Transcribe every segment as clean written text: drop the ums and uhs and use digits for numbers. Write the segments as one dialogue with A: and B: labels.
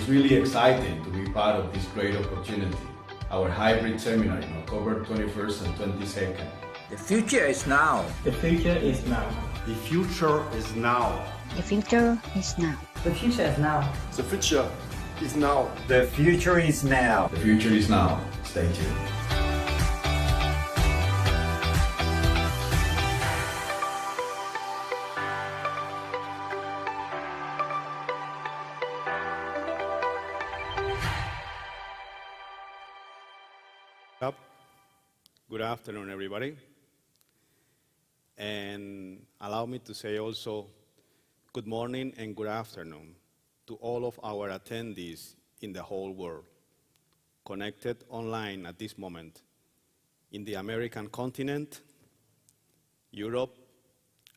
A: It's really exciting to be part of this great opportunity, our hybrid seminar on October 21st and 22nd.
B: The future is now.
C: The future is now.
D: The future is now.
E: The future is now.
C: The future is now.
D: The future is now.
B: The future is now.
A: The future is now. Stay tuned.
F: Good afternoon, everybody. And allow me to say also good morning and good afternoon to all of our attendees in the whole world, connected online at this moment in the American continent, Europe,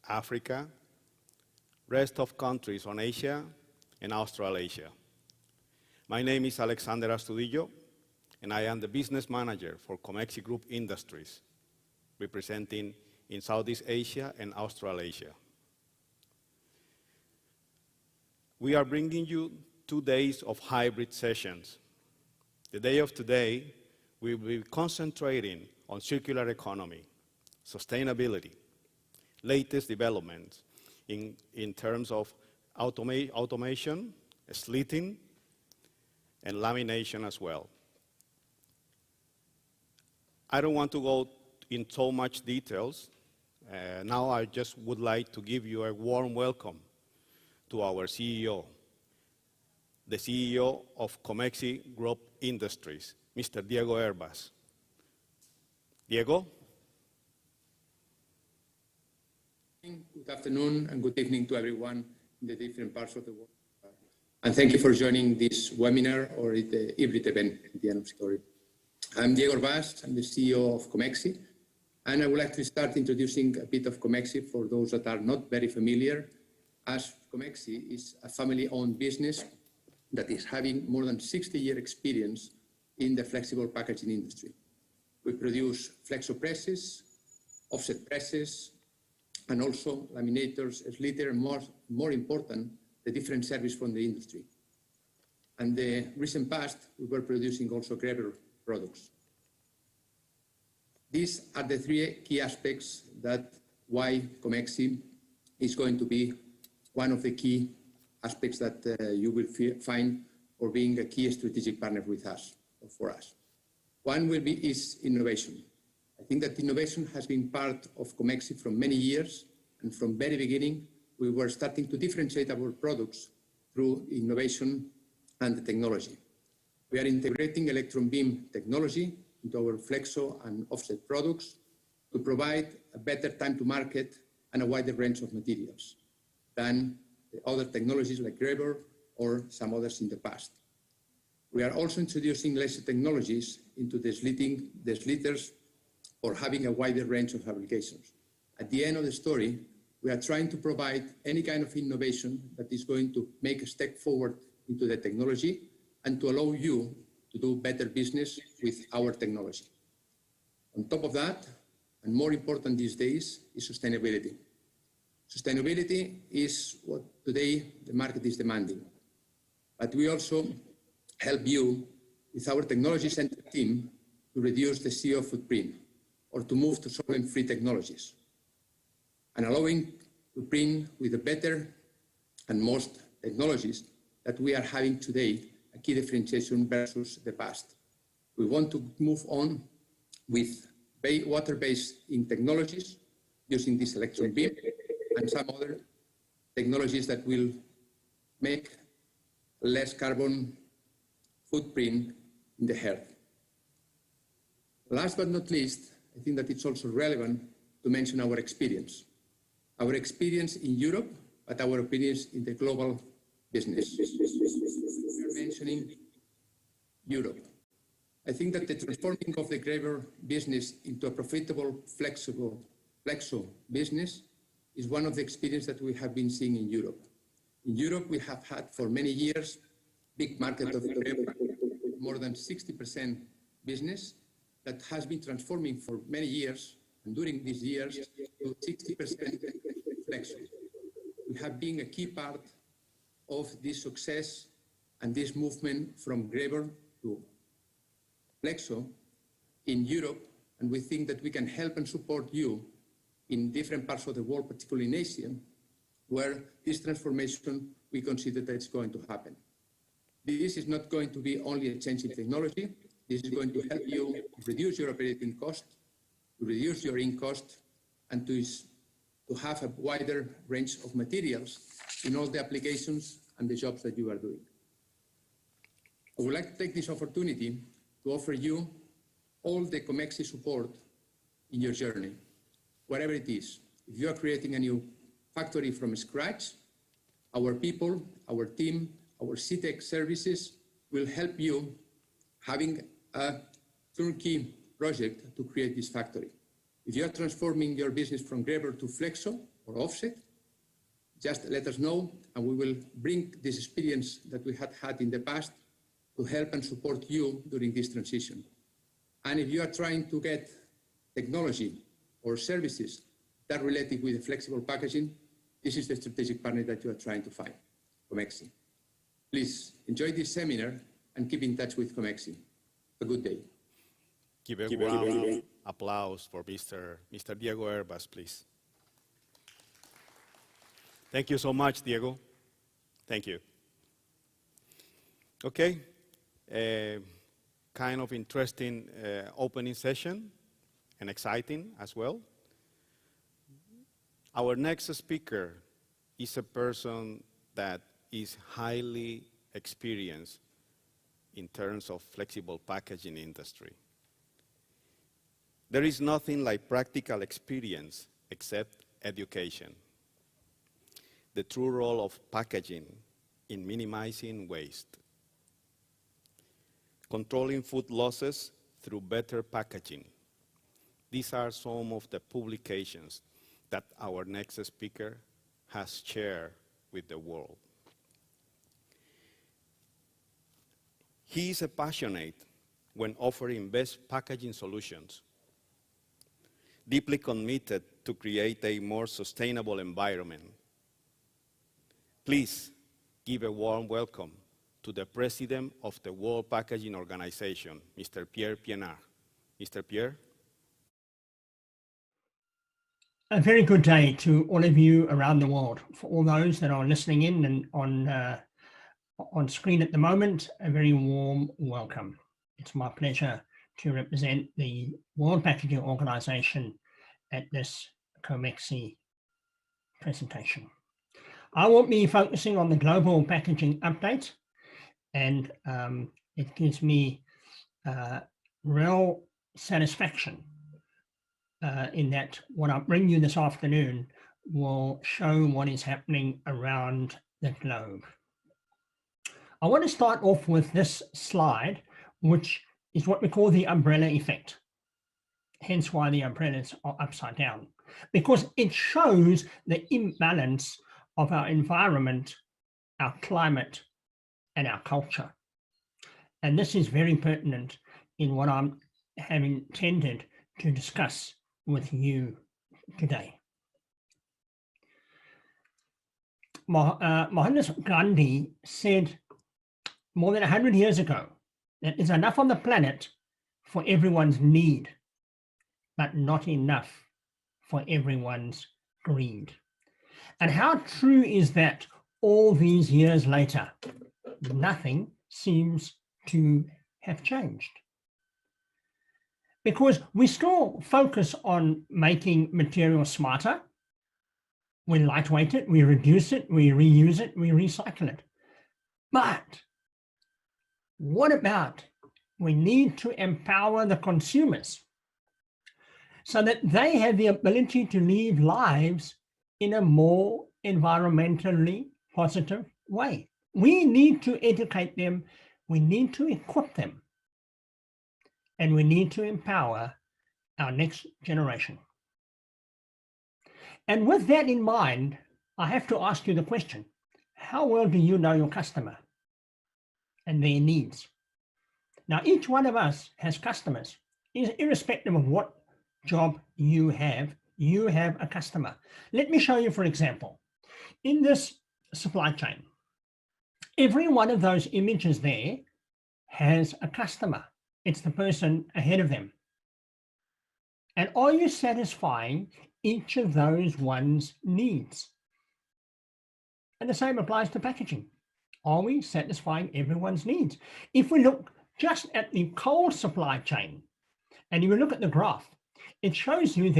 F: Africa, rest of countries on Asia, and Australasia. My name is Alexander Astudillo, and I am the business manager for Comexi Group Industries, representing in Southeast Asia and Australasia. We are bringing you 2 days of hybrid sessions. The day of today, we will be concentrating on circular economy, sustainability, latest developments in terms of automation, slitting, and lamination as well. I don't want to go in so much details. Now I just would like to give you a warm welcome to our CEO, the CEO of Comexi Group Industries, Mr. Diego Herbas. Diego?
G: Good afternoon and good evening to everyone in the different parts of the world. And thank you for joining this webinar or the hybrid event at the end of the story. I'm Diego Herbas, I'm the CEO of Comexi, and I would like to start introducing a bit of Comexi for those that are not very familiar, as Comexi is a family-owned business that is having more than 60-year experience in the flexible packaging industry. We produce flexo presses, offset presses, and also laminators, slitter, and more important, the different service from the industry. And the recent past, we were producing also grabber products. These are the 3 key aspects that why Comexi is going to be one of the key aspects that you will find or being a key strategic partner with us or for us. One is innovation. I think that innovation has been part of Comexi from many years, and from very beginning we were starting to differentiate our products through innovation and the technology. We are integrating electron beam technology into our flexo and offset products to provide a better time to market and a wider range of materials than the other technologies like grabber or some others in the past. We are also introducing laser technologies into the slitters for having a wider range of applications. At the end of the story, we are trying to provide any kind of innovation that is going to make a step forward into the technology and to allow you to do better business with our technology. On top of that, and more important these days, is sustainability. Sustainability is what today the market is demanding. But we also help you with our technology center team to reduce the CO footprint or to move to solvent-free technologies and allowing to print with the better and most technologies that we are having today, a key differentiation versus the past. We want to move on with water-based in technologies using this electron beam and some other technologies that will make less carbon footprint in the earth. Last but not least, I think that it's also relevant to mention our experience. Our experience in Europe, but our experience in the global business. We are mentioning Europe. I think that the transforming of the grabber business into a profitable, flexible flexo business is one of the experiences that we have been seeing in Europe. In Europe, we have had for many years big market of grabber, more than 60% business that has been transforming for many years, and during these years, to 60% flexo. We have been a key part of this success and this movement from Graeber to Flexo in Europe, and we think that we can help and support you in different parts of the world, particularly in Asia, where this transformation, we consider that it's going to happen. This is not going to be only a change in technology. This is going to help you reduce your operating cost, to reduce your in cost, and to have a wider range of materials in all the applications and the jobs that you are doing. I would like to take this opportunity to offer you all the Comexi support in your journey, whatever it is. If you are creating a new factory from scratch, our people, our team, our CTEC services will help you having a turnkey project to create this factory. If you are transforming your business from Graeber to Flexo or Offset, just let us know and we will bring this experience that we had in the past to help and support you during this transition. And if you are trying to get technology or services that are related with the flexible packaging, this is the strategic partner that you are trying to find, Comexi. Please enjoy this seminar and keep in touch with Comexi. A good day.
F: Give a round of applause for Mr. Diego Herbas, please. Thank you so much, Diego. Thank you. Okay, kind of interesting opening session and exciting as well. Our next speaker is a person that is highly experienced in terms of flexible packaging industry. There is nothing like practical experience except education. The true role of packaging in minimizing waste. Controlling food losses through better packaging. These are some of the publications that our next speaker has shared with the world. He is passionate when offering best packaging solutions, deeply committed to create a more sustainable environment. Please give a warm welcome to the President of the World Packaging Organization, Mr. Pierre Pienard. Mr. Pierre.
H: A very good day to all of you around the world. For all those that are listening in and on screen at the moment, a very warm welcome. It's my pleasure to represent the World Packaging Organization at this Comexi presentation. I will be focusing on the global packaging update, and it gives me real satisfaction in that what I bring you this afternoon will show what is happening around the globe. I want to start off with this slide, which is what we call the umbrella effect. Hence why the umbrellas are upside down, because it shows the imbalance of our environment, our climate, and our culture. And this is very pertinent in what I have intended to discuss with you today. Mahatma Gandhi said more than 100 years ago that there's enough on the planet for everyone's need, but not enough for everyone's greed. And how true is that all these years later? Nothing seems to have changed. Because we still focus on making material smarter. We lightweight it, we reduce it, we reuse it, we recycle it. But what about we need to empower the consumers so that they have the ability to live lives in a more environmentally positive way. We need to educate them, we need to equip them, and we need to empower our next generation. And with that in mind, I have to ask you the question, how well do you know your customer and their needs? Now, each one of us has customers, irrespective of what job you have a customer. Let me show you, for example, in this supply chain, every one of those images there has a customer. It's the person ahead of them. And are you satisfying each of those one's needs? And the same applies to packaging. Are we satisfying everyone's needs? If we look just at the coal supply chain, and you look at the graph, it shows you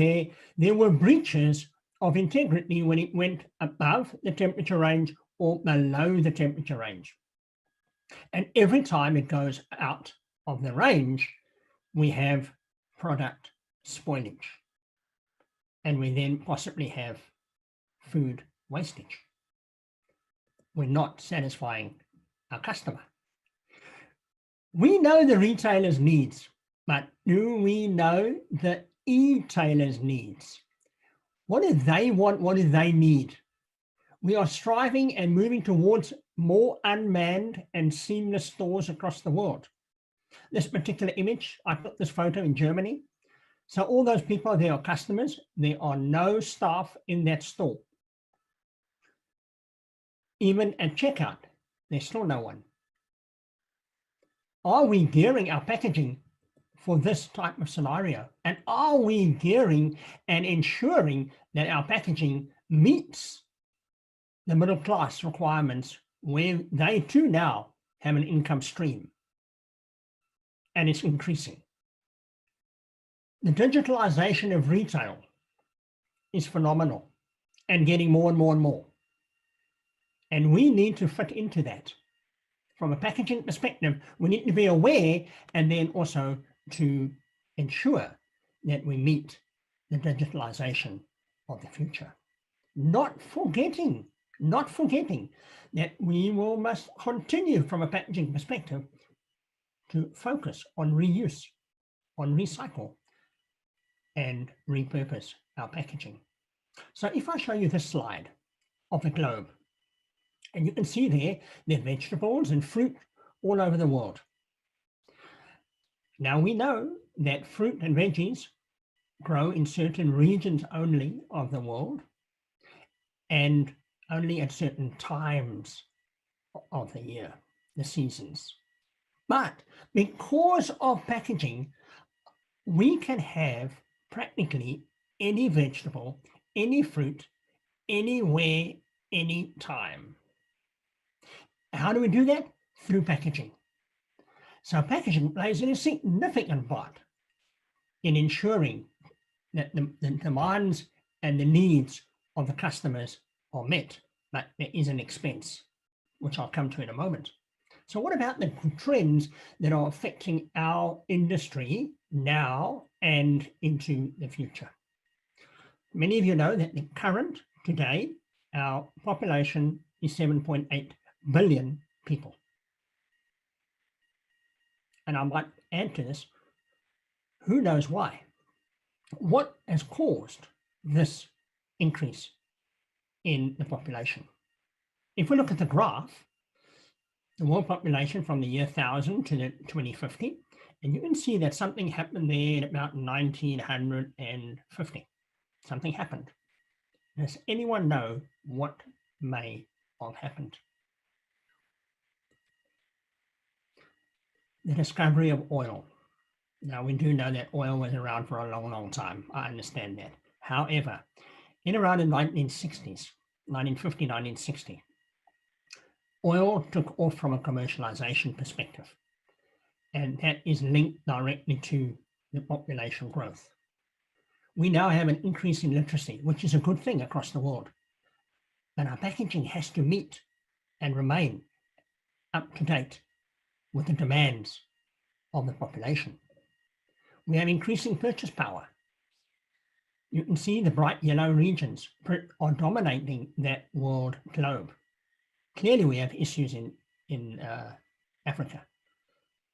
H: there were breaches of integrity when it went above the temperature range or below the temperature range. And every time it goes out of the range, we have product spoilage. And we then possibly have food wastage. We're not satisfying our customer. We know the retailer's needs, but do we know the e-tailer's needs? What do they want? What do they need? We are striving and moving towards more unmanned and seamless stores across the world. This particular image, I took this photo in Germany. So all those people, they are customers. There are no staff in that store. Even at checkout, there's still no one. Are we gearing our packaging for this type of scenario? And are we gearing and ensuring that our packaging meets the middle class requirements where they too now have an income stream and it's increasing? The digitalization of retail is phenomenal and getting more and more and more. And we need to fit into that. From a packaging perspective, we need to be aware and then also to ensure that we meet the digitalization of the future. Not forgetting that we must continue from a packaging perspective to focus on reuse, on recycle, and repurpose our packaging. So if I show you this slide of the globe, and you can see there are vegetables and fruit all over the world. Now we know that fruit and veggies grow in certain regions only of the world and only at certain times of the year, the seasons. But because of packaging, we can have practically any vegetable, any fruit, anywhere, anytime. How do we do that? Through packaging. So packaging plays a significant part in ensuring that the demands and the needs of the customers are met, but there is an expense, which I'll come to in a moment. So what about the trends that are affecting our industry now and into the future? Many of you know that today, our population is 7.8 billion people. And I might add to this, who knows why? What has caused this increase in the population? If we look at the graph, the world population from the year 1000 to 2050, and you can see that something happened there in about 1950. Something happened. Does anyone know what may have happened? The discovery of oil. Now, we do know that oil was around for a long, long time. I understand that. However, in around the 1960s, 1950, 1960, oil took off from a commercialization perspective. And that is linked directly to the population growth. We now have an increase in literacy, which is a good thing across the world. But our packaging has to meet and remain up to date with the demands of the population. We have increasing purchase power. You can see the bright yellow regions are dominating that world globe. Clearly, we have issues in Africa,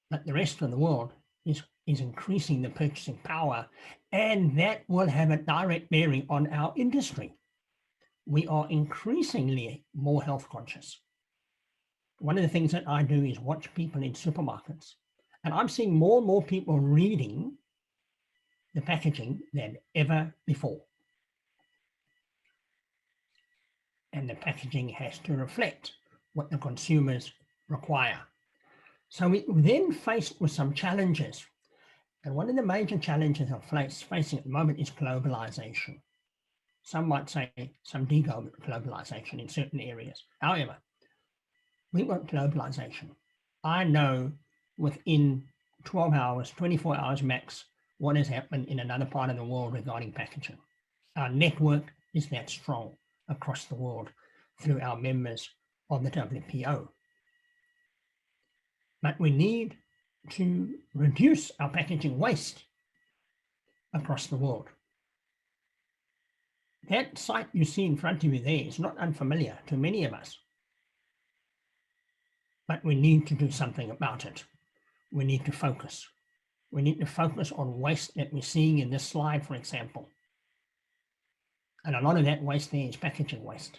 H: but the rest of the world is increasing the purchasing power, and that will have a direct bearing on our industry. We are increasingly more health conscious. One of the things that I do is watch people in supermarkets, and I'm seeing more and more people reading the packaging than ever before. And the packaging has to reflect what the consumers require. So we then faced with some challenges. And one of the major challenges I'm facing at the moment is globalization. Some might say some deglobalization in certain areas. However, we want globalization. I know within 12 hours, 24 hours max, what has happened in another part of the world regarding packaging. Our network is that strong across the world through our members of the WPO. But we need to reduce our packaging waste across the world. That site you see in front of you there is not unfamiliar to many of us. But we need to do something about it. We need to focus. We need to focus on waste that we're seeing in this slide, for example. And a lot of that waste there is packaging waste.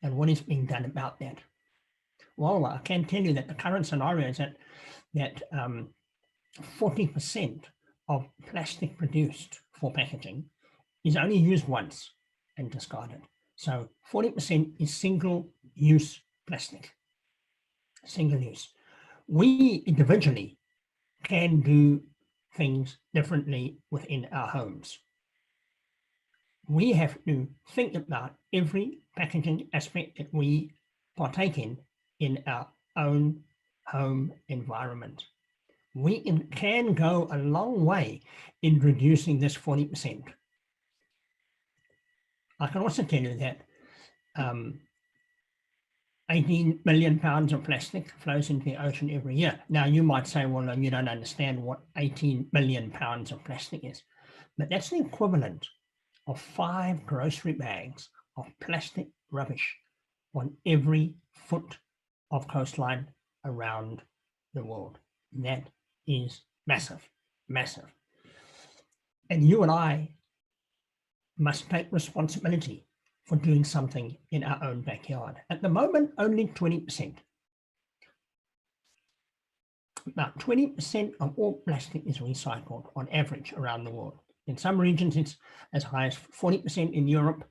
H: And what is being done about that? Well, I can tell you that the current scenario is that 40% of plastic produced for packaging is only used once and discarded. So 40% is single-use plastic, single use. We individually can do things differently within our homes. We have to think about every packaging aspect that we partake in our own home environment. We can go a long way in reducing this 40%. I can also tell you that 18 million pounds of plastic flows into the ocean every year. Now, you might say, well, you don't understand what 18 million pounds of plastic is, but that's the equivalent of 5 grocery bags of plastic rubbish on every foot of coastline around the world. And that is massive, massive. And you and I must take responsibility for doing something in our own backyard. At the moment, only 20%. About 20% of all plastic is recycled on average around the world. In some regions, it's as high as 40% in Europe,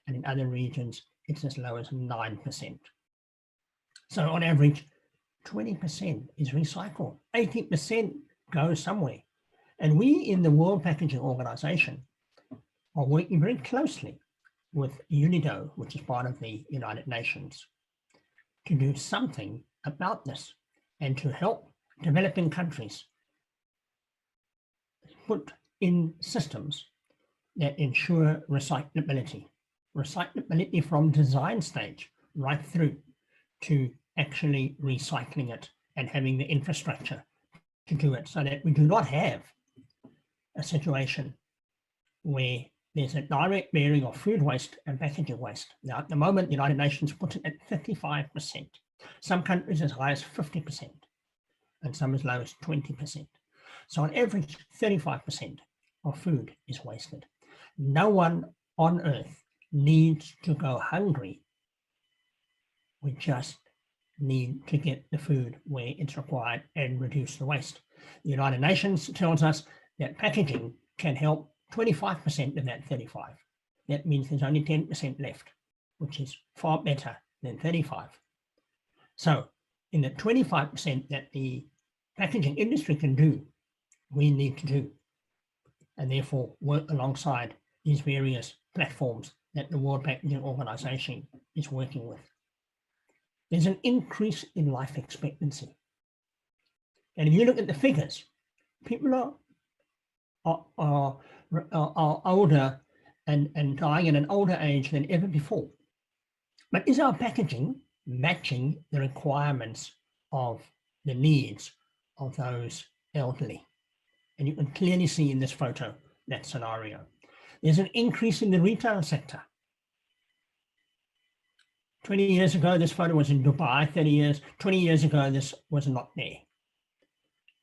H: and in other regions, it's as low as 9%. So on average, 20% is recycled. 80% goes somewhere. And we in the World Packaging Organization are working very closely with UNIDO, which is part of the United Nations, to do something about this and to help developing countries put in systems that ensure recyclability from design stage right through to actually recycling it and having the infrastructure to do it, so that we do not have a situation where there's a direct bearing of food waste and packaging waste. Now, at the moment, the United Nations puts it at 35%. Some countries as high as 50%, and some as low as 20%. So on average, 35% of food is wasted. No one on earth needs to go hungry. We just need to get the food where it's required and reduce the waste. The United Nations tells us that packaging can help 25% of that 35. That means there's only 10% left, which is far better than 35. So in the 25% that the packaging industry can do, we need to do, and therefore work alongside these various platforms that the World Packaging Organization is working with. There's an increase in life expectancy. And if you look at the figures, people are older and dying at an older age than ever before. But is our packaging matching the requirements of the needs of those elderly? And you can clearly see in this photo that scenario. There's an increase in the retail sector. 20 years ago, this photo was in Dubai. 20 years ago, this was not there.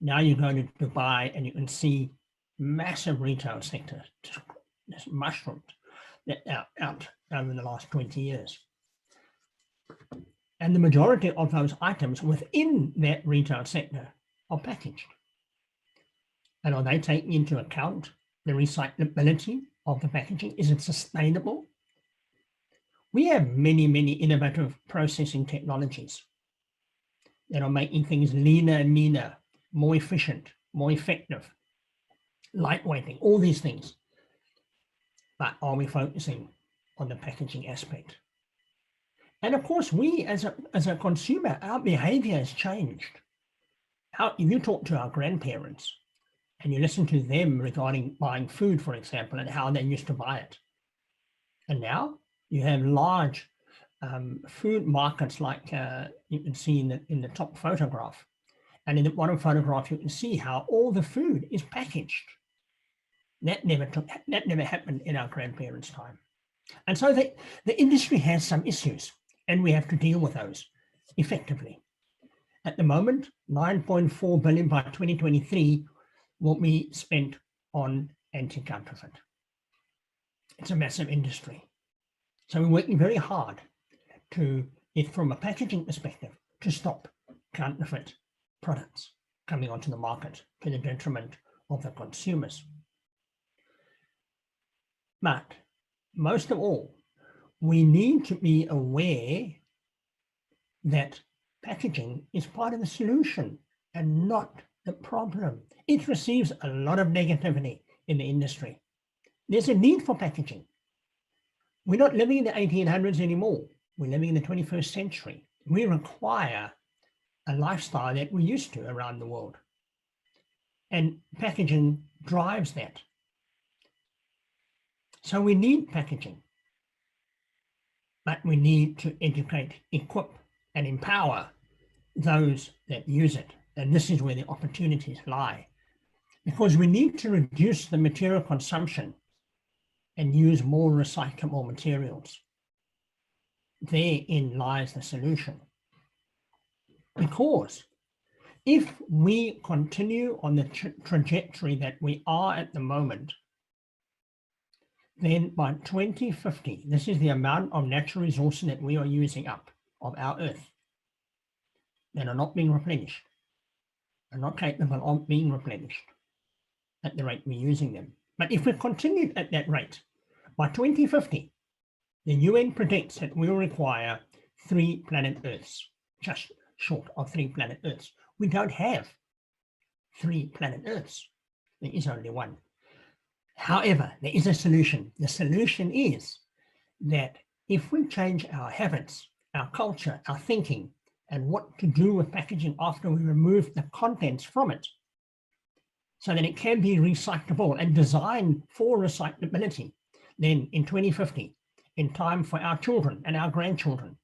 H: Now you go to Dubai and you can see massive retail sector just mushroomed out over the last 20 years. And the majority of those items within that retail sector are packaged. And are they taking into account the recyclability of the packaging? Is it sustainable? We have many, many innovative processing technologies that are making things leaner and meaner, more efficient, more effective, lightweighting, all these things. But are we focusing on the packaging aspect? And of course, we as a consumer, our behavior has changed. If you talk to our grandparents and you listen to them regarding buying food, for example, and how they used to buy it. And now you have large food markets like you can see in the top photograph. And in the bottom photograph, you can see how all the food is packaged. That never happened in our grandparents' time. And so the industry has some issues, and we have to deal with those effectively. At the moment, 9.4 billion by 2023 will be spent on anti-counterfeit. It's a massive industry. So we're working very hard from a packaging perspective, to stop counterfeit products coming onto the market to the detriment of the consumers. But most of all, we need to be aware that packaging is part of the solution and not the problem. It receives a lot of negativity in the industry. There's a need for packaging. We're not living in the 1800s anymore. We're living in the 21st century. We require a lifestyle that we're used to around the world. And packaging drives that. So we need packaging, but we need to educate, equip, and empower those that use it. And this is where the opportunities lie, because we need to reduce the material consumption and use more recyclable materials. Therein lies the solution. Because if we continue on the trajectory that we are at the moment, then by 2050, this is the amount of natural resources that we are using up of our earth that are not being replenished, are not capable of being replenished at the rate we're using them. But if we continue at that rate, by 2050, the UN predicts that we will require 3 planet Earths, just short of 3 planet Earths. We don't have 3 planet Earths. There is only one. However, there is a solution. The solution is that if we change our habits, our culture, our thinking, and what to do with packaging after we remove the contents from it, so that it can be recyclable and designed for recyclability, then in 2050, in time for our children and our grandchildren,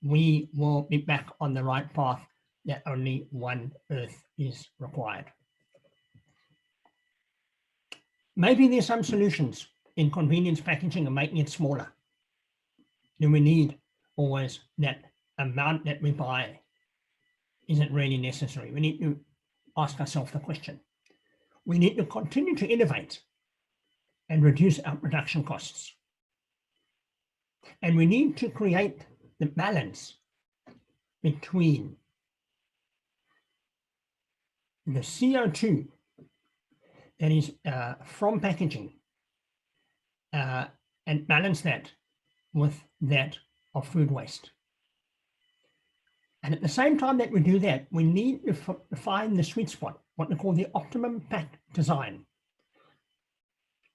H: we will be back on the right path that only one Earth is required. Maybe there's some solutions in convenience packaging and making it smaller. Do we need always that amount that we buy? Is it really necessary? We need to ask ourselves the question. We need to continue to innovate and reduce our production costs. And we need to create the balance between the CO2 that is from packaging and balance that with that of food waste. And at the same time that we do that, we need to find the sweet spot, what we call the optimum pack design.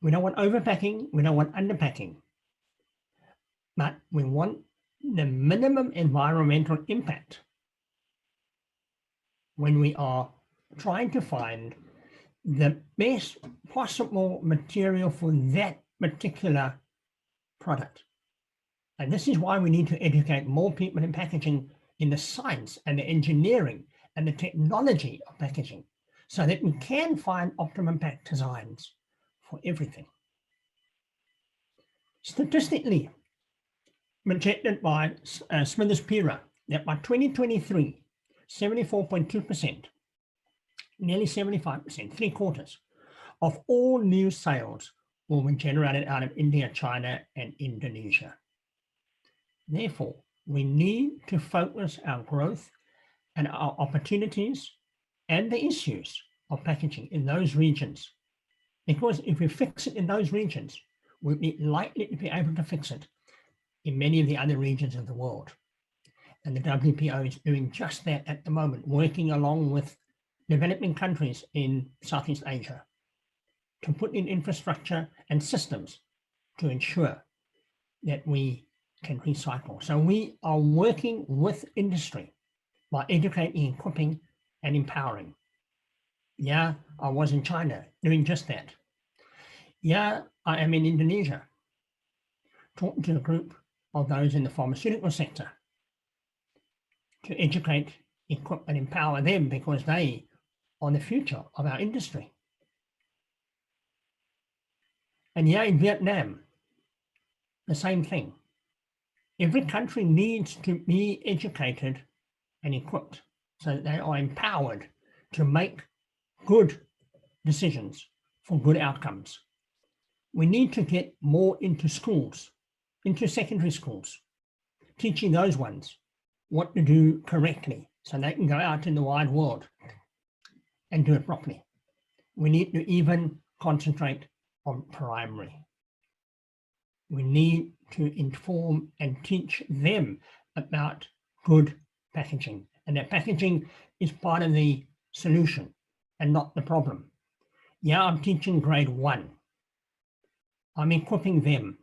H: We don't want overpacking, we don't want underpacking, but we want the minimum environmental impact when we are trying to find the best possible material for that particular product. And this is why we need to educate more people in packaging, in the science and the engineering and the technology of packaging, so that we can find optimum pack designs for everything. Statistically, projected by Smithers Pira, that by 2023, 74.2%, nearly 75%, 3/4 of all new sales will be generated out of India, China, and Indonesia. Therefore, we need to focus our growth and our opportunities and the issues of packaging in those regions. Because if we fix it in those regions, we'll be likely to be able to fix it in many of the other regions of the world. And the WPO is doing just that at the moment, working along with developing countries in Southeast Asia to put in infrastructure and systems to ensure that we can recycle. So we are working with industry by educating, equipping, and empowering. Yeah, I was in China doing just that. Yeah, I am in Indonesia, talking to a group of those in the pharmaceutical sector to educate, equip, and empower them because they are the future of our industry. And yeah, in Vietnam, the same thing. Every country needs to be educated and equipped so that they are empowered to make good decisions for good outcomes. We need to get more into schools, into secondary schools, teaching those ones what to do correctly so they can go out in the wide world and do it properly. We need to even concentrate on primary. We need to inform and teach them about good packaging, and that packaging is part of the solution and not the problem. Yeah, I'm teaching grade 1. I'm equipping them.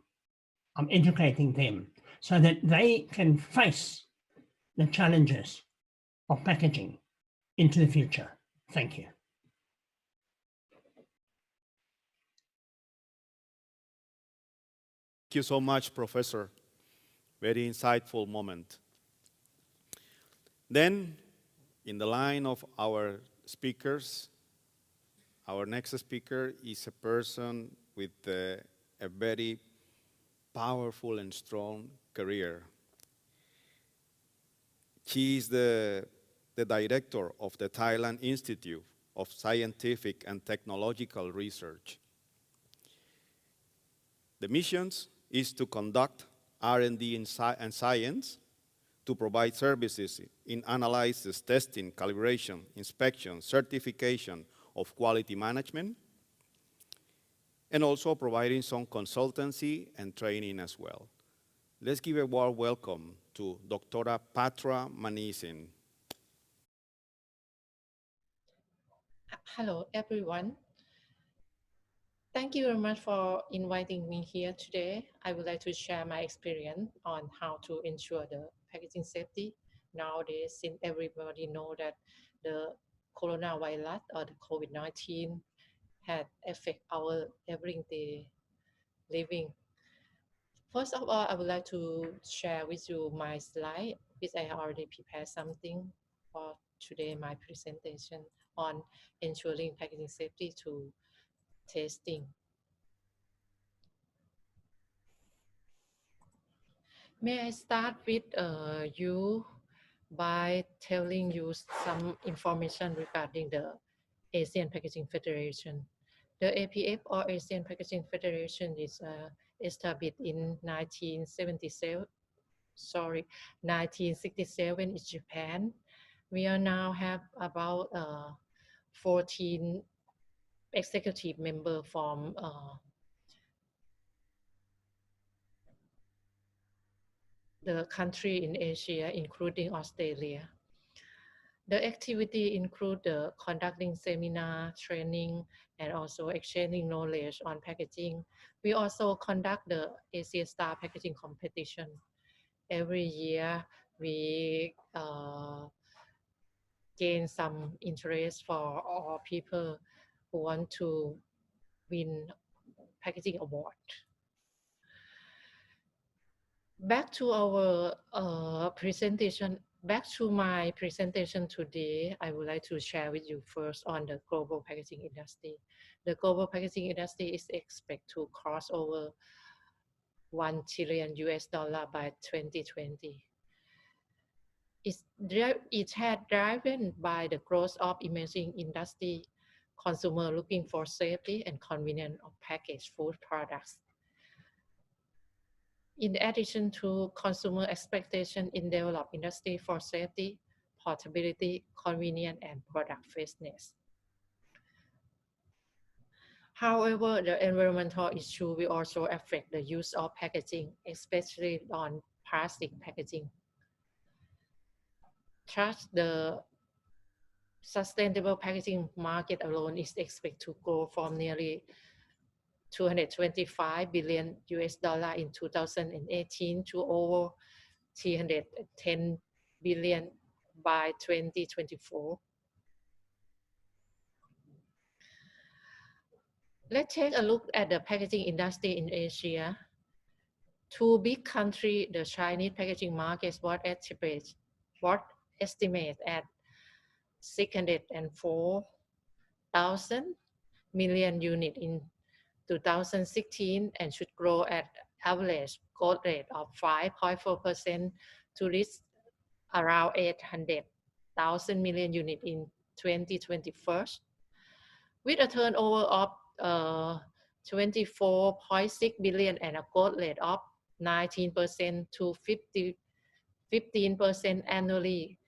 H: I'm educating them so that they can face the challenges of packaging into the future. Thank you.
F: Thank you so much, Professor. Very insightful moment. Then, in the line of our speakers, our next speaker is a person with a very powerful and strong career. She is the director of the Thailand Institute of Scientific and Technological Research. The mission is to conduct R&D and science, to provide services in analysis, testing, calibration, inspection, certification of quality management, and also providing some consultancy and training as well. Let's give a warm welcome to Dr. Patra Manisin.
I: Hello, everyone. Thank you very much for inviting me here today. I would like to share my experience on how to ensure the packaging safety. Nowadays, since everybody knows that the coronavirus or the COVID-19 had affect our everyday living. First of all, I would like to share with you my slide, which I already prepared something for today, my presentation on ensuring packaging safety to testing. May I start with you by telling you some information regarding the Asian Packaging Federation. The APF or Asian Packaging Federation is established in 1967 in Japan. We are now have about 14 executive members from the country in Asia, including Australia. The activity include the conducting seminar, training, and also exchanging knowledge on packaging. We also conduct the Asia Star Packaging Competition. Every year, we gain some interest for all people who want to win packaging award. Back to our presentation. Back to my presentation today, I would like to share with you first on the global packaging industry. The global packaging industry is expected to cross over $1 trillion by 2020. It had driven by the growth of emerging industry, consumer looking for safety and convenience of packaged food products. In addition to consumer expectation in developed industry for safety, portability, convenience, and product freshness. However, the environmental issue will also affect the use of packaging, especially on plastic packaging. Thus, the sustainable packaging market alone is expected to grow from nearly 225 billion US dollar in 2018 to over 310 billion by 2024. Let's take a look at the packaging industry in Asia. Two big countries, the Chinese packaging market was estimated at 604,000 million units in 2016 and should grow at average growth rate of 5.4% to reach around 800,000 million units in 2021, with a turnover of 24.6 billion and a growth rate of 19% to 15% annually.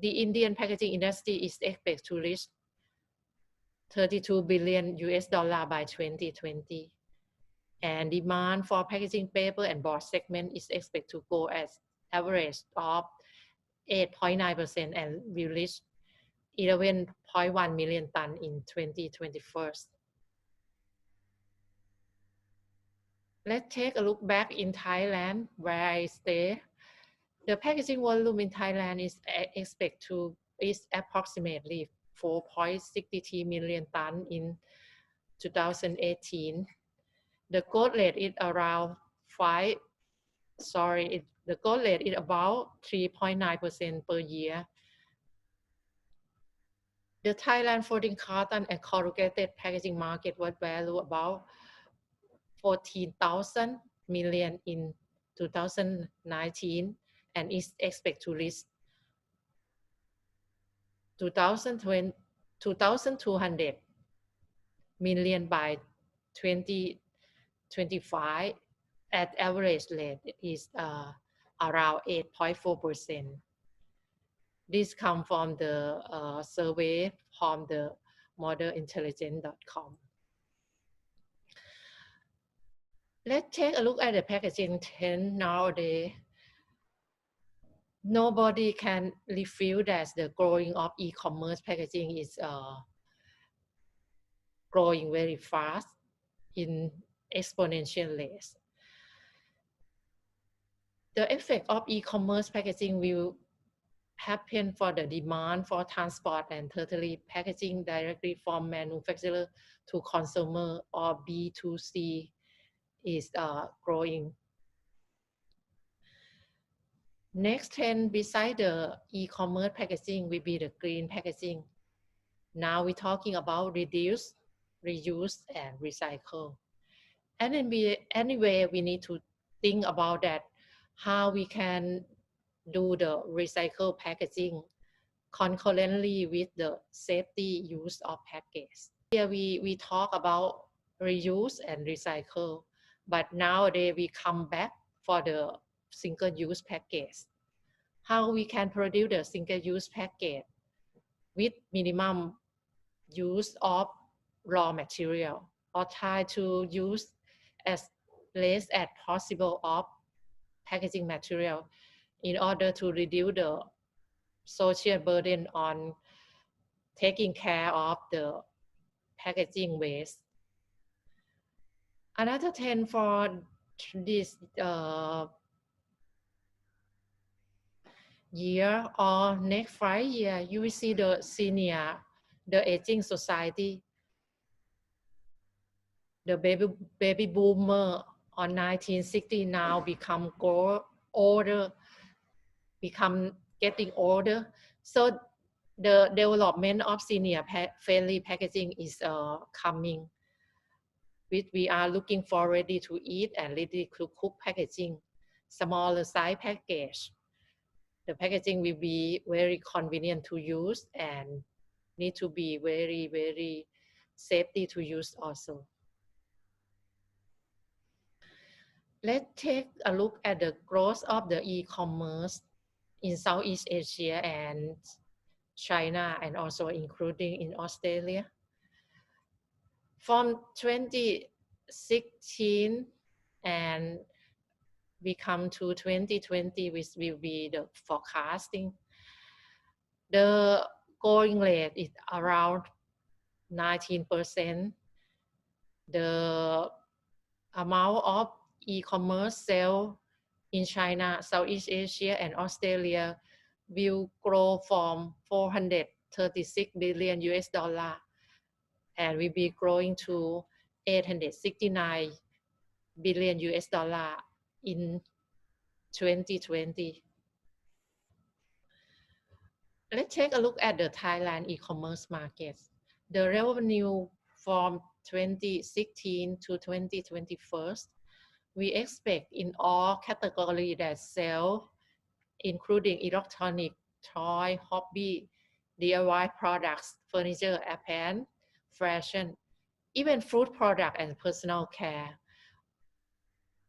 I: The Indian packaging industry is expected to reach 32 billion US dollar by 2020. And demand for packaging paper and board segment is expected to grow at average of 8.9% and will reach 11.1 million tons in 2021. Let's take a look back in Thailand, where I stay. The packaging volume in Thailand is expected to is approximately 4.63 million tons in 2018. The growth rate is around the growth rate is about 3.9% per year. The Thailand folding carton and corrugated packaging market was valued about 14,000 million in 2019 and is expected to reach 2,200 million by 2025 at average rate is around 8.4%. This comes from the survey from the modelintelligence.com. Let's take a look at the packaging trend nowadays. Nobody can refute that the growing of e-commerce packaging is growing very fast in exponential rates. The effect of e-commerce packaging will happen for the demand for transport and tertiary packaging directly from manufacturer to consumer or B2C is growing. Next trend beside the e-commerce packaging will be the green packaging. Now we're talking about reduce, reuse, and recycle. And anyway, we need to think about that, how we can do the recycle packaging concurrently with the safety use of package. Here we talk about reuse and recycle, but nowadays we come back for the single-use package. How we can produce the single-use package with minimum use of raw material, or try to use as less as possible of packaging material in order to reduce the social burden on taking care of the packaging waste. Another trend for this year or next 5 years, you will see the senior, the aging society, the baby boomer on 1960 now become older, getting older. So the development of senior friendly packaging is coming. We are looking for ready to eat and ready to cook packaging, smaller size package. The packaging will be very convenient to use and need to be very, very safety to use also. Let's take a look at the growth of the e-commerce in Southeast Asia and China, and also including in Australia. From 2016 and we come to 2020, which will be the forecasting. The growing rate is around 19%. The amount of e-commerce sale in China, Southeast Asia, and Australia will grow from 436 billion US dollar and will be growing to 869 billion US dollar in 2020. Let's take a look at the Thailand e-commerce market. The revenue from 2016 to 2021, we expect in all categories that sell, including electronic, toy, hobby, DIY products, furniture, apparel, fashion, even food product and personal care.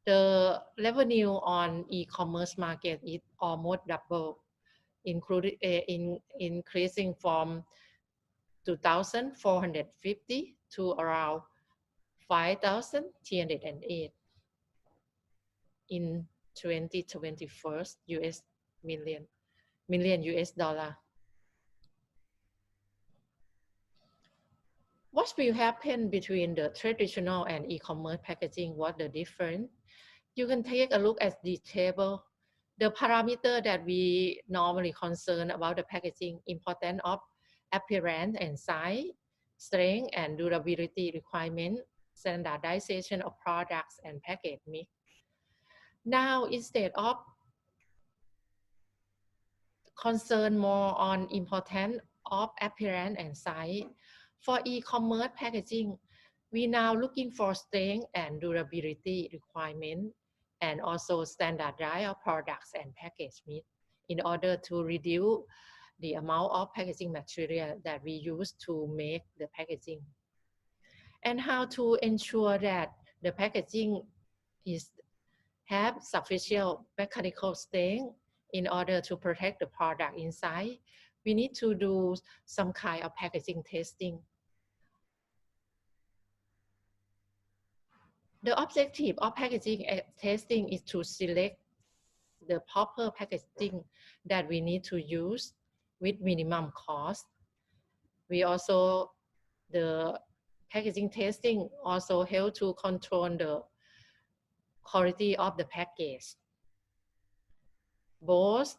I: The revenue on e-commerce market is almost double, increasing from 2,450 to around 5,308 in 2021 US million US dollar. What will happen between the traditional and e-commerce packaging? What the difference? You can take a look at the table. The parameter that we normally concern about the packaging, importance of appearance and size, strength and durability requirement, standardization of products and package mix. Now, instead of concern more on importance of appearance and size, for e-commerce packaging, we now looking for strength and durability requirement and also standardized products and package mix in order to reduce the amount of packaging material that we use to make the packaging. And how to ensure that the packaging have sufficient mechanical strength in order to protect the product inside. We need to do some kind of packaging testing. The objective of packaging testing is to select the proper packaging that we need to use with minimum cost. The packaging testing also help to control the quality of the package. Both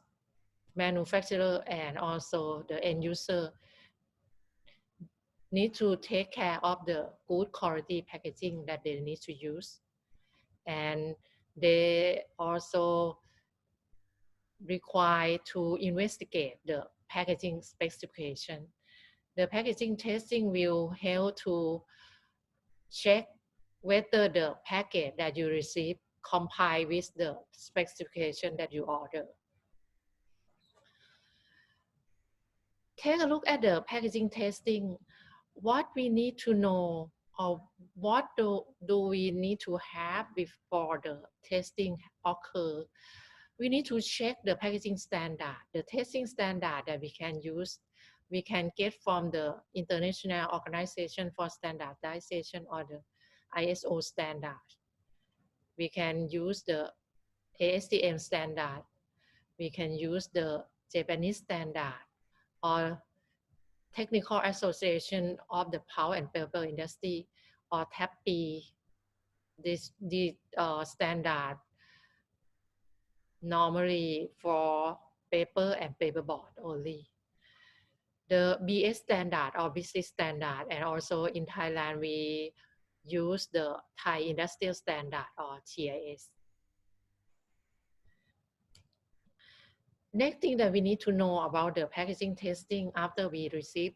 I: manufacturer and also the end user need to take care of the good quality packaging that they need to use. And they also require to investigate the packaging specification. The packaging testing will help to check whether the package that you receive comply with the specification that you order. Take a look at the packaging testing. What we need to know or what do we need to have before the testing occur. We need to check the packaging standard, the testing standard that we can use. We can get from the International Organization for Standardization or the ISO standard. We can use the ASTM standard. We can use the Japanese standard or Technical Association of the Pulp and Paper Industry or TAPI. This standard normally for paper and paperboard only. The BS standard or business standard, and also in Thailand we use the Thai Industrial Standard or TIS. Next thing that we need to know about the packaging testing after we receive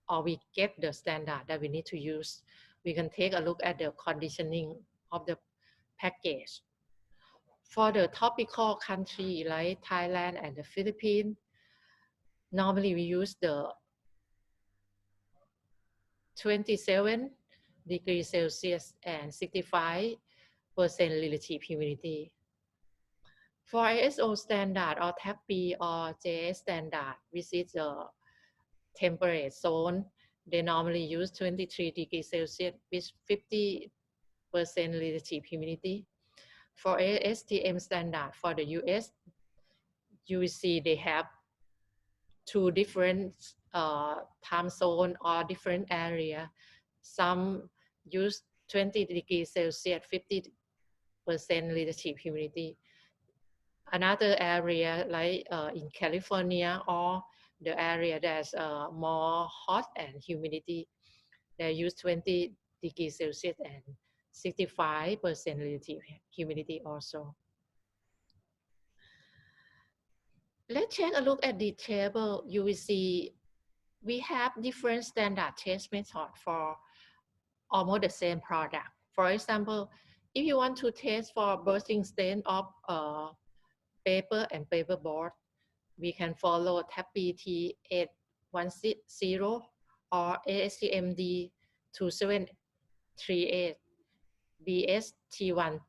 I: or we get the standard that we need to use, we can take a look at the conditioning of the package. For the tropical country like Thailand and the Philippines, normally we use the 27 degrees Celsius and 65% relative humidity. For ISO standard or TAPI or JS standard, which is the temperate zone They normally use 23 degrees Celsius with 50% relative humidity. For ASTM standard for the US, you will see they have two different time zone or different area. Some use 20 degrees Celsius, 50% relative humidity. Another area like in California or the area that's more hot and humidity, they use 20 degrees Celsius and 65% relative humidity also. Let's take a look at the table. You will see we have different standard test methods for almost the same product. For example, if you want to test for bursting stain of paper and paperboard, we can follow TAP-BT 810 or ASTM D2738, BST1T7,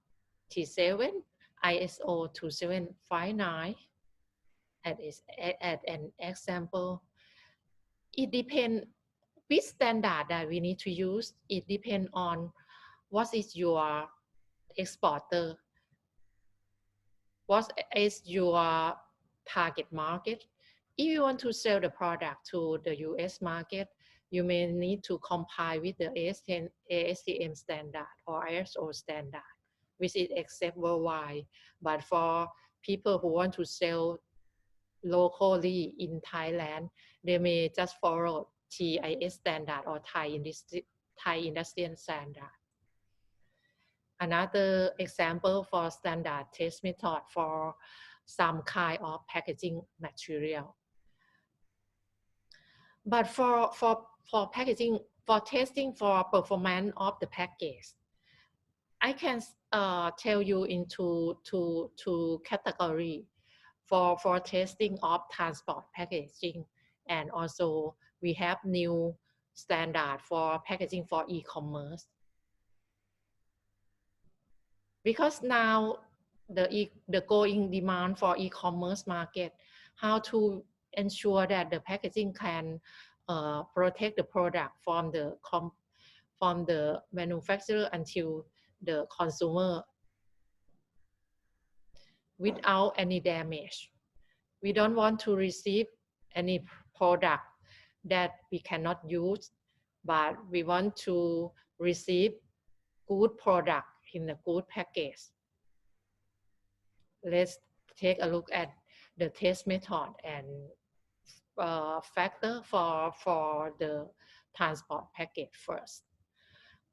I: ISO 2759 as an example. It depends which standard that we need to use. It depends on what is your exporter, what is your target market. If you want to sell the product to the US market, you may need to comply with the ASTM standard or ISO standard, which is accepted worldwide. But for people who want to sell locally in Thailand, they may just follow TIS standard or Thai Industrial Standard. Another example for standard test method for some kind of packaging material. But for packaging, for testing for performance of the package, I can tell you into two categories for testing of transport packaging, and also we have new standard for packaging for e-commerce. Because now the growing demand for e-commerce market, how to ensure that the packaging can protect the product from the manufacturer until the consumer without any damage. We don't want to receive any product that we cannot use, but we want to receive good product in a good package. Let's take a look at the test method and factor for the transport package first.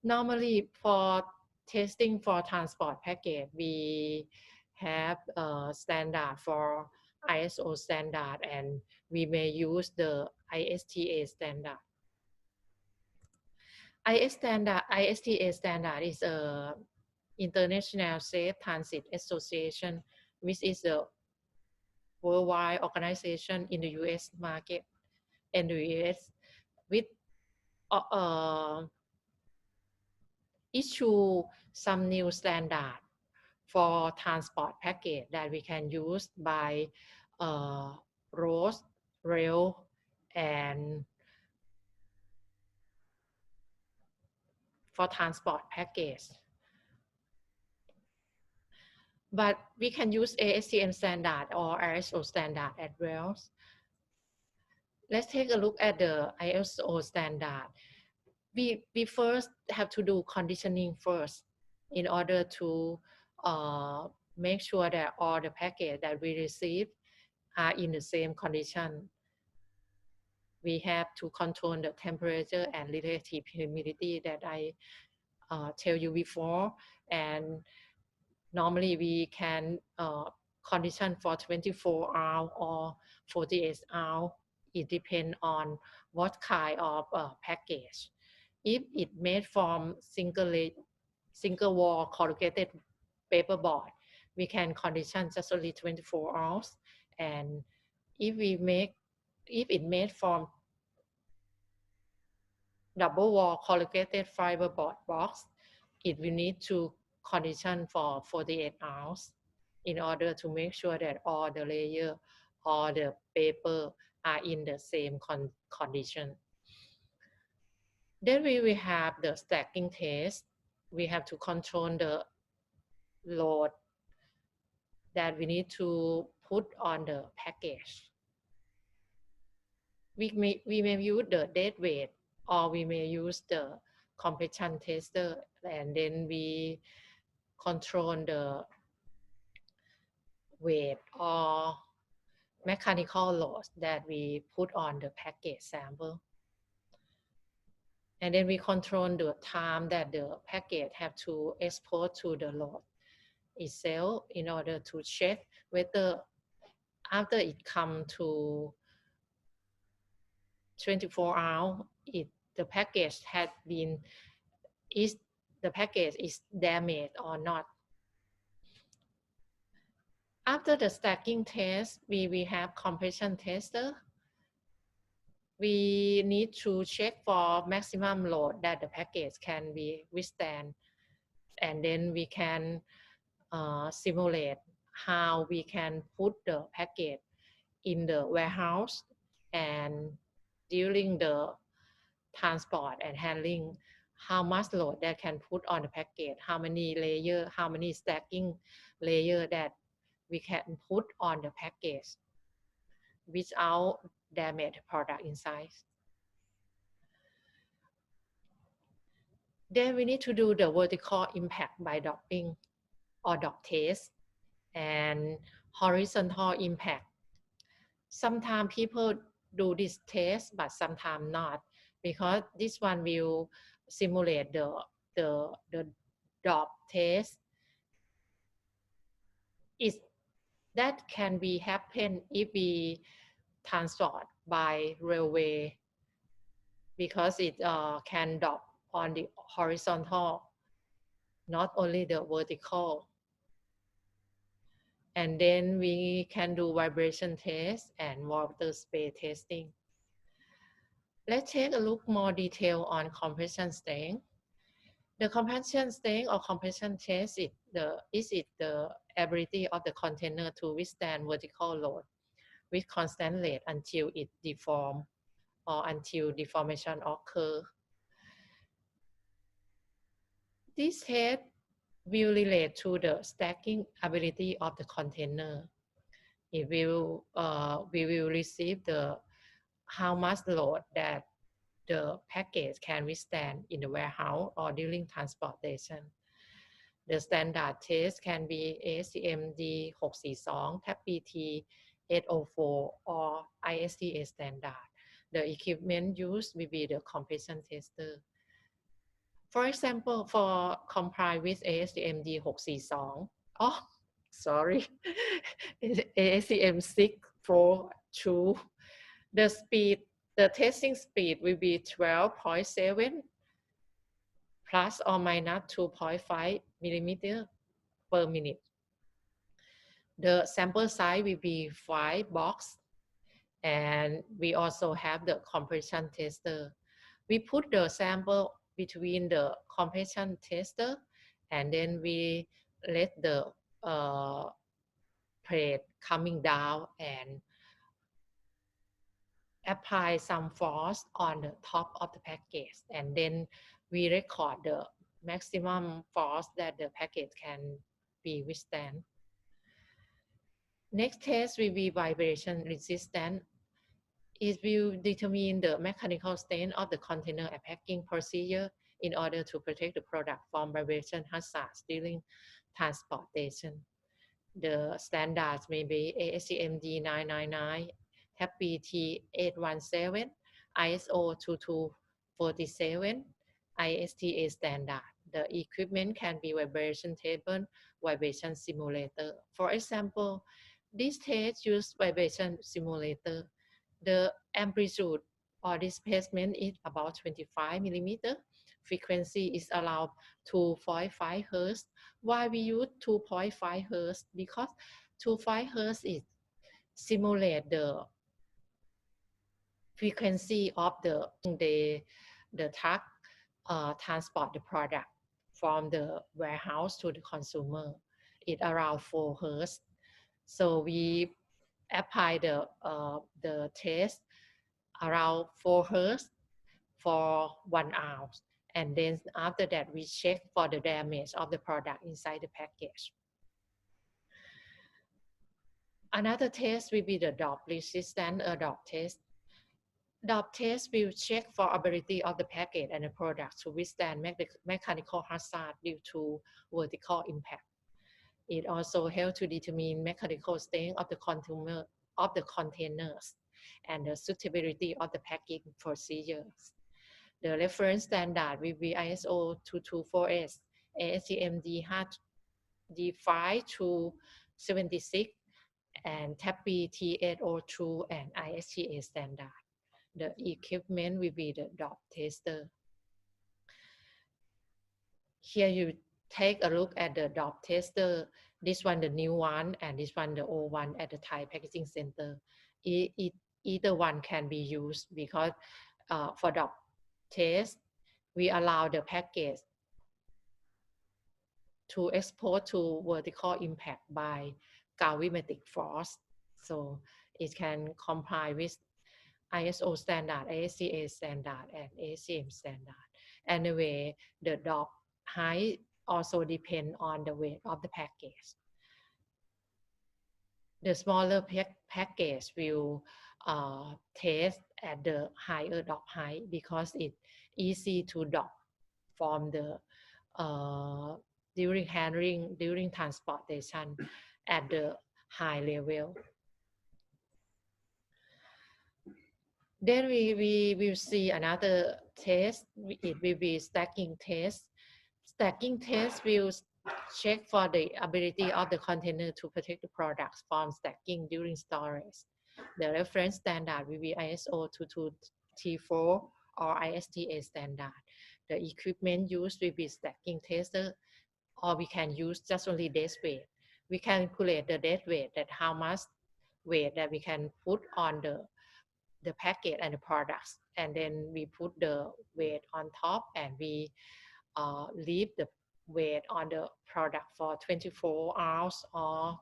I: Normally for testing for transport package, we have a standard for ISO standard, and we may use the ISTA standard. ISTA standard is a International Safe Transit Association, which is a worldwide organization in the US market, and the US with issue some new standard for transport package that we can use by road, rail, and for transport package. But we can use ASTM standard or ISO standard as well. Let's take a look at the ISO standard. We first have to do conditioning first in order to make sure that all the package that we receive are in the same condition. We have to control the temperature and relative humidity that I tell you before, and normally we can condition for 24 hours or 48 hours. It depends on what kind of package. If it made from single wall corrugated paperboard, we can condition just only 24 hours. And if it made from double wall corrugated fiberboard box, it will need to condition for 48 hours in order to make sure that all the layer or the paper are in the same condition. Then we will have the stacking test. We have to control the load that we need to put on the package. We may use the dead weight, or we may use the compression tester, and then we control the weight or mechanical loads that we put on the package sample. And then we control the time that the package have to expose to the load itself in order to check whether after it come to 24 hours, the package had been, is the package is damaged or not. After the stacking test, we have compression tester. We need to check for maximum load that the package can be withstand, and then we can simulate how we can put the package in the warehouse, and during the transport and handling, how much load that can put on the package, how many layer, how many stacking layer that we can put on the package without damage product inside. Then we need to do the vertical impact by dopping or dot test, and horizontal impact. Sometimes people do this test, but sometimes not, because this one will simulate the dot test. That can be happen if we transport by railway, because it can drop on the horizontal, not only the vertical. And then we can do vibration test and water space testing. Let's take a look more detail on compression staying. The compression staying or compression test is the ability of the container to withstand vertical load with constant rate until it deform or until deformation occur. This test will relate to the stacking ability of the container. We will receive how much load that the package can withstand in the warehouse or during transportation. The standard test can be ASTM D642, TAP PT 804, or ISTA standard. The equipment used will be the compression tester. For example, for comply with ASTM D642, sorry, ASTM 642, the testing speed will be 12.7 plus or minus 2.5 millimeter per minute. The sample size will be 5 box, and we also have the compression tester. We put the sample between the compression tester, and then we let the plate coming down and apply some force on the top of the package, and then we record the maximum force that the package can be withstand. Next test will be vibration resistance. It will determine the mechanical strength of the container and packing procedure in order to protect the product from vibration hazards during transportation. The standards may be ASTM D999, TAP PT 817, ISO 2247, ISTA standard. The equipment can be vibration table, vibration simulator. For example, this test uses vibration simulator. The amplitude or displacement is about 25 millimeter. Frequency is allowed 2.5 Hz. Why we use 2.5 Hz? Because 2.5 Hz is simulate the frequency of the truck transport the product from the warehouse to the consumer. It around 4 Hz. So we apply the test around 4 Hz for 1 hour. And then after that, we check for the damage of the product inside the package. Another test will be the DOP resistant DOP test. DOP test will check for ability of the package and the product to withstand mechanical hazard due to vertical impact. It also helps to determine mechanical strength of the containers and the suitability of the packing procedures. The reference standard will be ISO 224S, ASTM D5 to 76, and TAPI T802 and ISTA standard. The equipment will be the DOP tester. Here you take a look at the DOP tester. This one, the new one, and this one, the old one at the Thai Packaging Center. Either one can be used because for DOP test, we allow the package to expose to vertical impact by gravimetric force. So it can comply with ISO standard, ASCA standard, and ACM standard. Anyway, the DOP height also depend on the weight of the package. The smaller package will test at the higher DOP height because it's easy to DOP from the during handling, during transportation at the high level. Then we will see another test. It will be stacking test. Stacking test will check for the ability of the container to protect the products from stacking during storage. The reference standard will be ISO 22T4 or ISTA standard. The equipment used will be stacking tester, or we can use just only dead weight. We calculate the dead weight, that how much weight that we can put on the packet and the products, and then we put the weight on top, and we leave the weight on the product for 24 hours or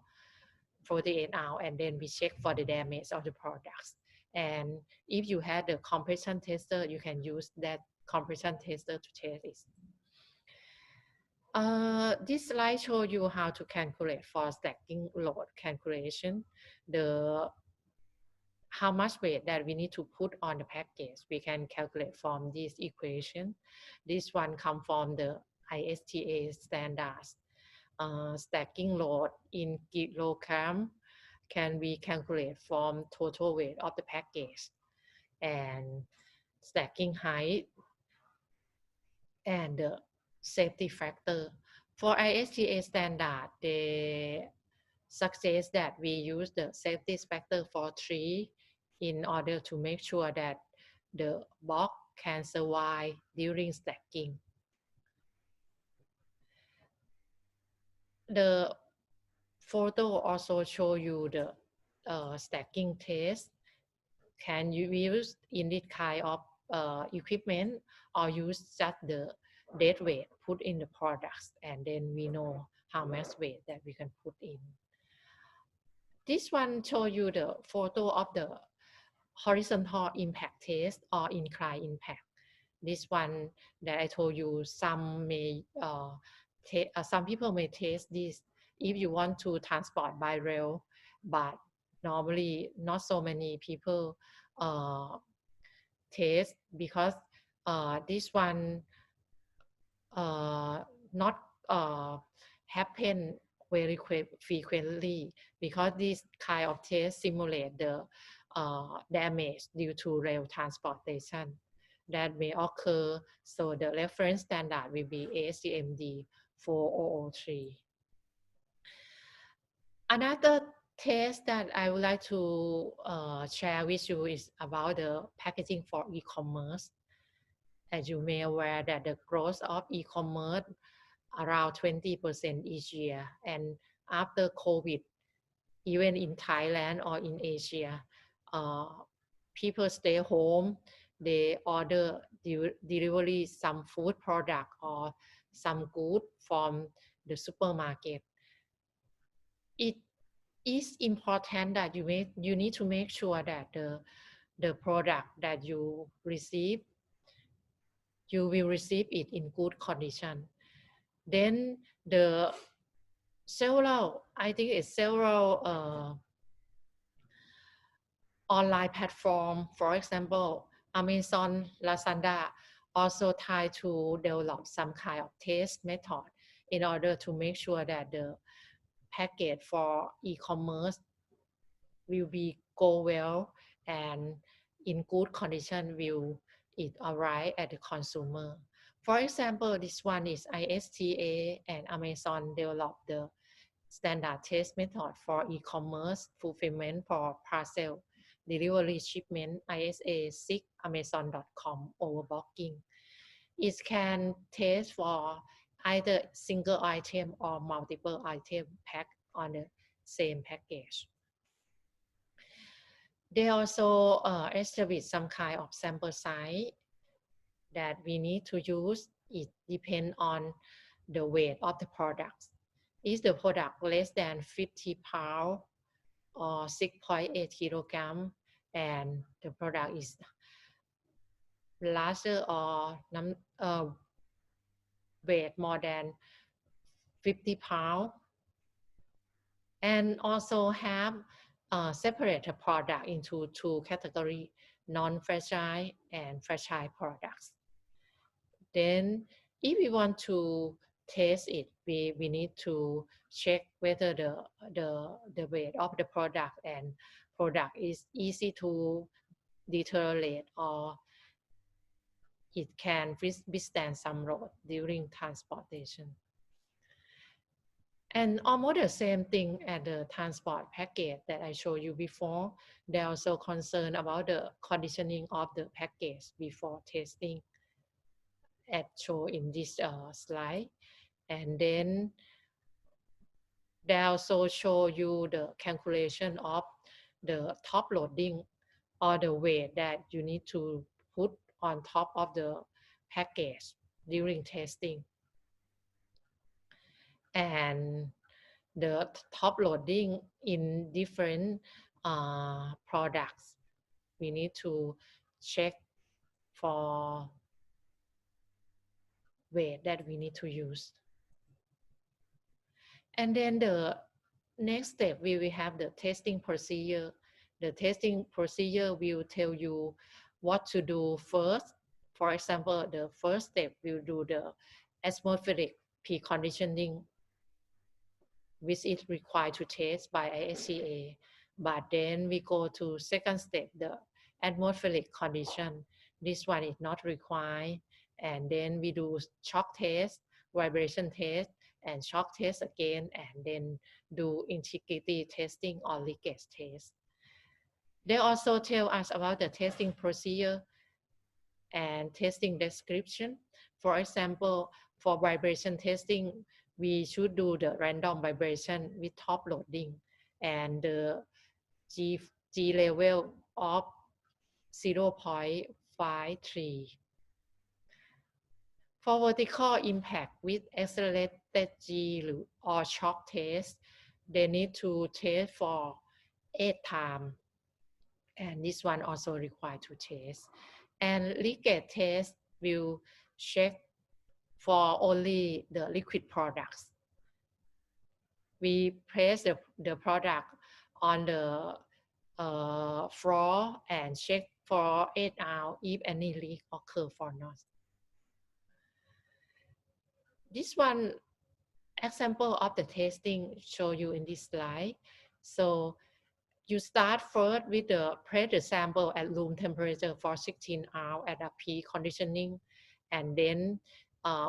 I: 48 hours, and then we check for the damage of the products. And if you had the compression tester, you can use that compression tester to test it. This slide shows you how to calculate for stacking load calculation, how much weight that we need to put on the package. We can calculate from this equation. This one comes from the ISTA standards. Stacking load in kilogram can be calculated from total weight of the package, and stacking height and the safety factor. For ISTA standard, they suggest that we use the safety factor for 3 in order to make sure that the box can survive during stacking. The photo also show you the stacking test. Can you use in this kind of equipment, or use just the dead weight put in the products, and then we know how much weight that we can put in. This one show you the photo of the horizontal impact test or incline impact. This one that I told you, some people may test this if you want to transport by rail, but normally not so many people test because this one not happen very frequently, because this kind of test simulate the damage due to rail transportation that may occur. So the reference standard will be ASTM 4003. Another test that I would like to share with you is about the packaging for e-commerce. As you may aware that the growth of e-commerce around 20% each year, and after COVID, even in Thailand or in Asia, people stay home, they order delivery some food product or some good from the supermarket. It is important that you need to make sure that the product that you receive you will receive it in good condition. Then the several, I think it's several online platform, for example, Amazon, Lazada, also try to develop some kind of test method in order to make sure that the package for e-commerce will be go well and in good condition will it arrive at the consumer. For example, this one is ISTA and Amazon developed the standard test method for e-commerce fulfillment for parcel delivery shipment ISA 6 amazon.com overbooking. It can test for either single item or multiple item packed on the same package. They also establish some kind of sample size that we need to use. It depends on the weight of the product. Is the product less than 50 pounds or 6.8 kilogram, and the product is larger or weight more than 50 pounds, and also have separate the product into two categories, non-fragile and fragile products. Then if we want to test it, we need to check whether the weight of the product and product is easy to deteriorate or it can withstand some load during transportation. And almost the same thing at the transport package that I showed you before. They're also concerned about the conditioning of the package before testing, as shown in this slide. And then they also show you the calculation of the top loading or the weight that you need to put on top of the package during testing. And the top loading in different products, we need to check for weight that we need to use. And then the next step, we will have the testing procedure. The testing procedure will tell you what to do first. For example, the first step will do the atmospheric preconditioning, which is required to test by ISCA. But then we go to second step, the atmospheric condition. This one is not required. And then we do shock test, vibration test, and shock test again, and then do integrity testing or leakage test. They also tell us about the testing procedure and testing description. For example, for vibration testing, we should do the random vibration with top loading and the G level of 0.53. For vertical impact with accelerated G or shock test, they need to test for 8 times. And this one also required to test. And leakage test will check for only the liquid products. We place the product on the floor and check for 8 hours if any leak occur or not. This one example of the testing show you in this slide. So you start first with the pressure sample at room temperature for 16 hours at a pre-conditioning, and then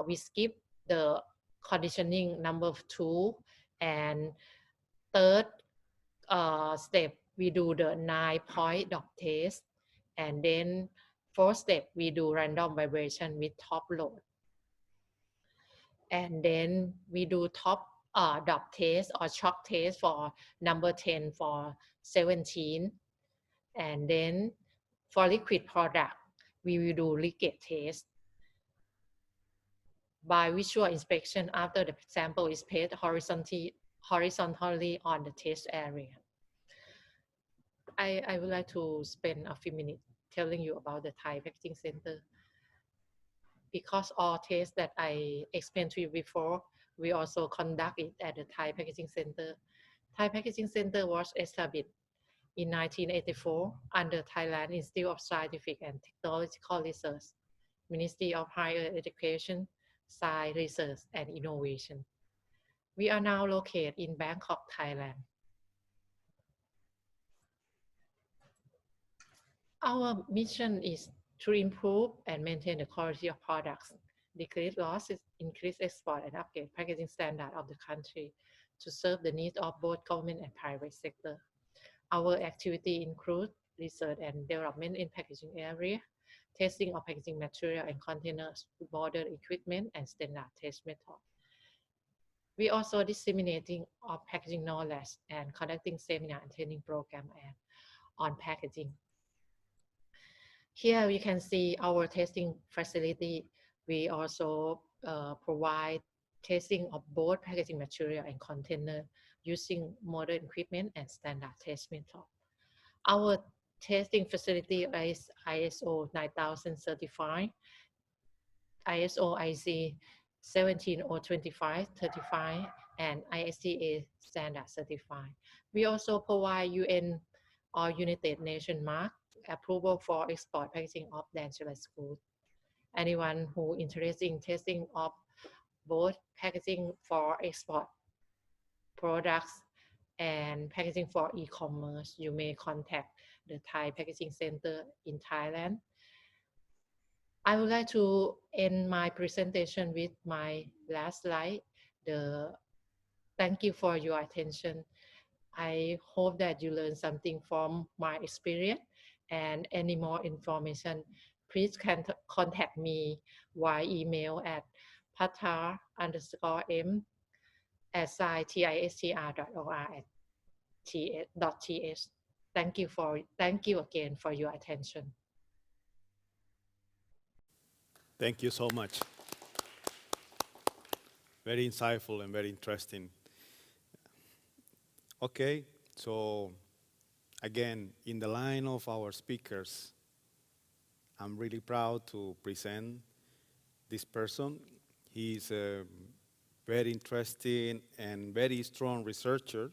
I: we skip the conditioning number 2, and third step we do the 9-point dot test, and then fourth step we do random vibration with top load. And then we do top dot test or shock test for number 10 for 17. And then for liquid product, we will do leakage test by visual inspection after the sample is placed horizontally on the test area. I would like to spend a few minutes telling you about the Thai Packaging Center. because all tests that I explained to you before, we also conduct it at the Thai Packaging Center. Thai Packaging Center was established in 1984 under Thailand Institute of Scientific and Technological Research, Ministry of Higher Education, Science Research and Innovation. We are now located in Bangkok, Thailand. Our mission is to improve and maintain the quality of products, decrease losses, increase export, and upgrade packaging standard of the country to serve the needs of both government and private sector. Our activity include research and development in packaging area, testing of packaging material and containers, modern equipment, and standard test method. We also disseminating of packaging knowledge and conducting seminar and training program on packaging. Here you can see our testing facility. We also provide testing of both packaging material and container using modern equipment and standard test method. Our testing facility is ISO 9000 certified, ISO IC 17025 certified, and ISTA standard certified. We also provide UN or United Nations mark approval for export packaging of dangerous goods. Anyone who interested in testing of both packaging for export products and packaging for e-commerce, you may contact the Thai Packaging Center in Thailand. I would like to end my presentation with my last slide. Thank you for your attention. I hope that you learned something from my experience, and any more information, please contact me via email at patar_m@tistr.or.th. Thank you again for your attention.
F: Thank you so much. Very insightful and very interesting. Okay, so again, in the line of our speakers, I'm really proud to present this person. He's a very interesting and very strong researcher,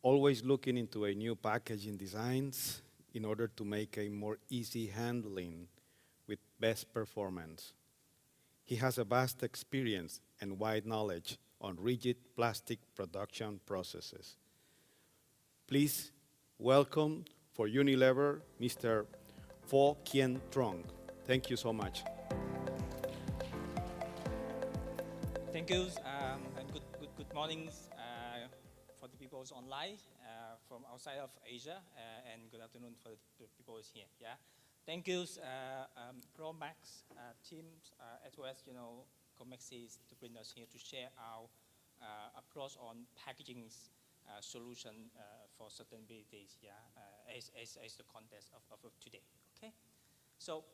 F: always looking into a new packaging designs in order to make a more easy handling with best performance. He has a vast experience and wide knowledge on rigid plastic production processes. Please welcome for Unilever, Mr. Pho Kien Trong. Thank you so much.
J: Thank you, and good mornings for the people online from outside of Asia, and good afternoon for the people here. Yeah, thank you, ProPak team, as well as Comexis to bring us here to share our approach on packaging solution for sustainability. Yeah, as the context of today. Okay, so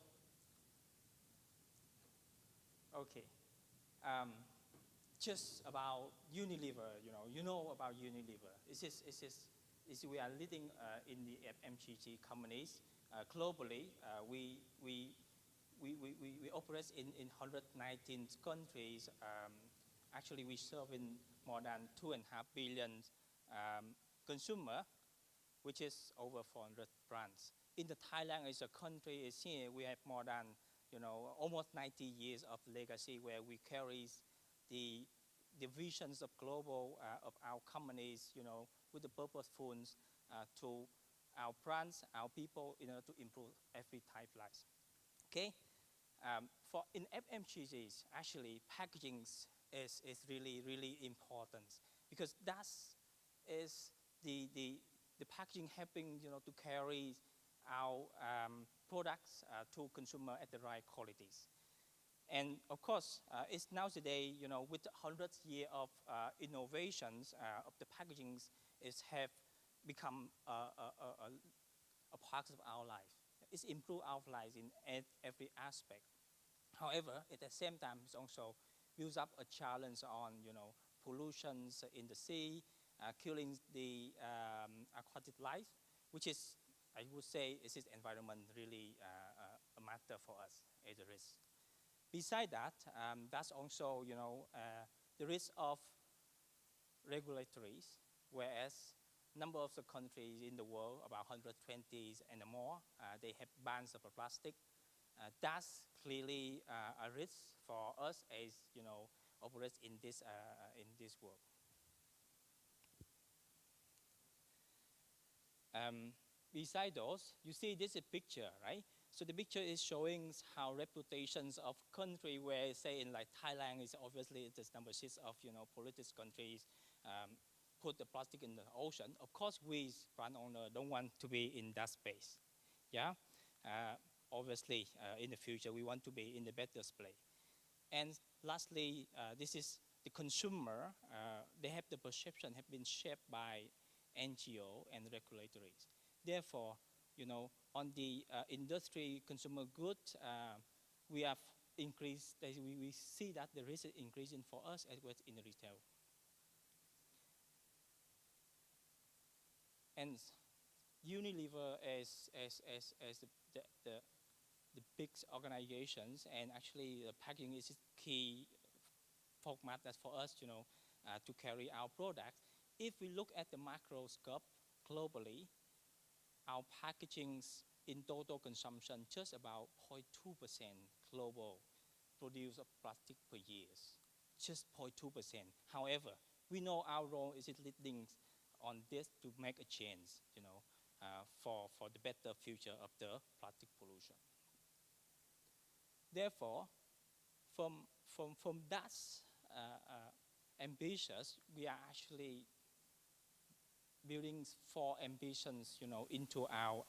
J: okay. Just about Unilever, you know about Unilever. We are leading in the FMCG companies globally. We operate in 119 countries. Actually, we serve in more than 2.5 billion consumer, which is over 400 brands. In the Thailand as a country is here, we have more than almost 90 years of legacy where we carry the visions of global of our companies, with the purposeful to our brands, our people, in order to improve every type lives. Okay, for in FMCGs, actually packaging is really important because that is the packaging helping to carry our products to consumer at the right qualities. And of course, it's now today, with hundreds of years of innovations of the packagings, have become a part of our life. It's improved our lives in every aspect. However, at the same time, it's also builds up a challenge on, pollutions in the sea, killing the aquatic life, which is, I would say, is environment really a matter for us as a risk. Beside that, that's also, the risk of regulatories, whereas number of the countries in the world, about 120 and more, they have bans of plastic. That's clearly a risk for us as, operate in this world. Beside those, you see this is a picture, right? So the picture is showing how reputations of country where, say, in like Thailand, is obviously the number 6 of, polluted countries, put the plastic in the ocean. Of course, we brand owner don't want to be in that space. Yeah, obviously, in the future, we want to be in the better place. And lastly, this is the consumer. They have the perception have been shaped by NGO and regulatories. Therefore, on the industry consumer goods, we have increased. We see that the risk is increasing for us as well as in the retail. And Unilever as the big organizations, and actually the packaging is key format that for us, to carry our products. If we look at the macro scope globally, our packagings in total consumption just about 0.2% global produce of plastic per year, just 0.2%. However, we know our role is leading on this to make a change, for the better future of the plastic pollution. Therefore, from that ambitious, we are actually building 4 ambitions, into our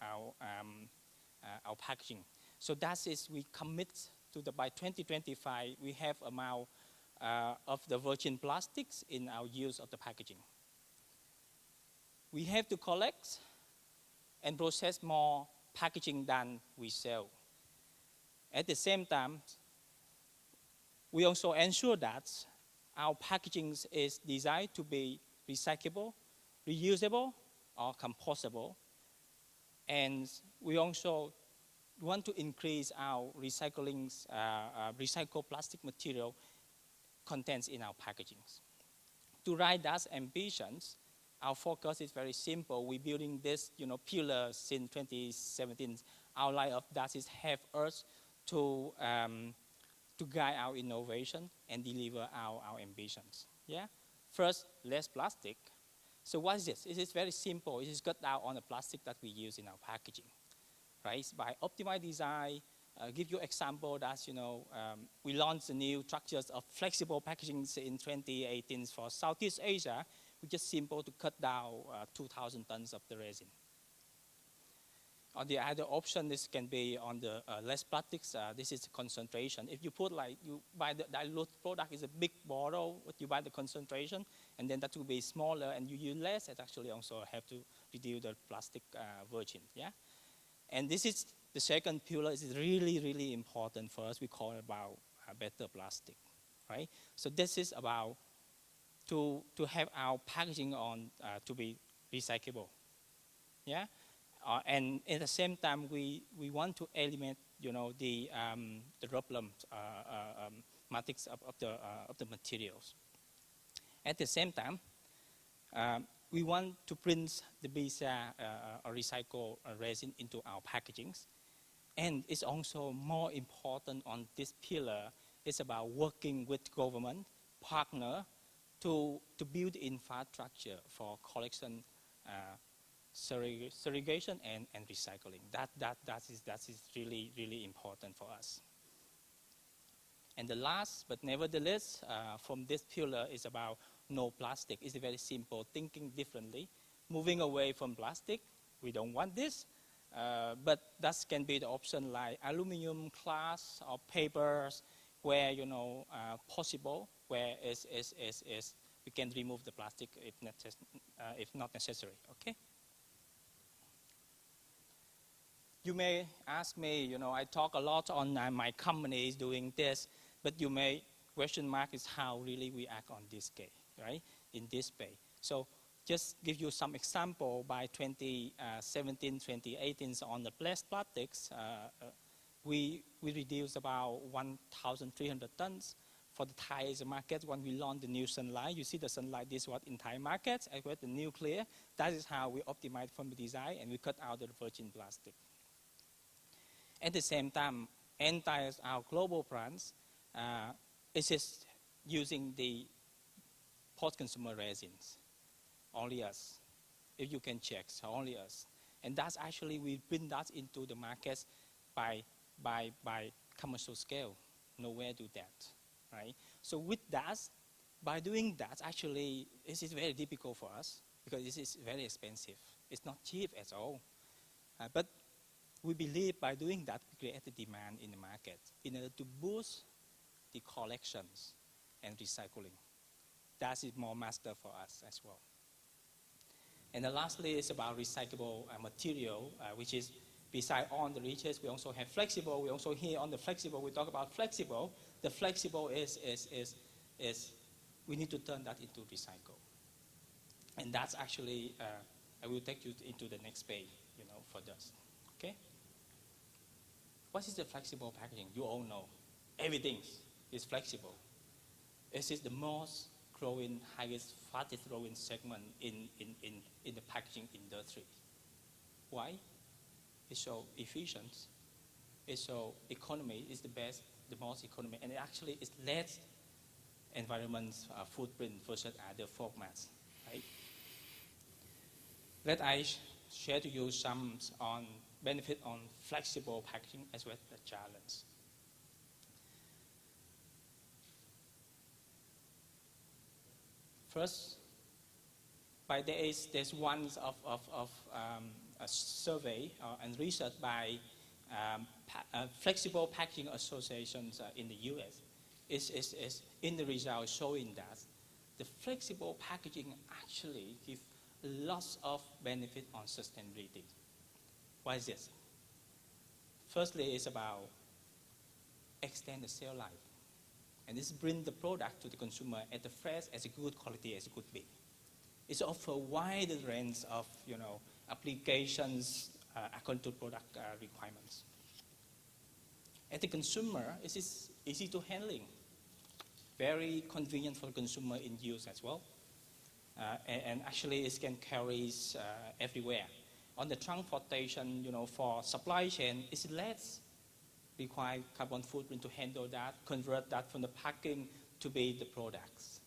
J: packaging. So that is, we commit to by 2025, we have amount of the virgin plastics in our use of the packaging. We have to collect and process more packaging than we sell. At the same time, we also ensure that our packaging is designed to be recyclable, reusable, or compostable. And we also want to increase our recycled plastic material contents in our packaging. To write that ambitions, our focus is very simple. We're building this, pillar since 2017. Our line of that is have us to guide our innovation and deliver our ambitions. Yeah. First, less plastic. So what is this? It is very simple. It is cut down on the plastic that we use in our packaging, right? By optimized design. Give you example that, we launched the new structures of flexible packaging in 2018 for Southeast Asia, which is simple to cut down 2,000 tons of the resin. Or the other option, this can be on the less plastics. This is the concentration. If you put you buy the dilute product is a big bottle, but you buy the concentration, and then that will be smaller, and you use less. It actually also have to reduce the plastic virgin. Yeah, and this is the second pillar. Is really, really important for us. We call it about better plastic, right? So this is about to have our packaging on to be recyclable. Yeah. And at the same time, we want to eliminate, the problematics of the materials. At the same time, we want to bring the BISA or recycled resin into our packagings. And it's also more important on this pillar. It's about working with government partner to build infrastructure for collection, segregation and recycling. That is really, really important for us. And the last, but nevertheless, from this pillar is about no plastic. It's very simple, thinking differently, moving away from plastic. We don't want this, but that can be the option like aluminum, glass, or papers, where possible, where we can remove the plastic if not necessary. Okay. You may ask me, I talk a lot on my company is doing this, but you may question mark is how really we act on this case, right? In this space. So just give you some example by 2017, 2018 on the plastics. we reduced about 1,300 tons. For the Thai market, when we launched the new sunlight, you see the sunlight, this is what in Thai markets, as well as the nuclear. That is how we optimize from the design, and we cut out the virgin plastic. At the same time, entire our global brands is just using the post-consumer resins. Only us. If you can check, so only us. And that's actually, we bring that into the markets by commercial scale. Nowhere do that, right? So with that, by doing that, actually, this is very difficult for us because this is very expensive. It's not cheap at all. But we believe by doing that, we create a demand in the market in order to boost the collections and recycling. That is more master for us as well. And then lastly is about recyclable material, which is beside on the research, we also have flexible. We also here on the flexible, we talk about flexible. The flexible is we need to turn that into recycle. And that's actually, I will take you into the next page, for this, okay? What is the flexible packaging? You all know. Everything is flexible. This is the most growing, highest, fastest growing segment in the packaging industry. Why? It's so efficient. It's so economy is the best, the most economy, and it actually is less environment footprint versus other formats, right? Let I share to you some on benefit on flexible packaging as well as the challenge. First, there's one of a survey and research by Flexible Packaging Associations in the US. Is in the result showing that the flexible packaging actually gives lots of benefit on sustainability. Why is this? Firstly, it's about extend the shelf life. And this brings the product to the consumer at the fresh, as a good quality as it could be. It's offer wide range of applications according to product requirements. At the consumer, it is easy to handling, very convenient for the consumer in use as well, and actually it can carry everywhere. On the transportation, for supply chain, it's less require carbon footprint to handle that, convert that from the packing to be the products.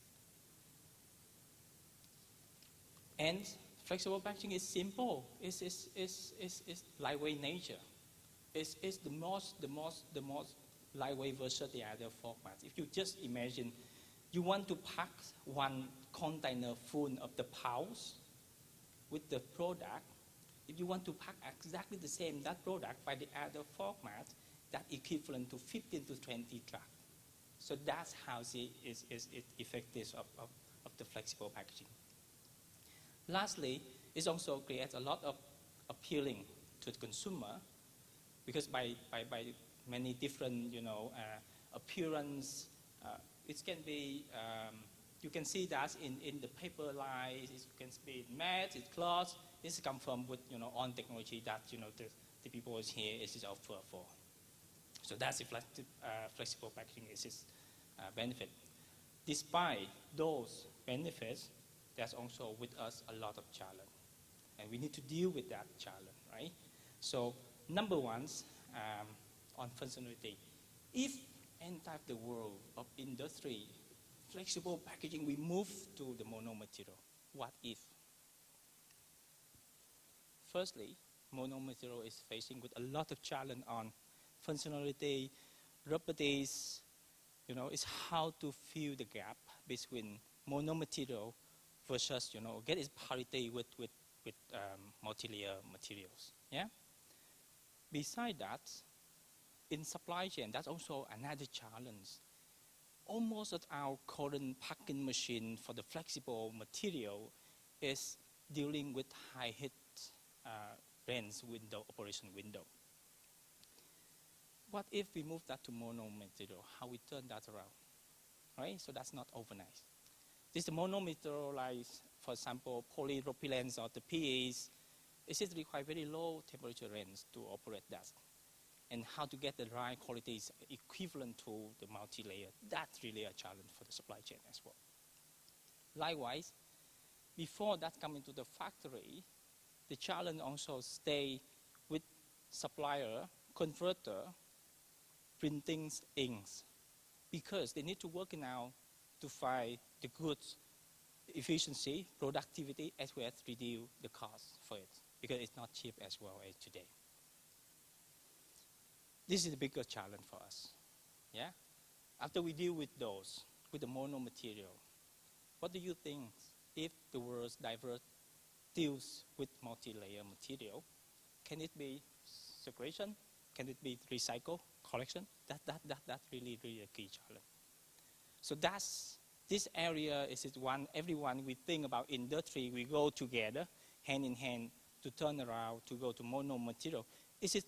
J: And flexible packaging is simple. It's lightweight nature. It's the most lightweight versus the other formats. If you just imagine, you want to pack one container full of the pouch with the product. If you want to pack exactly the same that product by the other format, that equivalent to 15 to 20 trucks. So that's how it is effective of the flexible packaging. Lastly, it also creates a lot of appealing to the consumer because by many different appearance, it can be you can see that in the paper lines. It can be matte, it's cloth. This comes from with on technology that the people here is offer for. So that's the flexible packaging is its benefit. Despite those benefits, there's also with us a lot of challenge, and we need to deal with that challenge, right? So number one, on functionality. If entire the world of industry, flexible packaging, we move to the mono material, what if? Firstly, mono material is facing with a lot of challenge on functionality, properties, it's how to fill the gap between mono material versus, get its parity with multi-layer materials, yeah? Beside that, in supply chain, that's also another challenge. Almost at our current packing machine for the flexible material is dealing with high heat range window, operation window. What if we move that to mono material? How we turn that around, right? So that's not overnight. This mono material, like, for example, polypropylenes or the PEs, it requires very low temperature range to operate that. and how to get the right quality is equivalent to the multi-layer. That's really a challenge for the supply chain as well. Likewise, before that come into the factory, the challenge also stay with supplier, converter, printing inks, because they need to work now to find the goods efficiency, productivity, as well as reduce the cost for it, because it's not cheap as well as today. This is the biggest challenge for us. Yeah? After we deal with those, with the mono material, what do you think if the world's diverse deals with multi-layer material? Can it be segregation? Can it be recycle, collection? That's really, really a key challenge. So this area is one, everyone we think about industry, we go together, hand in hand, to turn around, to go to mono material. Is it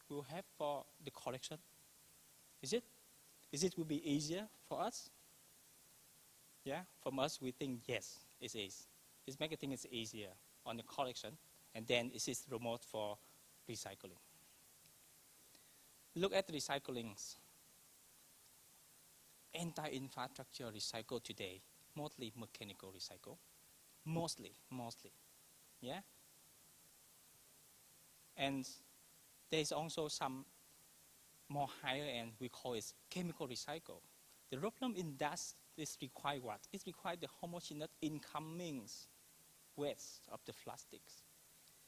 J: will have for the collection? Is it? Is it will be easier for us? Yeah, from us we think yes, it is. It's making things easier on the collection, and then it is remote for recycling. Look at recyclings. Entire infrastructure recycle today, mostly mechanical recycle, mostly, yeah? And there's also some more higher end, we call it chemical recycle. The problem in that is require what? It requires the homogeneous incoming waste of the plastics.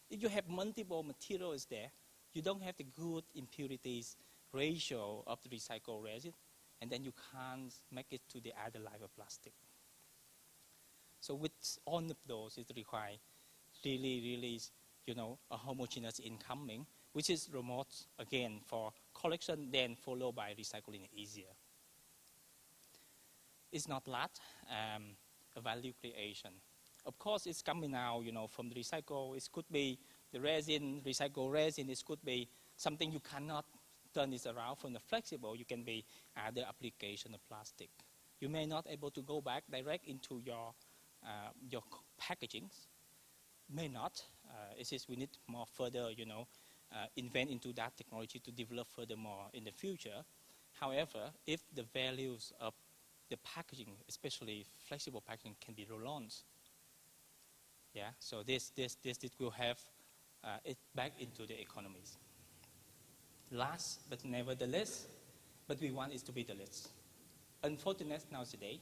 J: If you have multiple materials there, you don't have the good impurities ratio of the recycled resin, and then you can't make it to the other life of plastic. So with all of those, it requires really, a homogeneous incoming, which is remote, again, for collection, then followed by recycling easier. It's not that, a value creation. Of course, it's coming now, from the recycle. It could be the resin, recycled resin. It could be something you cannot turn this around from the flexible. You can be other application of plastic. You may not able to go back direct into your packagings. May not. It's just we need more further, invent into that technology to develop furthermore in the future. However, if the values of the packaging, especially flexible packaging, can be relaunched, yeah. So this will have it back into the economies. Last but never the least, but we want it to be the least. Unfortunately, nowadays,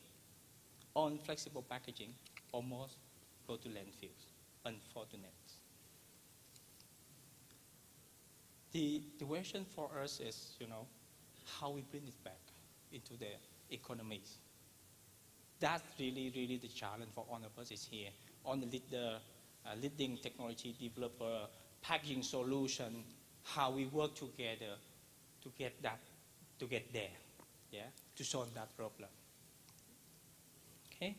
J: on flexible packaging, almost go to landfills. Unfortunate. The question for us is, how we bring it back into the economies. That's really the challenge for all of us is here. On the leading technology developer, packaging solution, how we work together to get there, yeah, to solve that problem. Okay.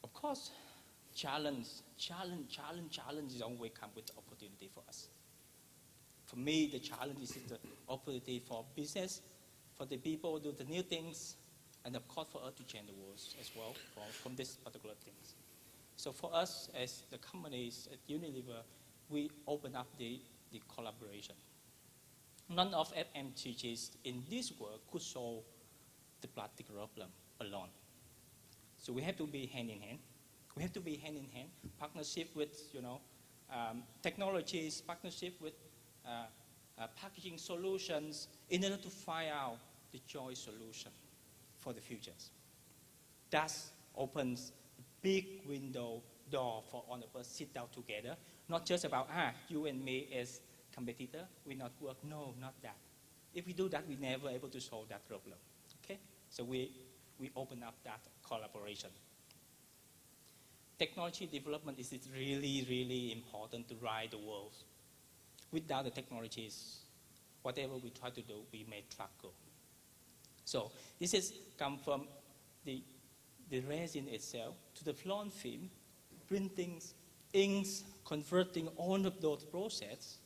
J: Of course, challenge is always come with opportunity for us. For me, the challenge is the opportunity for business, for the people to do the new things, and of course for us to change the world as well from this particular things. So for us as the companies at Unilever, we open up the collaboration. None of FMCGs in this world could solve the plastic problem alone. So we have to be hand in hand. We have to be hand in hand, partnership with technologies, partnership with packaging solutions in order to find out the joint solution for the futures. That opens a big door for all of us sit down together. Not just about, you and me as competitor, we not work. No, not that. If we do that, we never able to solve that problem. Okay? So we open up that collaboration. Technology development is really important to ride the world. Without the technologies, whatever we try to do, we may struggle. So this is come from the resin itself to the flown film, printing, inks, converting all of those processes.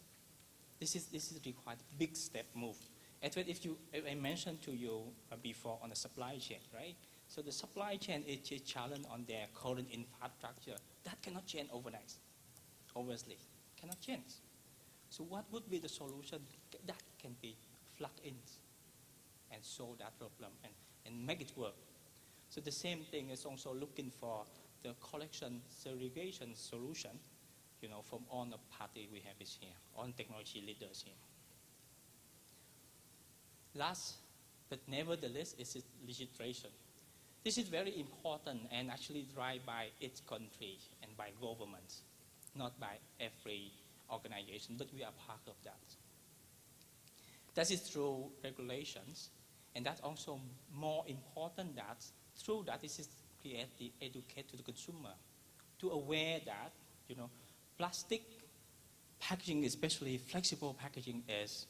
J: This is required big step move. As well, if I mentioned to you before on the supply chain, right? So the supply chain is a challenge on their current infrastructure. That cannot change overnight, obviously, cannot change. So what would be the solution that can be plugged in and solve that problem and make it work? So the same thing is also looking for the collection segregation solution, from all the party we have is here, all technology leaders here. Last, but nevertheless, is legislation. This is very important and actually driven by each country and by governments, not by every organization, but we are part of that. That is through regulations, and that's also more important that through that this is educate to the consumer, to aware that plastic packaging, especially flexible packaging, is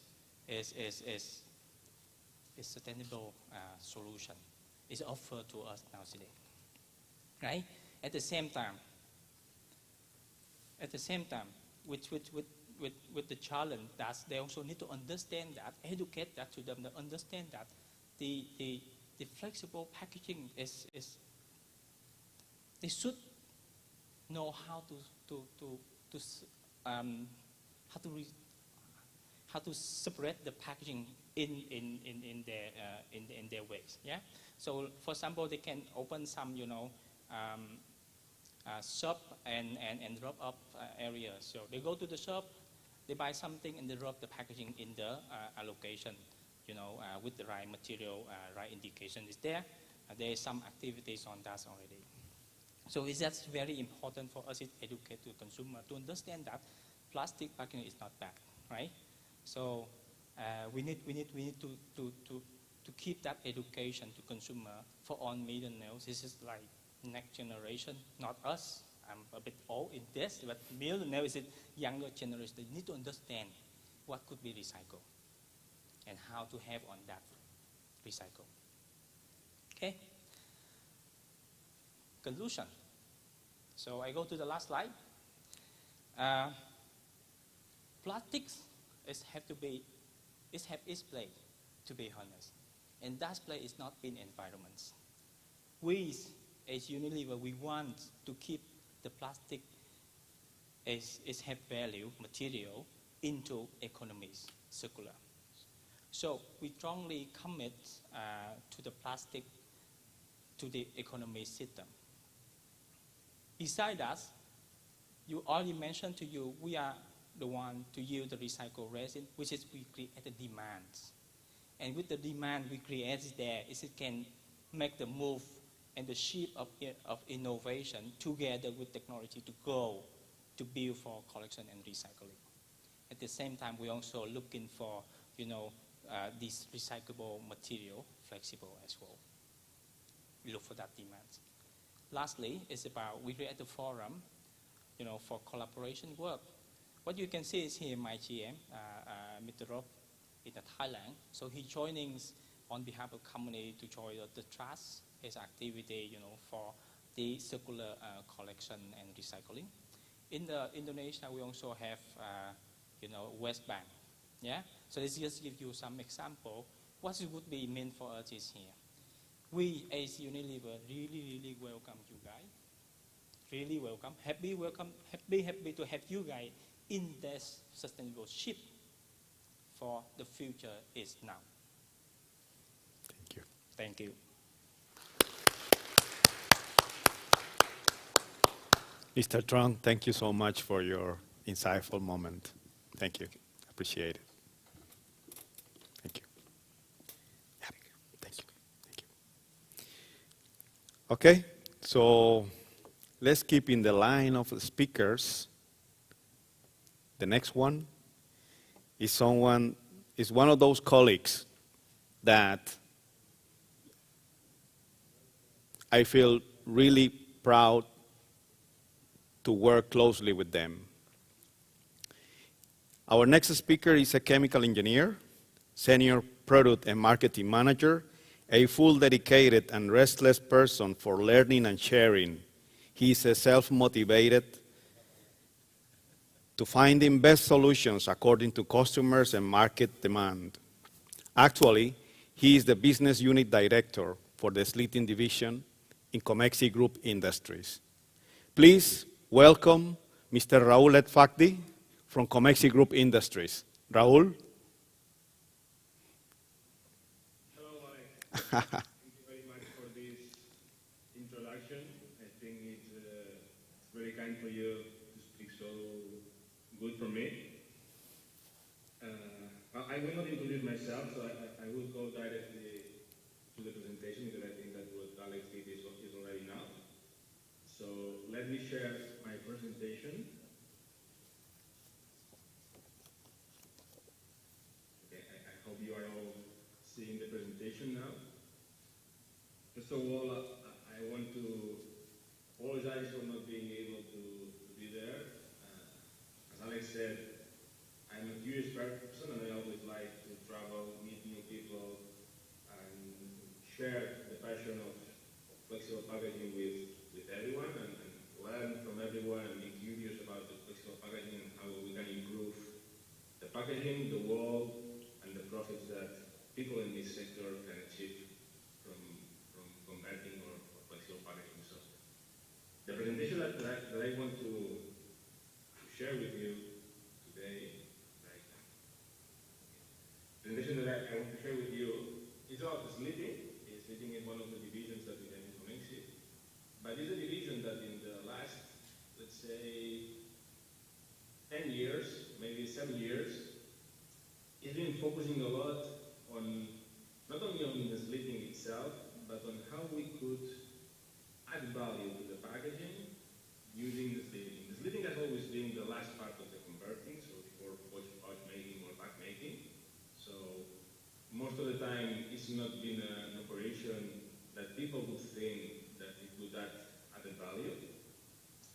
J: sustainable solution is offered to us now today, right? At the same time, with the challenge that they also need to understand that, educate that to them, to understand that the flexible packaging is they should know how to separate the packaging in their ways. Yeah. So for example, they can open some shop and drop up areas. So they go to the shop, they buy something, and they drop the packaging in the allocation. With the right material, right indication is there. There is some activities on that already. So that's very important for us to educate the consumer to understand that plastic packaging is not bad, right? So we need to keep that education to consumer for all millennials. This is like next generation, not us. I'm a bit old in this, but millennials is a younger generation. They need to understand what could be recycled and how to have on that recycle. Okay. Conclusion. So I go to the last slide. Plastics have its place, to be honest, and that place is not in environments. We, as Unilever, we want to keep the plastic as have value material into economies circular. So we strongly commit to the plastic, to the economy system. Besides that, you already mentioned to you, we are the one to use the recycled resin, which is we create the demands. And with the demand we create there, is it can make the move and the shift of innovation together with technology to go to build for collection and recycling. At the same time, we're also looking for, this recyclable material, flexible as well. We look for that demand. Lastly, it's about, we create a forum, for collaboration work. What you can see is here my GM, Mr. Rob, in Thailand. So he's joining on behalf of company to join the trust, his activity, for the circular collection and recycling. In Indonesia, we also have, West Bank. Yeah. So let's just give you some example. What it would be meant for us is here. We as Unilever really welcome you guys. Really welcome. Happy to have you guys in this sustainable shift. For the future is now.
F: Thank you.
J: Thank you.
F: Mr. Trong, thank you so much for your insightful moment. Thank you. Appreciate it. Thank you. Yeah. Thank you. Thank you. Okay, so let's keep in the line of the speakers. The next one is one of those colleagues that I feel really proud to work closely with them. Our next speaker is a chemical engineer, senior product and marketing manager, a full dedicated and restless person for learning and sharing. He is self-motivated to finding best solutions according to customers and market demand. Actually, he is the business unit director for the Slitting division in Comexi Group Industries. Please welcome Mr. Raul Fakdi from Comexi Group Industries. Raúl?
K: Hello, Alex. Thank you very much for this introduction. I think it's very kind for you to speak so good for me. I will not introduce myself, so I will go directly to the presentation because I think that what Alex did is already enough. So let me share my presentation. Okay, I hope you are all seeing the presentation now. First of all, I want to apologize for not being able to be there. As Alex said, I'm a curious person and I always like to travel, meet new people, and share the passion of flexible packaging with everyone and learn from everyone and be curious about the flexible packaging and how we can improve the packaging, the world, and the profits that people in this sector can achieve from converting or flexible packaging. So the presentation that I want to share with you today, the presentation that I want to share with you is about sleeping. Sleeping is one of the divisions that we have in Comexi, but it's a division that in the last, let's say, 10 years, maybe 7 years, it's been focusing a lot on, not only on the sleeping itself, but on how we could add value to the packaging using the sleeping. The sleeping has always been the last part of the converting, so before pouch making or pack making. So most of the time, it's not been an operation that people would think that it would add added value.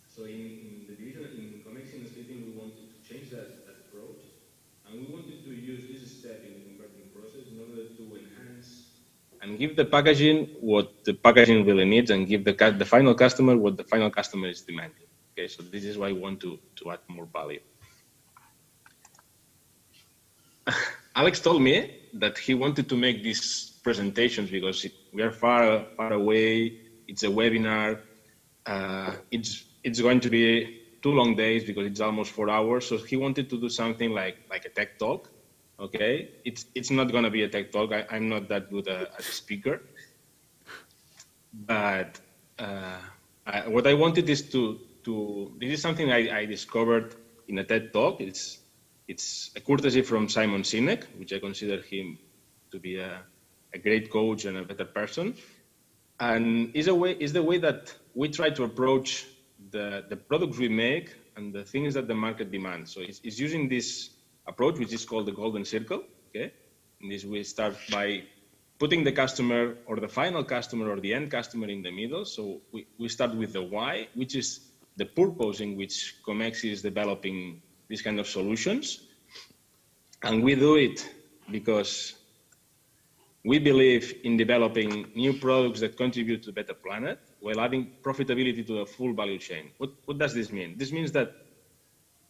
K: So in the division, in Comexi and sleeping, we wanted to change that approach, and we wanted to use this step in the converting process in order to enhance and give the packaging what the packaging really needs, and give the final customer what the final customer is demanding. Okay, so this is why we want to add more value. Alex told me that he wanted to make these presentations because we are far away. It's a webinar. It's going to be 2 long days because it's almost 4 hours. So he wanted to do something like a tech talk. Okay, it's not going to be a tech talk. I'm not that good as a speaker. But what I wanted is this is something I discovered in a TED talk. It's a courtesy from Simon Sinek, which I consider him to be a great coach and a better person. And is the way that we try to approach the products we make and the things that the market demands. So it's using this approach, which is called the golden circle. Okay, and this we start by putting the customer or the final customer or the end customer in the middle. So we start with the why, which is the purpose in which Comexi is developing these kind of solutions. And we do it because we believe in developing new products that contribute to a better planet while adding profitability to the full value chain. What does this mean? This means that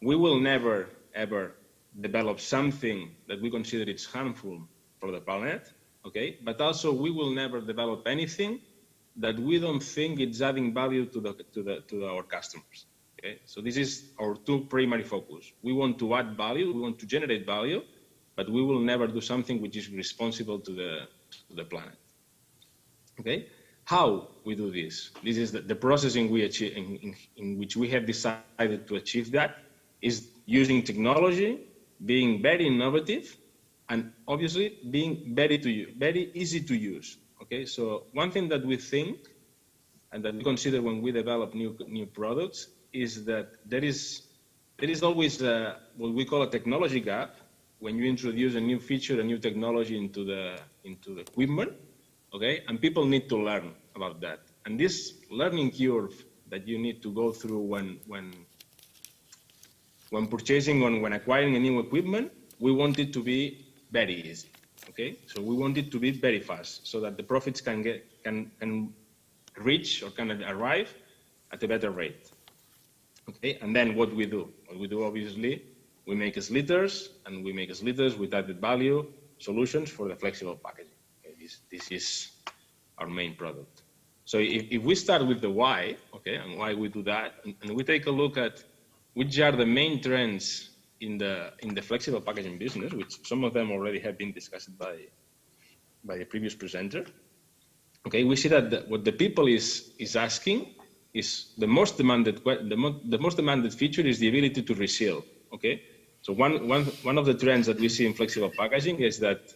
K: we will never, ever develop something that we consider is harmful for the planet, okay? But also we will never develop anything that we don't think it's adding value to our customers. Okay? So this is our 2 primary focus. We want to add value, we want to generate value, but we will never do something which is responsible to the planet. Okay? How we do this? This is the process in which we have decided to achieve that is using technology, being very innovative, and obviously being very easy to use. Okay, so one thing that we think and that we consider when we develop new products is that there is always what we call a technology gap when you introduce a new feature, a new technology into the equipment. Okay, and people need to learn about that. And this learning curve that you need to go through when purchasing or when acquiring a new equipment, we want it to be very easy. Okay, so we want it to be very fast so that the profits can reach or can arrive at a better rate. Okay, and then what we do? What we do, obviously, we make slitters, and we make slitters with added value solutions for the flexible packaging. Okay, this is our main product. So if we start with the why, okay, and why we do that, and we take a look at which are the main trends in the flexible packaging business, which some of them already have been discussed by the previous presenter. Okay, we see that what the people is asking is the most demanded feature is the ability to reseal. Okay, so one of the trends that we see in flexible packaging is that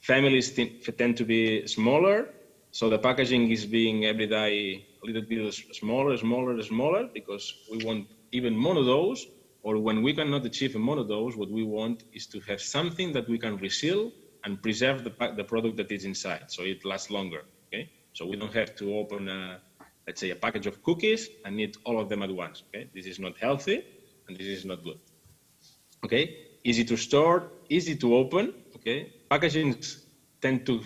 K: families tend to be smaller, so the packaging is being every day a little bit smaller, because we want even more of those, or when we cannot achieve more of those, what we want is to have something that we can reseal and preserve the product that is inside, so it lasts longer. Okay, so we don't have to open let's say a package of cookies and eat all of them at once. Okay, this is not healthy and this is not good. Okay, easy to store, easy to open. Okay, packagings tend to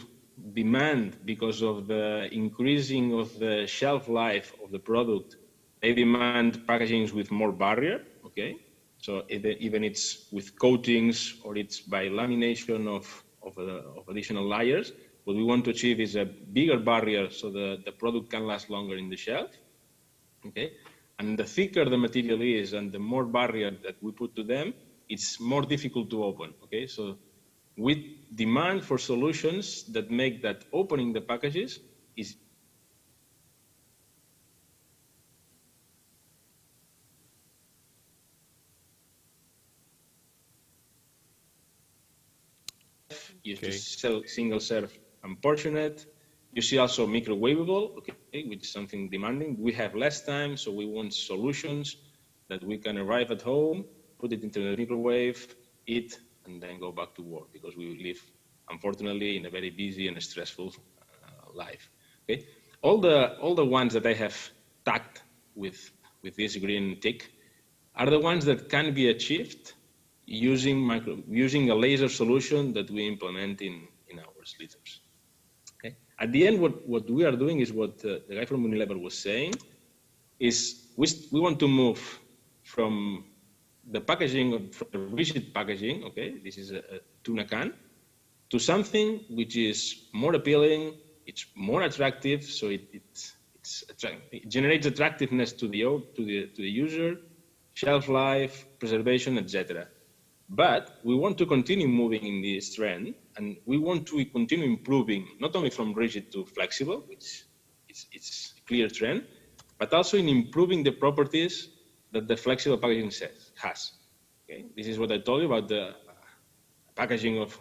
K: demand, because of the increasing of the shelf life of the product, they demand packagings with more barrier. Okay, so even it's with coatings or it's by lamination of additional layers. What we want to achieve is a bigger barrier so the product can last longer in the shelf. Okay, and the thicker the material is and the more barrier that we put to them, it's more difficult to open. Okay, so we demand for solutions that make that opening the packages is used to sell single serve and portionate. You see also microwavable, okay, which is something demanding. We have less time, so we want solutions that we can arrive at home, put it into the microwave, eat, and then go back to work, because we live, unfortunately, in a very busy and stressful life. Okay, all the ones that I have tagged with this green tick are the ones that can be achieved using a laser solution that we implement in our slitters. Okay, at the end, what we are doing is what the guy from Unilever was saying, is we want to move from the packaging, from the rigid packaging, okay, this is a tuna can, to something which is more appealing, it's more attractive, so it generates attractiveness to the user, shelf life, preservation, etc. But we want to continue moving in this trend, and we want to continue improving not only from rigid to flexible, which it's a clear trend, but also in improving the properties that the flexible packaging has. Okay, this is what I told you about the packaging of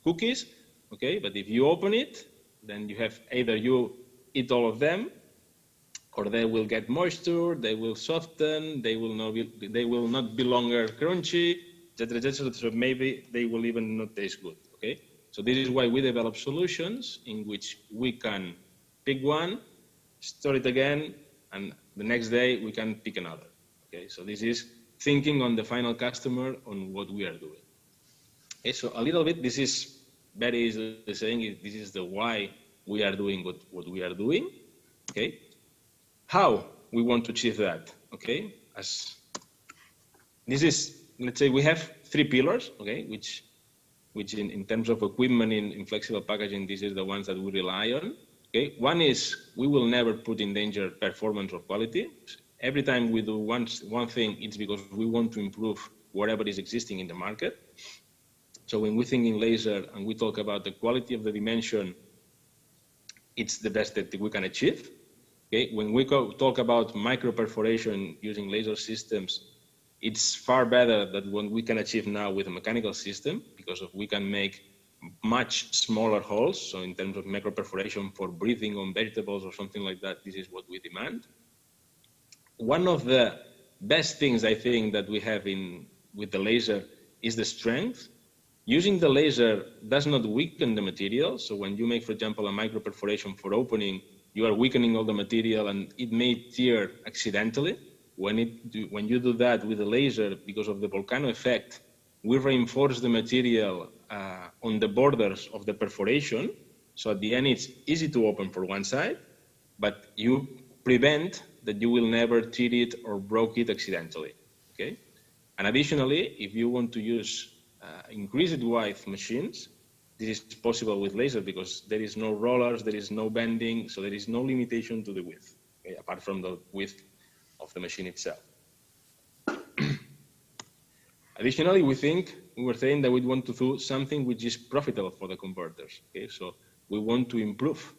K: cookies. Okay, but if you open it, then you have either you eat all of them, or they will get moisture, they will soften, they will not be longer crunchy, etc., etc. So maybe they will even not taste good. Okay, so this is why we develop solutions in which we can pick one, store it again, and the next day we can pick another. Okay, so this is thinking on the final customer on what we are doing. Okay, so a little bit, this is very easily saying this is the why we are doing what we are doing. Okay, how we want to achieve that. Okay, as this is, let's say we have 3 pillars. Okay, which in terms of equipment in flexible packaging, this is the ones that we rely on. Okay, one is we will never put in danger performance or quality. Every time we do one thing, it's because we want to improve whatever is existing in the market. So when we think in laser and we talk about the quality of the dimension, it's the best that we can achieve. Okay, when we talk about micro perforation using laser systems, it's far better than what we can achieve now with a mechanical system, because we can make much smaller holes. So in terms of micro perforation for breathing on vegetables or something like that, this is what we demand. One of the best things I think that we have with the laser is the strength. Using the laser does not weaken the material. So when you make, for example, a micro perforation for opening, you are weakening all the material and it may tear accidentally. When you do that with a laser, because of the volcano effect, we reinforce the material on the borders of the perforation. So at the end, it's easy to open for one side, but you prevent that you will never tear it or broke it accidentally. Okay. And additionally, if you want to use increased width machines, this is possible with laser because there is no rollers, there is no bending, so there is no limitation to the width, okay, apart from the width of the machine itself. Additionally, we were saying that we want to do something which is profitable for the converters. Okay, so we want to improve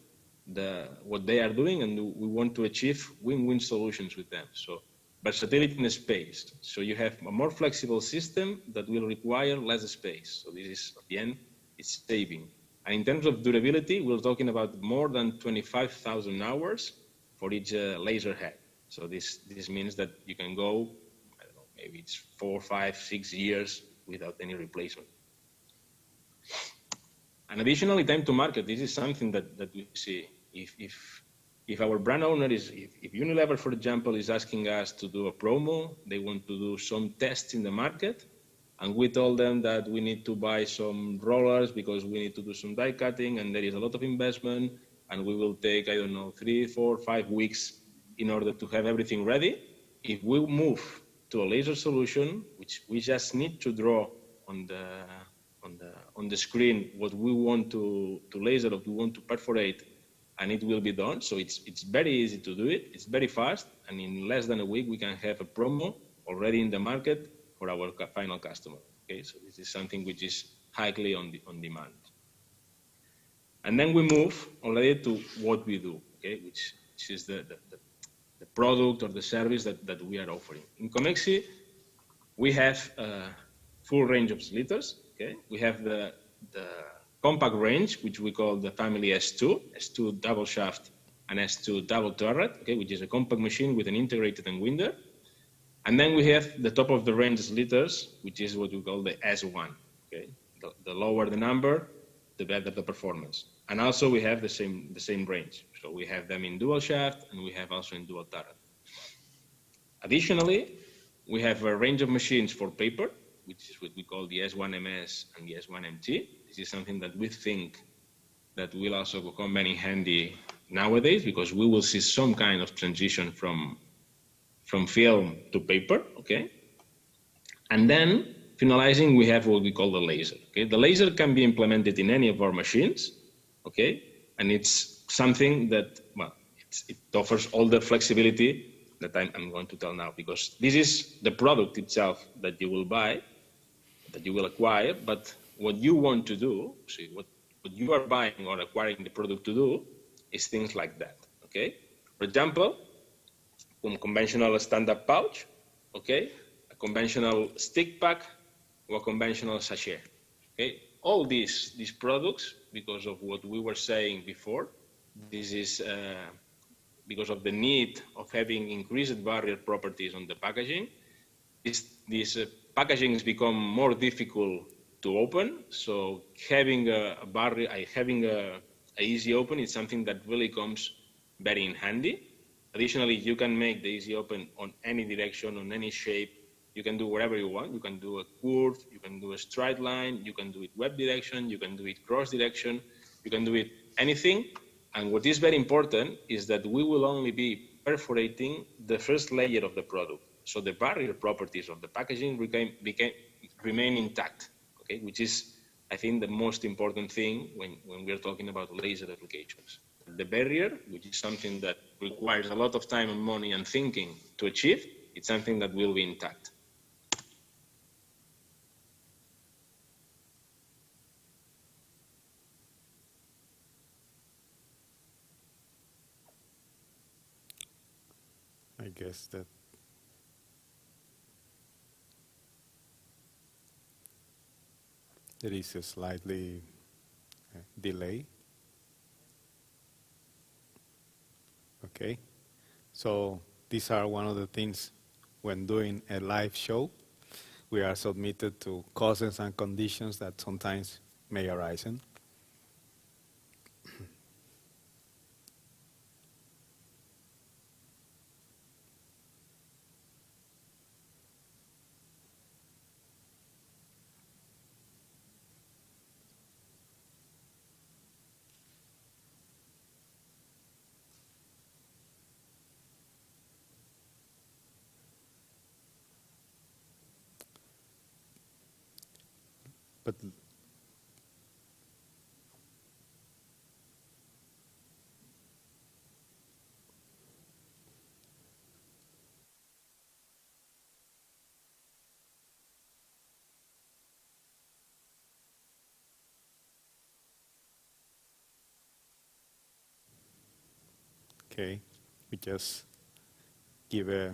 K: what they are doing, and we want to achieve win-win solutions with them. So versatility in space. So you have a more flexible system that will require less space. So this is, at the end, it's saving. And in terms of durability, we're talking about more than 25,000 hours for each laser head. So this means that you can go, I don't know, maybe it's 4, 5, 6 years without any replacement. And additionally, time to market. This is something that we see. If our brand owner if Unilever, for example, is asking us to do a promo, they want to do some tests in the market, and we told them that we need to buy some rollers because we need to do some die cutting, and there is a lot of investment, and we will take, I don't know, 3, 4, 5 weeks in order to have everything ready. If we move to a laser solution, which we just need to draw on the screen what we want to laser, what we want to perforate, and it will be done. So it's very easy to do it. It's very fast, and in less than a week we can have a promo already in the market for our final customer. Okay, so this is something which is highly on demand. And then we move already to what we do, okay, which is the product or the service that we are offering. In Comexi, we have a full range of slitters. Okay, we have the compact range, which we call the family S2 double shaft and S2 double turret, okay, which is a compact machine with an integrated winder. And then we have the top of the range slitters, which is what we call the S1. Okay, the lower the number, the better the performance. And also we have the same range. So we have them in dual shaft, and we have also in dual turret. Additionally, we have a range of machines for paper, which is what we call the S1MS and the S1MT. This is something that we think that will also come very handy nowadays, because we will see some kind of transition from film to paper, okay? And then, finalizing, we have what we call the laser, okay? The laser can be implemented in any of our machines, okay? And it's something that, well, it offers all the flexibility that I'm going to tell now, because this is the product itself that you will buy, that you will acquire, but what you want to do, see, what you are buying or acquiring the product to do is things like that, okay? For example, a conventional standard pouch, okay? A conventional stick pack, or a conventional sachet, okay? All these products, because of what we were saying before, this is because of the need of having increased barrier properties on the packaging. This packaging has become more difficult to open, so having a barrier, having a easy open is something that really comes very in handy. Additionally, you can make the easy open on any direction, on any shape. You can do whatever you want. You can do a curve, you can do a straight line, you can do it web direction, you can do it cross direction, you can do it anything. And what is very important is that we will only be perforating the first layer of the product. So the barrier properties of the packaging remain intact, okay? Which is, I think, the most important thing when we're talking about laser applications. The barrier, which is something that requires a lot of time and money and thinking to achieve, it's something that will be intact.
F: I guess that there is a slightly delay. Okay, so these are one of the things when doing a live show. We are submitted to causes and conditions that sometimes may arise. But Okay, we just give a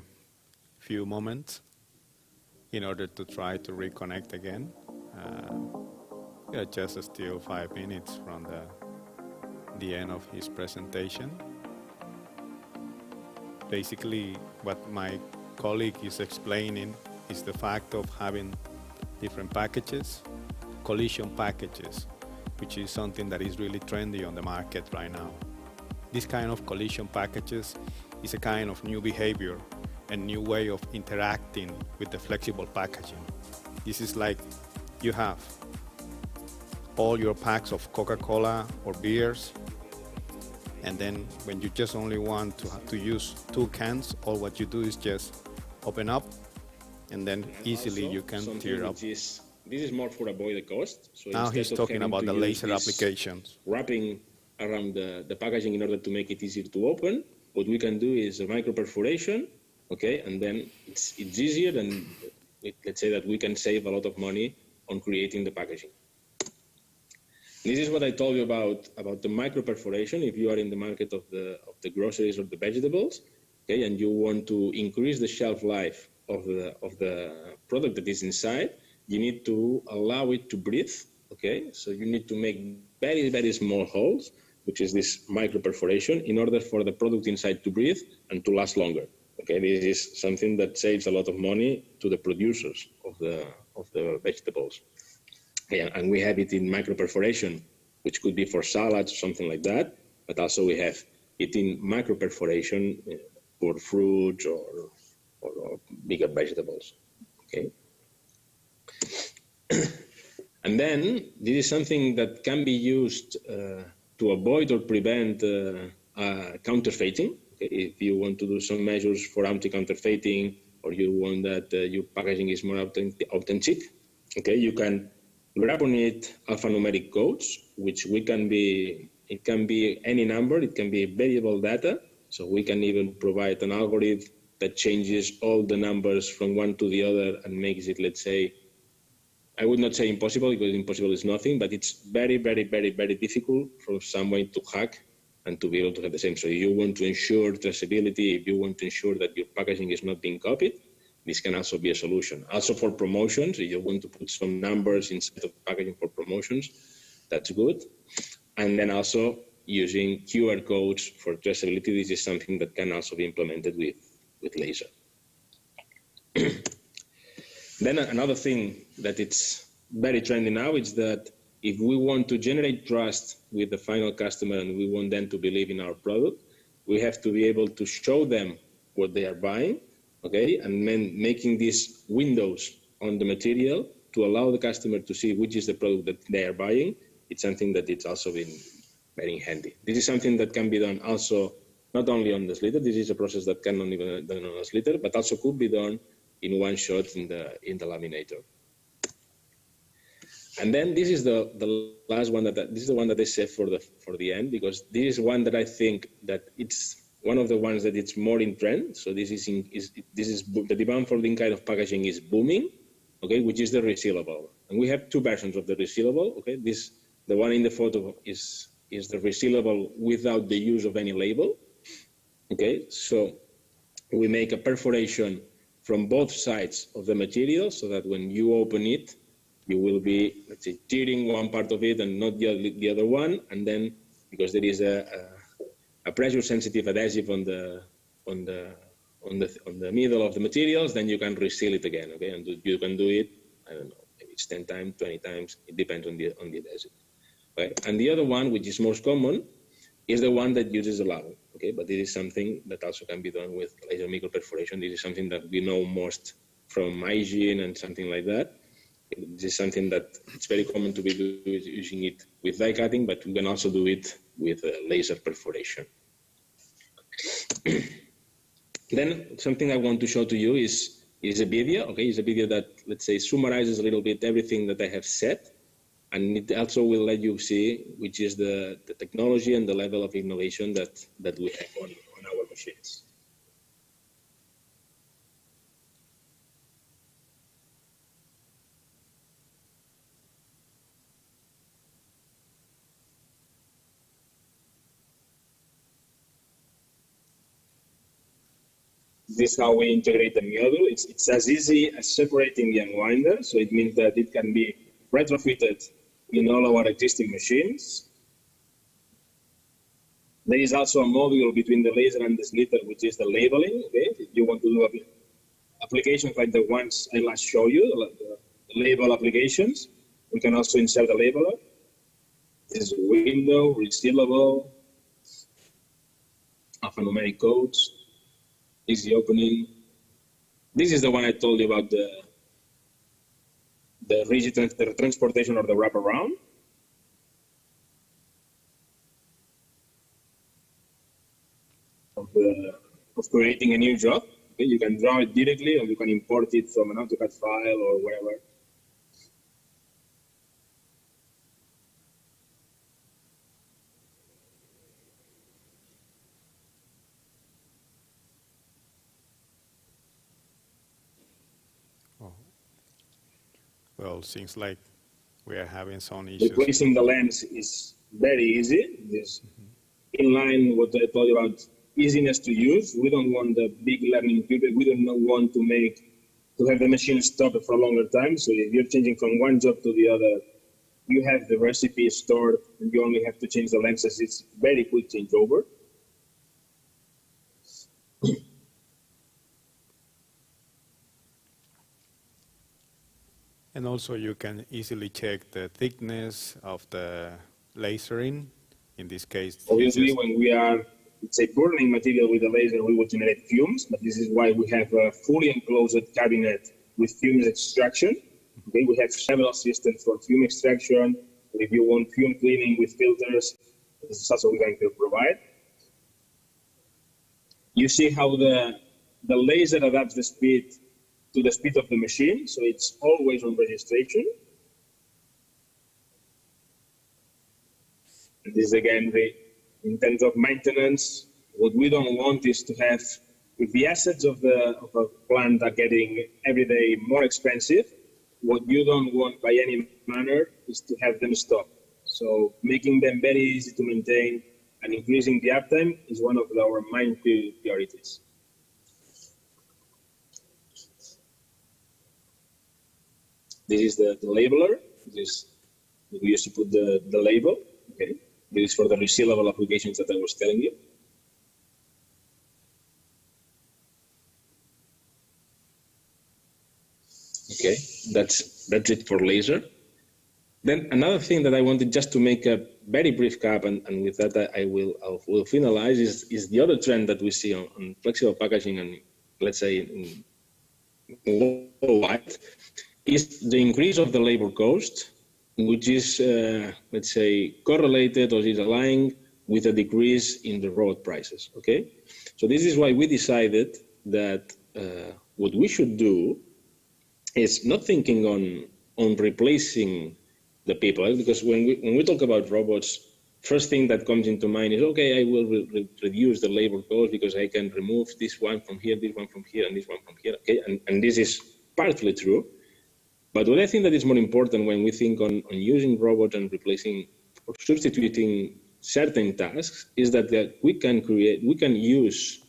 F: few moments in order to try to reconnect again. We are just still 5 minutes from the end of his presentation. Basically, what my colleague is explaining is the fact of having different packages, collision packages, which is something that is really trendy on the market right now. This kind of collision packages is a kind of new behavior and new way of interacting with the flexible packaging. This is like you have all your packs of Coca-Cola or beers, and then when you just only want to use 2 cans, all what you do is just open up, and then easily you can tear up.
K: This is more for avoid the cost. So
F: now he's talking about the laser applications.
K: Wrapping around the packaging in order to make it easier to open, what we can do is a micro perforation, okay, and then it's easier, and let's say that we can save a lot of money on creating the packaging. This is what I told you about the micro perforation. If you are in the market of the groceries or the vegetables, okay, and you want to increase the shelf life of the product that is inside, you need to allow it to breathe, okay? So you need to make very, very small holes, which is this micro perforation, in order for the product inside to breathe and to last longer, okay? This is something that saves a lot of money to the producers of the vegetables. Okay, and we have it in micro perforation, which could be for salads or something like that, but also we have it in micro perforation for fruits or bigger vegetables, okay? And then this is something that can be used to avoid or prevent counterfeiting. Okay? If you want to do some measures for anti-counterfeiting, or you want that your packaging is more authentic, okay, you can grab on it alphanumeric codes, which it can be any number, it can be variable data, so we can even provide an algorithm that changes all the numbers from one to the other and makes it, let's say, I would not say impossible, because impossible is nothing, but it's very, very, very, very difficult for someone to hack and to be able to have the same. So if you want to ensure traceability, if you want to ensure that your packaging is not being copied, this can also be a solution. Also for promotions, if you want to put some numbers inside of the packaging for promotions, that's good. And then also using QR codes for traceability, this is something that can also be implemented with laser. Then another thing that it's very trendy now is that if we want to generate trust with the final customer and we want them to believe in our product, we have to be able to show them what they are buying, okay, and then making these windows on the material to allow the customer to see which is the product that they are buying. It's something that it's also been very handy. This is something that can be done also not only on the sliotar. This is a process that cannot be done on a sliotar, but also could be done in one shot in the laminator. And then this is the last one this is the one that I saved for the end, because this is one that I think that it's one of the ones that it's more in trend. So this is the demand for this kind of packaging is booming, okay, which is the resealable. And we have 2 versions of the resealable, okay. The one in the photo is the resealable without the use of any label, okay. So we make a perforation from both sides of the material so that when you open it, you will be, let's say, tearing one part of it and not the other one. And then, because there is a pressure-sensitive adhesive on the middle of the materials, then you can reseal it again, okay? And you can do it, I don't know, maybe it's 10 times, 20 times. It depends on the adhesive. Okay? And the other one, which is most common, is the one that uses a label, okay? But this is something that also can be done with laser micro perforation. This is something that we know most from hygiene and something like that. This is something that it's very common to be using it with die cutting, but we can also do it with laser perforation. Then something I want to show to you is a video, okay? It's a video that, let's say, summarizes a little bit everything that I have said. And it also will let you see which is the technology and the level of innovation that we have on our machines. This is how we integrate the module. It's as easy as separating the unwinder, so it means that it can be retrofitted in all our existing machines. There is also a module between the laser and the slitter, which is the labeling. Okay? If you want to do applications like the ones I last showed you, the label applications, we can also insert a labeler. This is a window, resealable, alphanumeric codes, easy opening. This is the one I told you about, the rigid the transportation or the wraparound. Of creating a new job. Okay? You can draw it directly, or you can import it from an AutoCAD file or wherever.
F: Well, seems like we are having some issues.
K: Replacing the lens is very easy. This in line with what I told you about easiness to use. We don't want the big learning curve. We don't want to have the machine stop for a longer time. So if you're changing from one job to the other, you have the recipe stored and you only have to change the lenses. It's very quick changeover.
F: And also you can easily check the thickness of the lasering. In this case,
K: obviously when we are, let's say, burning material with a laser, we will generate fumes, but this is why we have a fully enclosed cabinet with fumes extraction. Okay, we have several systems for fume extraction. If you want fume cleaning with filters, this is also what we're going to provide. You see how the laser adapts the speed to the speed of the machine, so it's always on registration. This again, in terms of maintenance, what we don't want is to have, if the assets of a plant are getting every day more expensive, what you don't want by any manner is to have them stop. So making them very easy to maintain and increasing the uptime is one of our main priorities. This is the labeler. We used to put the label. Okay. This is for the resealable applications that I was telling you. Okay, that's it for laser. Then another thing that I wanted just to make a very brief cap, and with that I will finalize, is the other trend that we see on flexible packaging and, let's say, worldwide, is the increase of the labor cost, which is, let's say, correlated or is aligned with a decrease in the raw prices, okay? So this is why we decided that what we should do is not thinking on replacing the people, because when we talk about robots, first thing that comes into mind is, okay, I will reduce the labor cost because I can remove this one from here, this one from here, and this one from here, okay? And this is partly true. But what I think that is more important when we think on using robots and replacing or substituting certain tasks is that we can use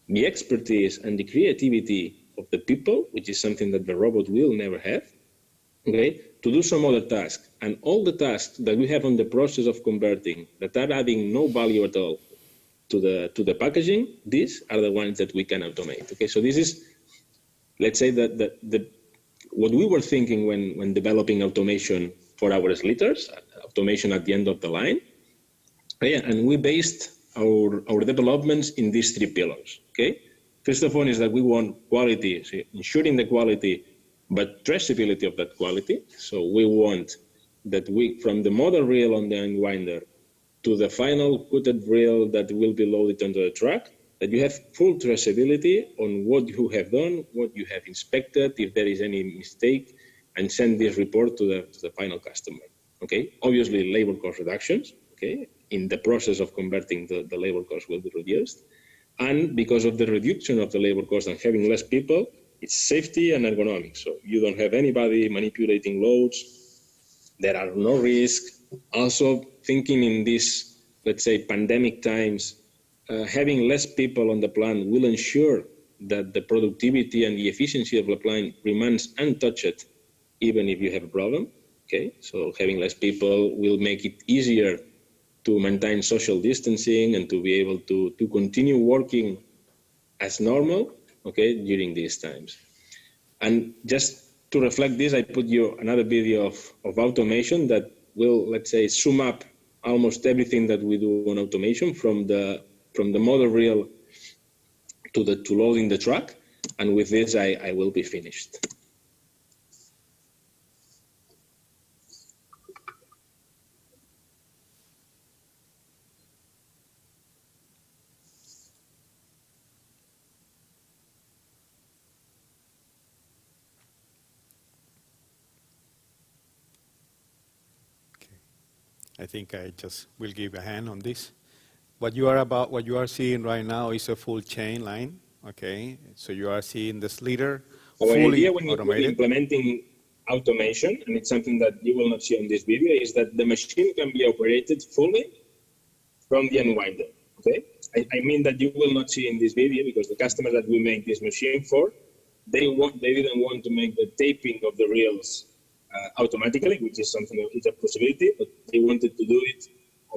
K: the expertise and the creativity of the people, which is something that the robot will never have, okay, to do some other task. And all the tasks that we have on the process of converting that are adding no value at all to the packaging, these are the ones that we can automate. Okay, so this is, let's say that what we were thinking when developing automation for our slitters, automation at the end of the line. Yeah, and we based our developments in these three pillars. Okay, first of all is that we want quality, so ensuring the quality, but traceability of that quality. So we want that from the model reel on the unwinder to the final coated reel that will be loaded onto the truck, that you have full traceability on what you have done, what you have inspected, if there is any mistake, and send this report to the final customer. Okay, obviously labor cost reductions. Okay, in the process of converting the labor cost will be reduced, and because of the reduction of the labor cost and having less people, it's safety and ergonomics. So you don't have anybody manipulating loads. There are no risks. Also, thinking in this, let's say, pandemic times, having less people on the plant will ensure that the productivity and the efficiency of the line remains untouched, even if you have a problem. Okay, so having less people will make it easier to maintain social distancing and to be able to continue working as normal, okay, during these times. And just to reflect this, I put you another video of automation that will, let's say, sum up almost everything that we do on automation, from the model reel to loading the truck. And with this, I will be finished.
F: I think I just will give a hand on this. What you are seeing right now is a full chain line, okay? So you are seeing the slither fully
K: Our idea when
F: automated.
K: Implementing automation, and it's something that you will not see on this video, is that the machine can be operated fully from the unwinder, okay? I mean that you will not see in this video, because the customer that we make this machine for, they didn't want to make the taping of the reels automatically, which is something, it's a possibility, but they wanted to do it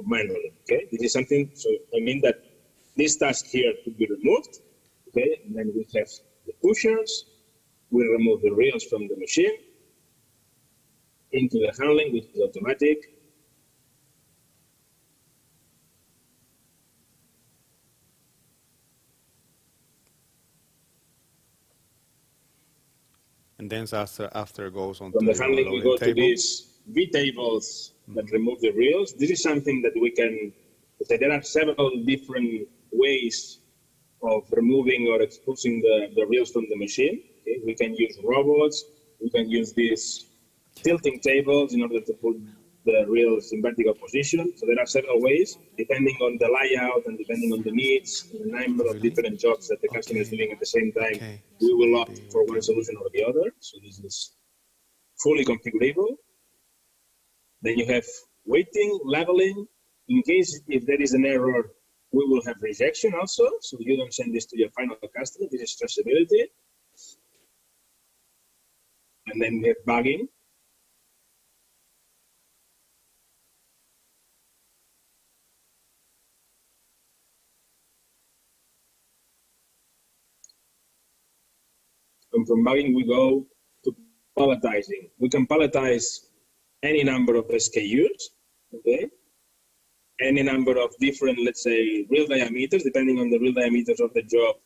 K: manually, okay? This is something, so I mean that this task here could be removed, okay? And then we have the pushers, we remove the reels from the machine into the handling, which is automatic.
F: And then after goes on
K: from
F: to
K: the handling, we go to these V-tables that remove the reels. This is something that we can, there are several different ways of removing or exposing the reels from the machine. Okay? We can use robots, we can use these tilting tables in order to put the reels in vertical position. So there are several ways, depending on the layout and depending on the needs, the number of different jobs that the customer is doing at the same time. We will opt for one solution or the other. So this is fully configurable. Then you have weighting, leveling. In case if there is an error, we will have rejection also. So you don't send this to your final customer. This is traceability. And then we have bugging. And from bugging, we go to palletizing. We can palletize any number of SKUs, okay? Any number of different, let's say, reel diameters, depending on the reel diameters of the job.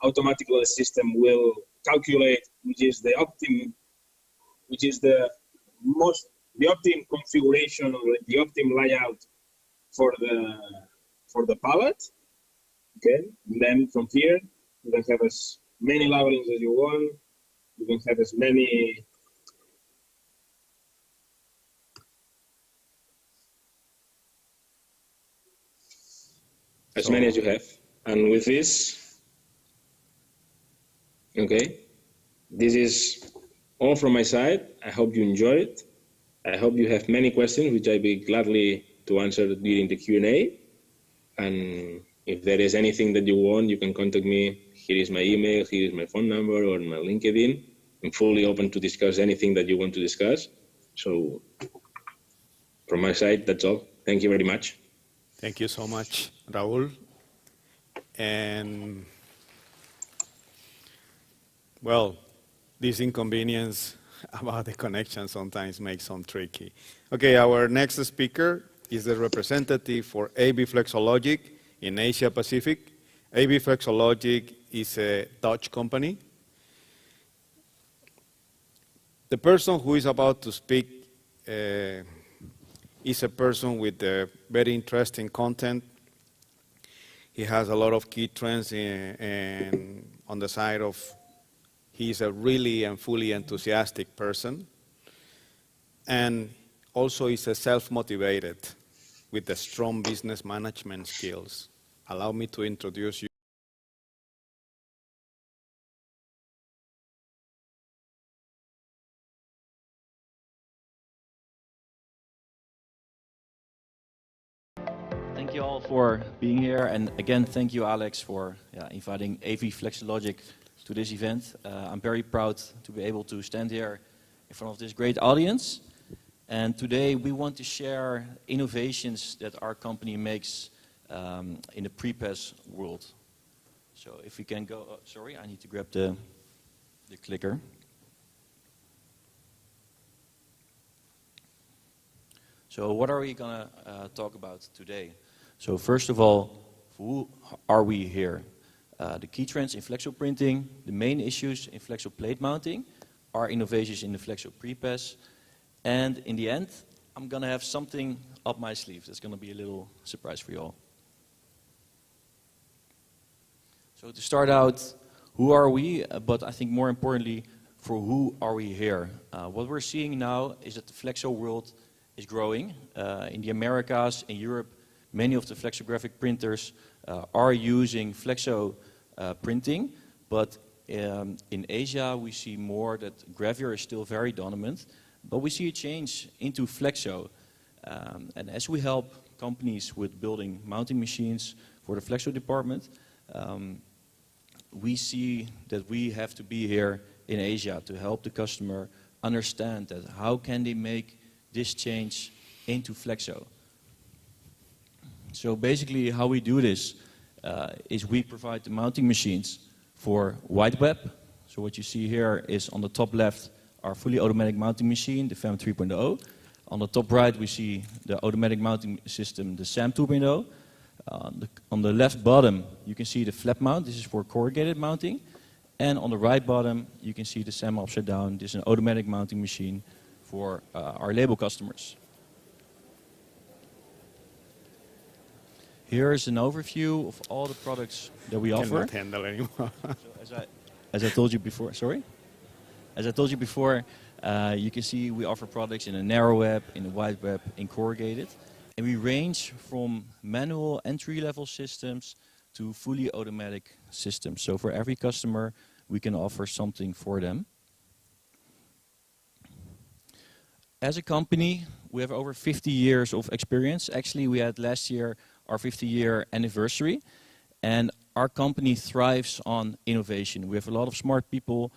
K: Automatically, the system will calculate which is the optimum, which is the optimum configuration or the optimum layout for the pallet. Okay, and then from here you can have as many labelings as you want. You can have as many as you have. And with this, okay, this is all from my side. I hope you enjoy it. I hope you have many questions, which I'll be gladly to answer during the Q&A. And if there is anything that you want, you can contact me. Here is my email, here is my phone number, or my LinkedIn. I'm fully open to discuss anything that you want to discuss. So from my side, that's all. Thank you very much.
F: Thank you so much, Raul. And well, this inconvenience about the connection sometimes makes some tricky. Okay, our next speaker is the representative for AB Flexologic in Asia Pacific. AB Flexologic is a Dutch company. The person who is about to speak is a person with very interesting content. He has a lot of key trends on the side of he's a really and fully enthusiastic person. And also is a self-motivated with the strong business management skills. Allow me to introduce you.
L: Thank you all for being here, and again, thank you, Alex, for inviting AV Flexologic to this event. I'm very proud to be able to stand here in front of this great audience. And today we want to share innovations that our company makes in the pre-pass world. So if we can go, sorry, I need to grab the clicker. So what are we gonna talk about today? So first of all, who are we here? The key trends in flexo printing, the main issues in flexo plate mounting, our innovations in the flexo pre-pass, and in the end, I'm gonna have something up my sleeve. That's gonna be a little surprise for you all. So to start out, who are we? But I think more importantly, for who are we here? What we're seeing now is that the flexo world is growing. In the Americas, in Europe, many of the flexographic printers are using flexo printing, but in Asia we see more that gravure is still very dominant, but we see a change into flexo. And as we help companies with building mounting machines for the flexo department, we see that we have to be here in Asia to help the customer understand that how can they make this change into flexo. So basically how we do this is we provide the mounting machines for wide web. So what you see here is on the top left our fully automatic mounting machine, the FAM 3.0. On the top right we see the automatic mounting system, the SAM 2.0. On the left bottom you can see the flap mount, this is for corrugated mounting. And on the right bottom you can see the SAM upside down, this is an automatic mounting machine for our label customers. Here is an overview of all the products that we offer.
F: Cannot handle anymore.
L: So as I told you before, sorry? As I told you before, you can see we offer products in a narrow web, in a wide web, in corrugated. And we range from manual entry-level systems to fully automatic systems. So for every customer, we can offer something for them. As a company, we have over 50 years of experience. Actually, we had last year our 50-year anniversary. And our company thrives on innovation. We have a lot of smart people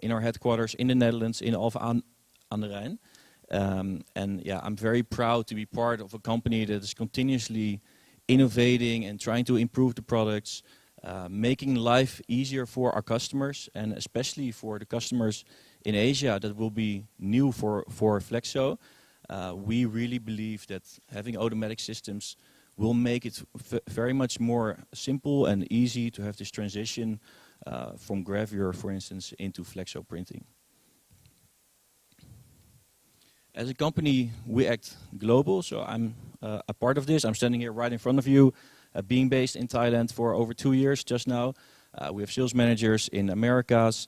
L: in our headquarters in the Netherlands, in Alphen aan de Rijn. And yeah, I'm very proud to be part of a company that is continuously innovating and trying to improve the products, making life easier for our customers, and especially for the customers in Asia that will be new for flexo. We really believe that having automatic systems will make it very much more simple and easy to have this transition from gravure, for instance, into flexo printing. As a company, we act global, so I'm a part of this. I'm standing here right in front of you, being based in Thailand for over 2 years just now. We have sales managers in Americas,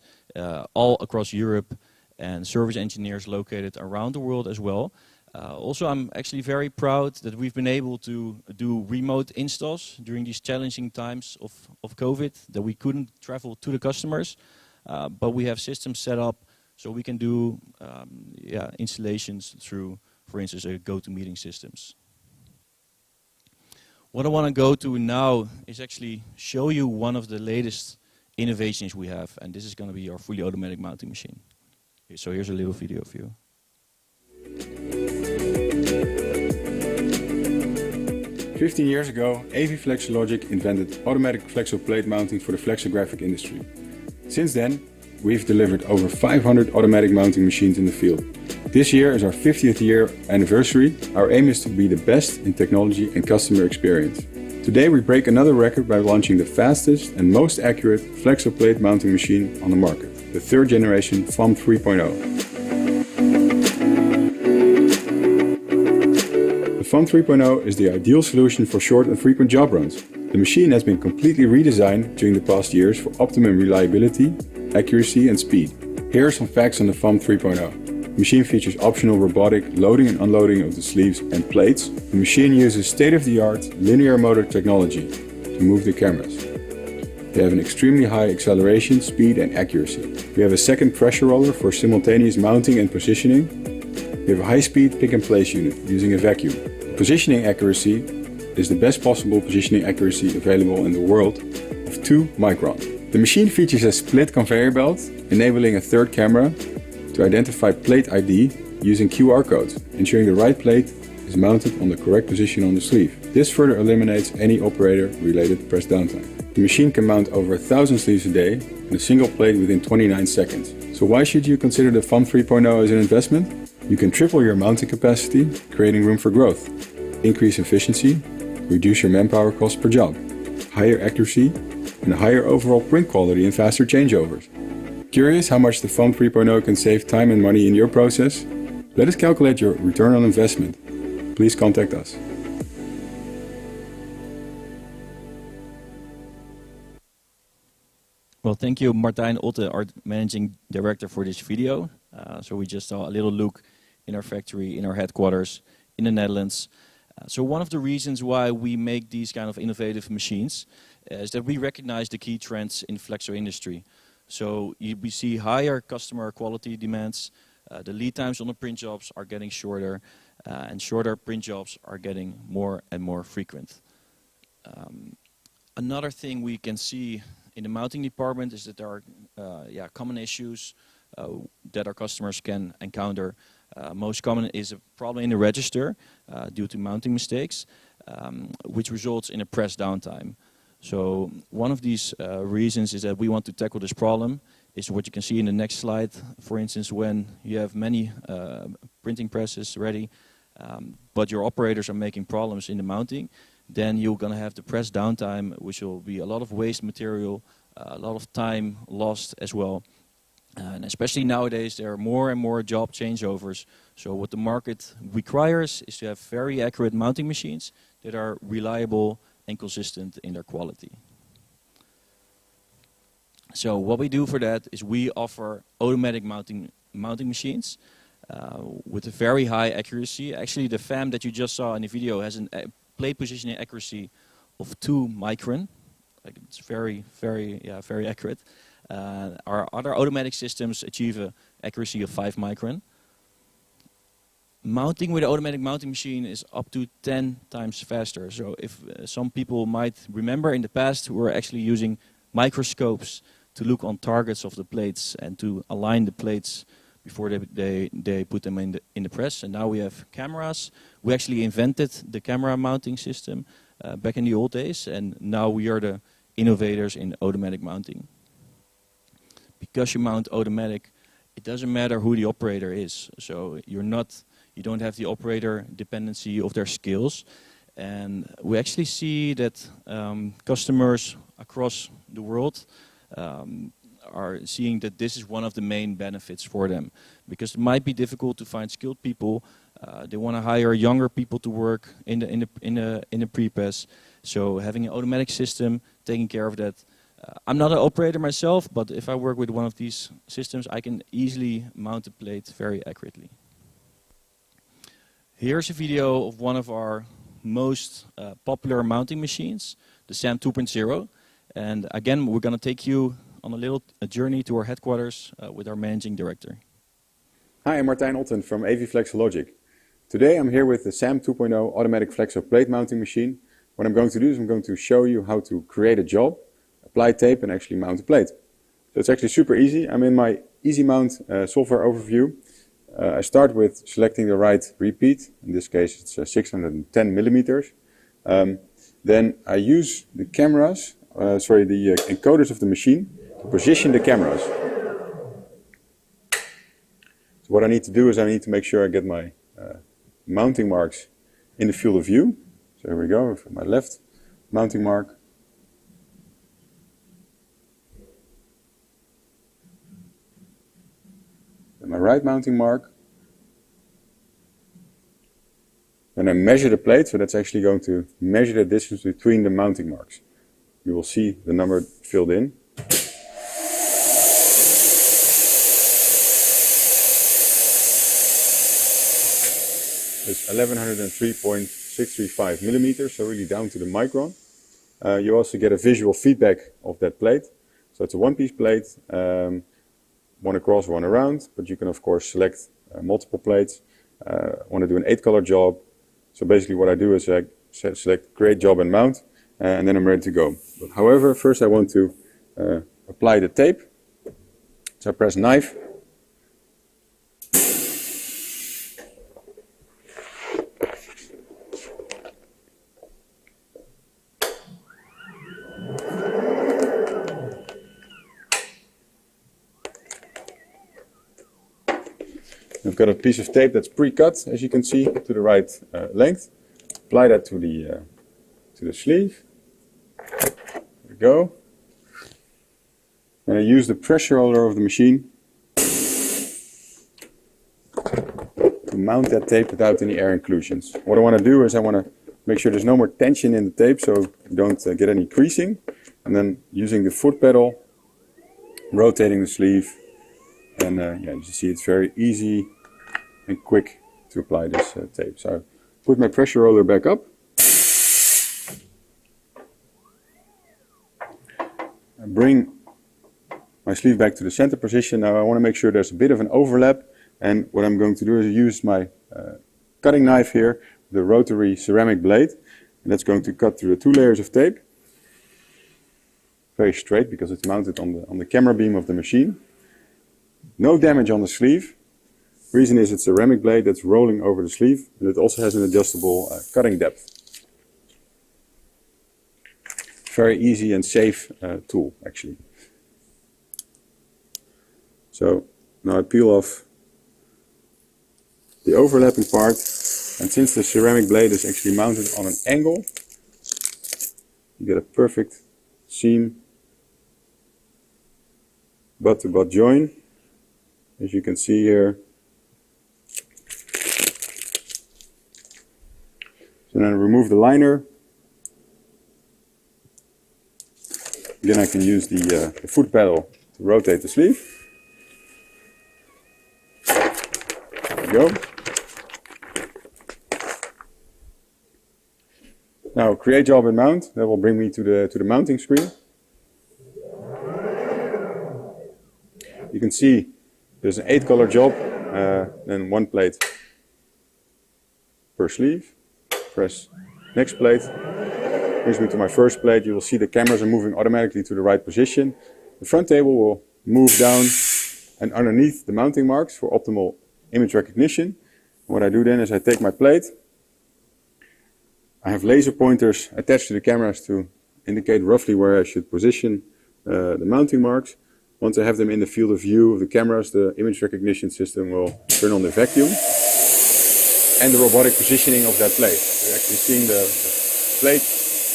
L: all across Europe, and service engineers located around the world as well. Also, I'm actually very proud that we've been able to do remote installs during these challenging times of COVID, that we couldn't travel to the customers, but we have systems set up so we can do installations through, for instance, GoToMeeting systems. What I want to go to now is actually show you one of the latest innovations we have, and this is going to be our fully automatic mounting machine. So here's a little video for you.
M: 15 years ago, AV Flexologic invented automatic flexo plate mounting for the flexographic industry. Since then, we've delivered over 500 automatic mounting machines in the field. This year is our 50th year anniversary. Our aim is to be the best in technology and customer experience. Today we break another record by launching the fastest and most accurate flexo plate mounting machine on the market, the third generation FAM 3.0. The FAM 3.0 is the ideal solution for short and frequent job runs. The machine has been completely redesigned during the past years for optimum reliability, accuracy and speed. Here are some facts on the FAM 3.0. The machine features optional robotic loading and unloading of the sleeves and plates. The machine uses state-of-the-art linear motor technology to move the cameras. They have an extremely high acceleration, speed and accuracy. We have a second pressure roller for simultaneous mounting and positioning. We have a high-speed pick-and-place unit using a vacuum. Positioning accuracy is the best possible positioning accuracy available in the world of 2 micron. The machine features a split conveyor belt, enabling a third camera to identify plate ID using QR codes, ensuring the right plate is mounted on the correct position on the sleeve. This further eliminates any operator-related press downtime. The machine can mount over 1,000 sleeves a day in a single plate within 29 seconds. So why should you consider the FAM 3.0 as an investment? You can triple your mounting capacity, creating room for growth, increase efficiency, reduce your manpower cost per job, higher accuracy, and a higher overall print quality and faster changeovers. Curious how much the FAM 3.0 can save time and money in your process? Let us calculate your return on investment. Please contact us.
L: Well, thank you, Martijn Otte, our Managing Director, for this video. So we just saw a little look in our factory, in our headquarters, in the Netherlands. So one of the reasons why we make these kind of innovative machines is that we recognize the key trends in flexo industry. So we see higher customer quality demands, the lead times on the print jobs are getting shorter, and shorter print jobs are getting more and more frequent. Another thing we can see in the mounting department is that there are common issues that our customers can encounter. Most common is a problem in the register due to mounting mistakes, which results in a press downtime. So one of these reasons is that we want to tackle this problem is what you can see in the next slide. For instance, when you have many printing presses ready, but your operators are making problems in the mounting, then you're going to have the press downtime, which will be a lot of waste material, a lot of time lost as well. And especially nowadays, there are more and more job changeovers. So what the market requires is to have very accurate mounting machines that are reliable and consistent in their quality. So what we do for that is we offer automatic mounting machines with a very high accuracy. Actually, the FAM that you just saw in the video has a plate positioning accuracy of 2 micron. Like, it's very accurate. Our other automatic systems achieve an accuracy of 5 micron. Mounting with an automatic mounting machine is up to 10 times faster. So if some people might remember in the past, we were actually using microscopes to look on targets of the plates and to align the plates before they put them in the press. And now we have cameras. We actually invented the camera mounting system back in the old days, and now we are the innovators in automatic mounting. Because you mount automatic, it doesn't matter who the operator is. So you don't have the operator dependency of their skills. And we actually see that customers across the world are seeing that this is one of the main benefits for them. Because it might be difficult to find skilled people. They want to hire younger people to work in the pre-press. So having an automatic system, taking care of that. I'm not an operator myself, but if I work with one of these systems, I can easily mount the plate very accurately. Here's a video of one of our most popular mounting machines, the SAM 2.0. And again, we're going to take you on a journey to our headquarters with our managing director.
M: Hi, I'm Martijn Otten from AV Flexologic. Today I'm here with the SAM 2.0 automatic flexo plate mounting machine. What I'm going to do is I'm going to show you how to create a job, apply tape and actually mount a plate. So it's actually super easy. I'm in my Easy Mount software overview. I start with selecting the right repeat. In this case it's 610 millimeters. Then I use the cameras, the encoders of the machine to position the cameras. So what I need to do is I need to make sure I get my mounting marks in the field of view. So here we go, for my left mounting mark. And my right mounting mark. Then I measure the plate, so that's actually going to measure the distance between the mounting marks. You will see the number filled in. It's 1103.635 millimeters, so really down to the micron. You also get a visual feedback of that plate. So it's a one-piece plate, one across, one around, but you can of course select multiple plates. Want to do an 8-color job. So basically what I do is I select create job and mount, and then I'm ready to go. But however, first I want to apply the tape. So I press knife. I've got a piece of tape that's pre-cut, as you can see, to the right length. Apply that to the sleeve. There we go. And I use the pressure roller of the machine to mount that tape without any air inclusions. What I want to do is I want to make sure there's no more tension in the tape, so you don't get any creasing. And then using the foot pedal, rotating the sleeve, and yeah, you see it's very easy and quick to apply this tape. So I put my pressure roller back up. I bring my sleeve back to the center position. Now I want to make sure there's a bit of an overlap, and what I'm going to do is use my cutting knife here, the rotary ceramic blade, and that's going to cut through the 2 layers of tape. Very straight because it's mounted on the camera beam of the machine. No damage on the sleeve. Reason is it's a ceramic blade that's rolling over the sleeve, and it also has an adjustable cutting depth. Very easy and safe tool, actually. So now I peel off the overlapping part, and since the ceramic blade is actually mounted on an angle, you get a perfect seam butt-to-butt join, as you can see here. So then I remove the liner. Again, I can use the foot pedal to rotate the sleeve. There we go. Now, create job and mount. That will bring me to the mounting screen. You can see there's an 8-color job, then 1 plate per sleeve. Press next plate. Brings me to my first plate. You will see the cameras are moving automatically to the right position. The front table will move down and underneath the mounting marks for optimal image recognition. What I do then is I take my plate. I have laser pointers attached to the cameras to indicate roughly where I should position the mounting marks. Once I have them in the field of view of the cameras, the image recognition system will turn on the vacuum and the robotic positioning of that plate. You're actually seeing the plate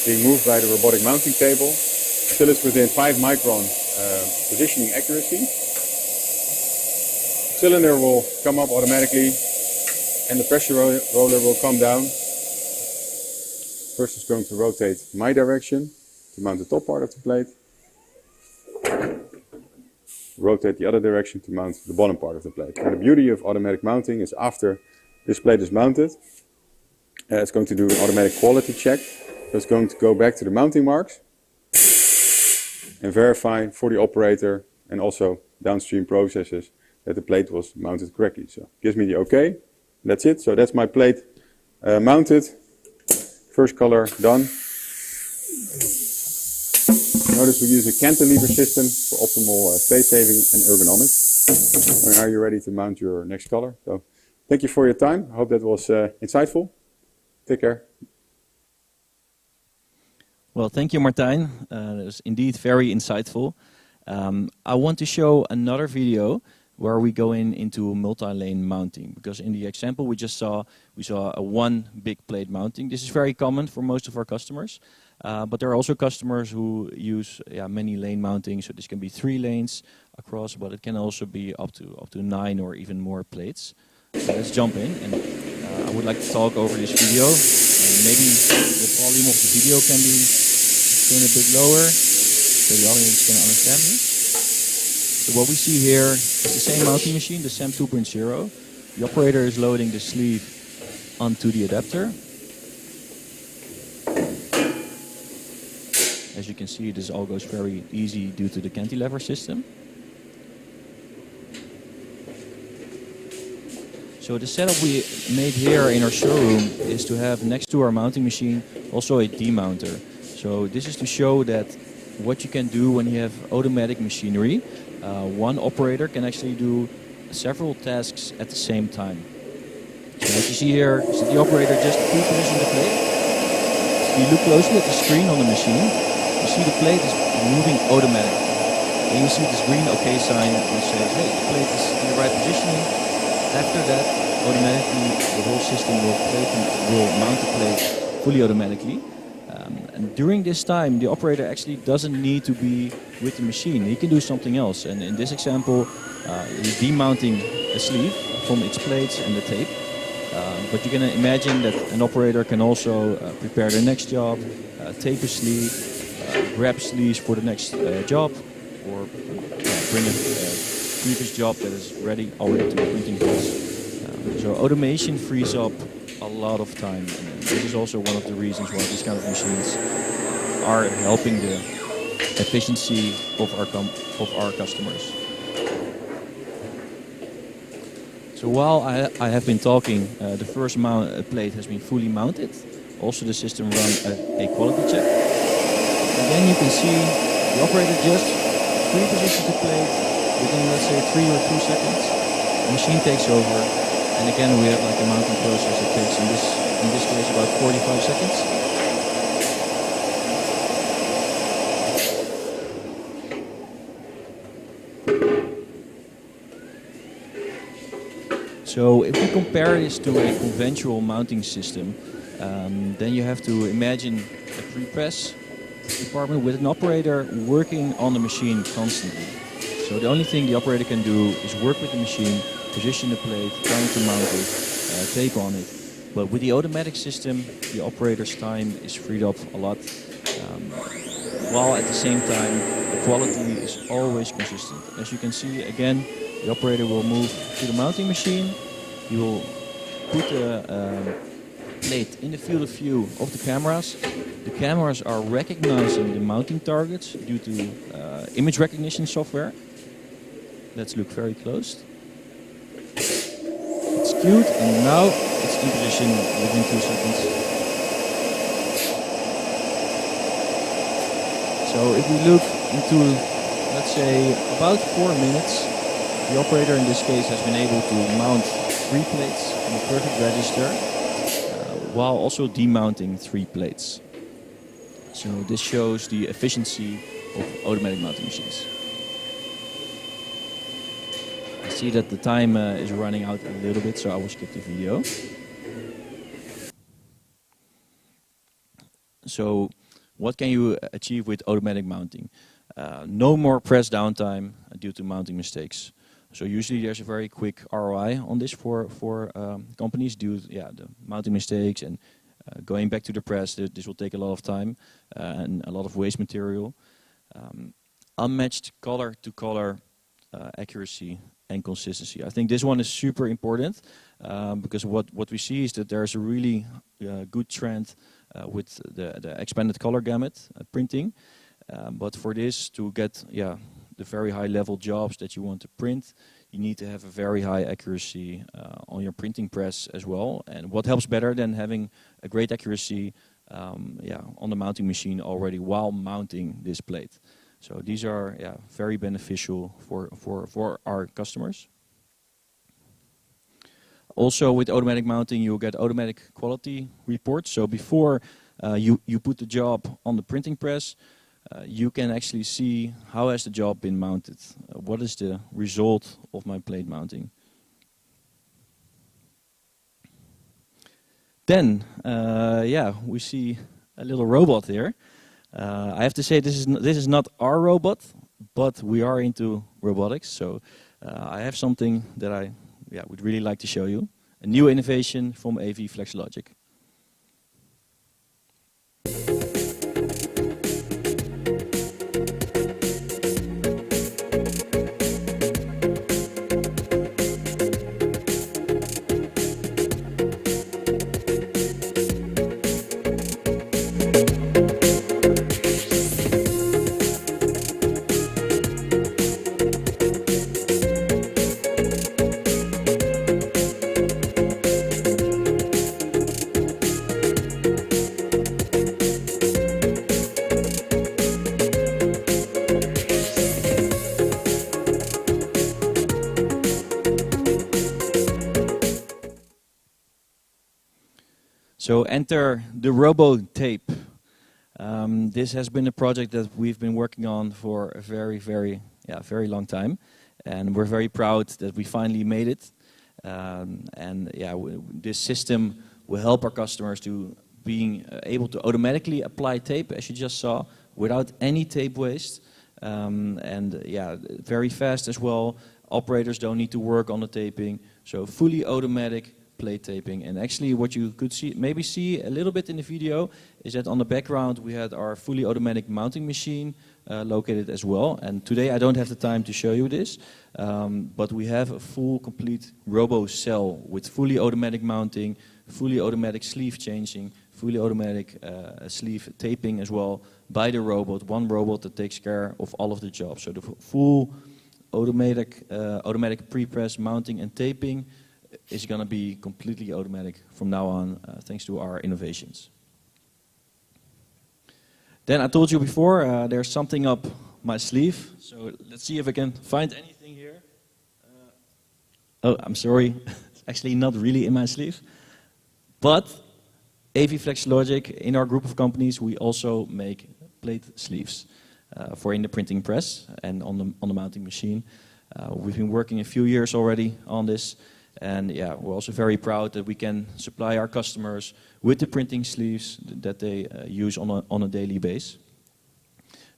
M: being moved by the robotic mounting table until it's within 5 micron positioning accuracy. The cylinder will come up automatically and the pressure roller will come down. First it's going to rotate my direction to mount the top part of the plate. Rotate the other direction to mount the bottom part of the plate. And the beauty of automatic mounting is after this plate is mounted, it's going to do an automatic quality check. So it's going to go back to the mounting marks and verify for the operator and also downstream processes that the plate was mounted correctly. So it gives me the OK. That's it. So that's my plate mounted. First color done. Notice we use a cantilever system for optimal space saving and ergonomics. And now you're ready to mount your next color. So thank you for your time. I hope that was insightful. Take care.
L: Well, thank you, Martijn. That was indeed very insightful. I want to show another video where we go into multi-lane mounting, because in the example we just saw, we saw a 1 big plate mounting. This is very common for most of our customers, but there are also customers who use many lane mounting. So this can be 3 lanes across, but it can also be up to 9 or even more plates. So let's jump in, and I would like to talk over this video. Maybe the volume of the video can be turned a bit lower so the audience can understand me. So what we see here is the same mounting machine, the SAM 2.0. The operator is loading the sleeve onto the adapter. As you can see, this all goes very easy due to the cantilever system. So the setup we made here in our showroom is to have next to our mounting machine also a demounter. So this is to show that what you can do when you have automatic machinery. One operator can actually do several tasks at the same time. So as you see here, so the operator just pre-positioned the plate. If you look closely at the screen on the machine, you see the plate is moving automatically. And you see this green OK sign which says, hey, the plate is in the right positioning. After that, automatically the whole system will mount the plate fully automatically. And during this time, the operator actually doesn't need to be with the machine. He can do something else. And in this example, he's demounting a sleeve from its plates and the tape. But you can imagine that an operator can also prepare the next job, tape a sleeve, grab sleeves for the next job, or bring a previous job that is ready already to the printing press. So automation frees up a lot of time. And this is also one of the reasons why these kind of machines are helping the efficiency of our customers. So while I have been talking, the first plate has been fully mounted. Also the system ran a quality check. Again, you can see the operator just pre-positions the plate within, let's say, 3 or 2 seconds. The machine takes over, and again we have like a mounting process that takes in this case about 45 seconds. So if we compare this to a conventional mounting system, then you have to imagine a pre-press department with an operator working on the machine constantly. So the only thing the operator can do is work with the machine, position the plate, trying to mount it, tape on it. But with the automatic system, the operator's time is freed up a lot, while at the same time the quality is always consistent. As you can see, again, the operator will move to the mounting machine. He will put the plate in the field of view of the cameras. The cameras are recognizing the mounting targets due to image recognition software. Let's look very close. It's queued and now it's in position within 2 seconds. So if we look into, let's say, about 4 minutes, the operator in this case has been able to mount 3 plates in a perfect register, while also demounting 3 plates. So this shows the efficiency of automatic mounting machines. I see that the time is running out a little bit, so I will skip the video. So what can you achieve with automatic mounting? No more press downtime due to mounting mistakes. So usually there's a very quick ROI on this for companies due to the mounting mistakes and going back to the press. This will take a lot of time and a lot of waste material. Unmatched color-to-color accuracy and consistency. I think this one is super important because what we see is that there's a really good trend with the expanded color gamut printing. But for this to get the very high level jobs that you want to print, you need to have a very high accuracy on your printing press as well. And what helps better than having a great accuracy on the mounting machine already while mounting this plate. So these are very beneficial for our customers. Also with automatic mounting, you'll get automatic quality reports. So before you put the job on the printing press, you can actually see how has the job been mounted. What is the result of my plate mounting? Then, we see a little robot here. I have to say this is not our robot, but we are into robotics. So I have something that I would really like to show you. A new innovation from AV FlexLogic. So enter the Robo Tape. This has been a project that we've been working on for a very long time, and we're very proud that we finally made it. This system will help our customers to being able to automatically apply tape, as you just saw, without any tape waste, very fast as well. Operators don't need to work on the taping, so fully automatic plate taping. And actually what you could maybe see a little bit in the video is that on the background we had our fully automatic mounting machine located as well. And today I don't have the time to show you this, but we have a full complete robo cell with fully automatic mounting, fully automatic sleeve changing, fully automatic sleeve taping as well by the robot, one robot that takes care of all of the jobs. So the full automatic pre-press mounting and taping is going to be completely automatic from now on, thanks to our innovations. Then I told you before, there's something up my sleeve. So let's see if I can find anything here. Oh, I'm sorry. It's actually not really in my sleeve. But AV Flex Logic, in our group of companies, we also make plate sleeves for in the printing press and on the mounting machine. We've been working a few years already on this. And yeah, we're also very proud that we can supply our customers with the printing sleeves that they use on a daily basis.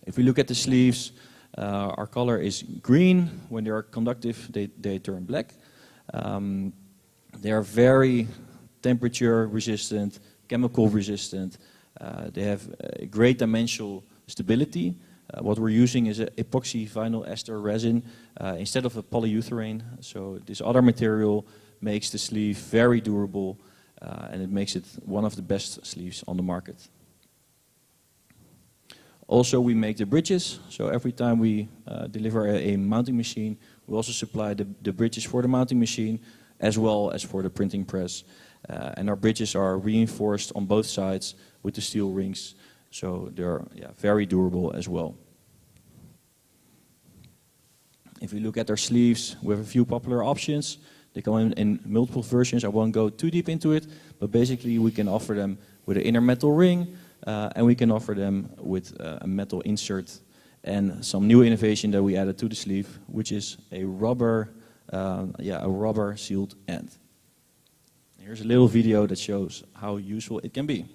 L: If we look at the sleeves, our color is green. When they are conductive, they turn black. They are very temperature resistant, chemical resistant. They have great dimensional stability. What we're using is an epoxy vinyl ester resin instead of a polyurethane. So this other material makes the sleeve very durable and it makes it one of the best sleeves on the market. Also, we make the bridges. So every time we deliver a mounting machine, we also supply the bridges for the mounting machine as well as for the printing press. And our bridges are reinforced on both sides with the steel rings. So they're very durable as well. If we look at our sleeves, we have a few popular options. They come in multiple versions. I won't go too deep into it, but basically we can offer them with an inner metal ring, and we can offer them with a metal insert and some new innovation that we added to the sleeve, which is a rubber sealed end. Here's a little video that shows how useful it can be.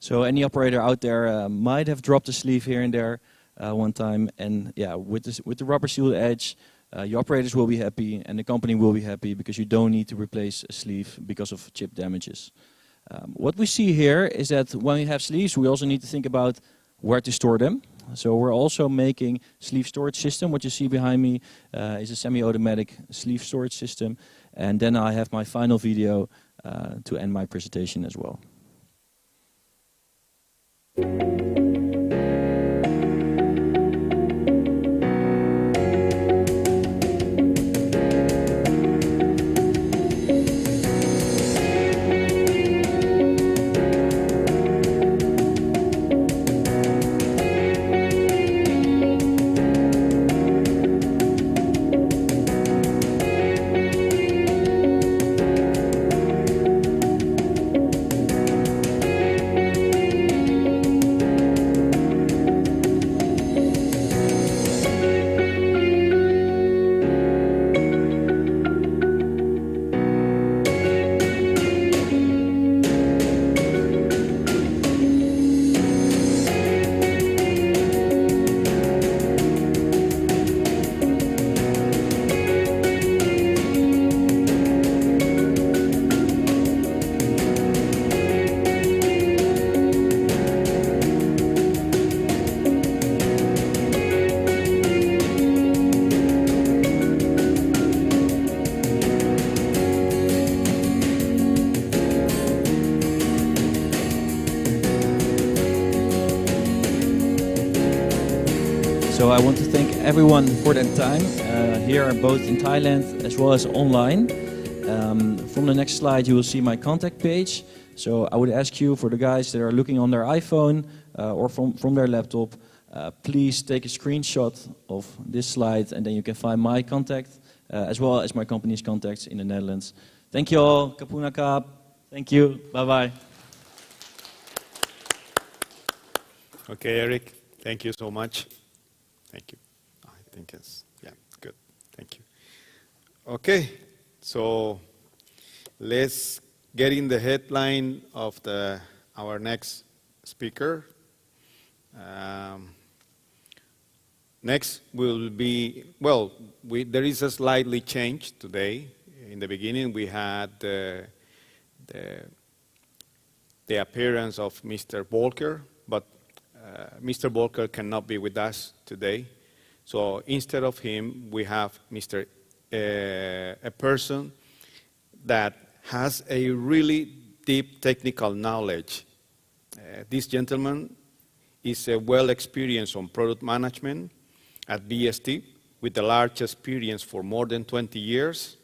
L: So any operator out there might have dropped a sleeve here and there one time, and yeah, with the rubber sealed edge, your operators will be happy and the company will be happy because you don't need to replace a sleeve because of chip damages. What we see here is that when we have sleeves, we also need to think about where to store them. So we're also making sleeve storage system. What you see behind me is a semi-automatic sleeve storage system, and then I have my final video to end my presentation as well. I want to thank everyone for their time here, both in Thailand as well as online. From the next slide, you will see my contact page. So I would ask you, for the guys that are looking on their iPhone or from their laptop, please take a screenshot of this slide, and then you can find my contact as well as my company's contacts in the Netherlands. Thank you all. Kapuna Kap. Thank you. Bye-bye.
F: Okay, Eric, thank you so much. Thank you. I think it's, yeah, good. Thank you. Okay, so let's get in the headline of our next speaker. Next will be, well, there is a slightly change today. In the beginning, we had the appearance of Mr. Volker, but Mr. Volker cannot be with us today. So instead of him, we have a person that has a really deep technical knowledge. This gentleman is well experienced on product management at BST, with a large experience for more than 20 years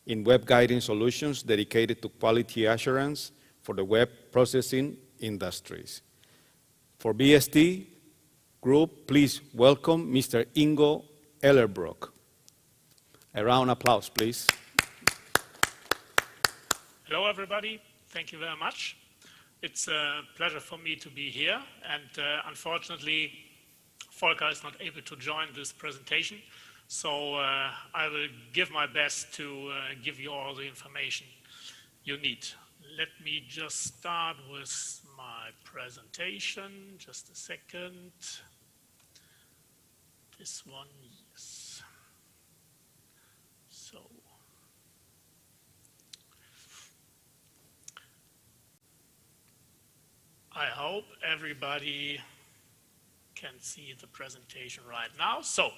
F: in web guiding solutions dedicated to quality assurance for the web processing industries. For BST Group, please welcome Mr. Ingo Ellerbrook. A round of applause, please.
N: Hello, everybody. Thank you very much. It's a pleasure for me to be here, and unfortunately, Volker is not able to join this presentation, so I will give my best to give you all the information you need. Let me just start with my presentation. Just a second. This one, yes. So. I hope everybody can see the presentation right now. So,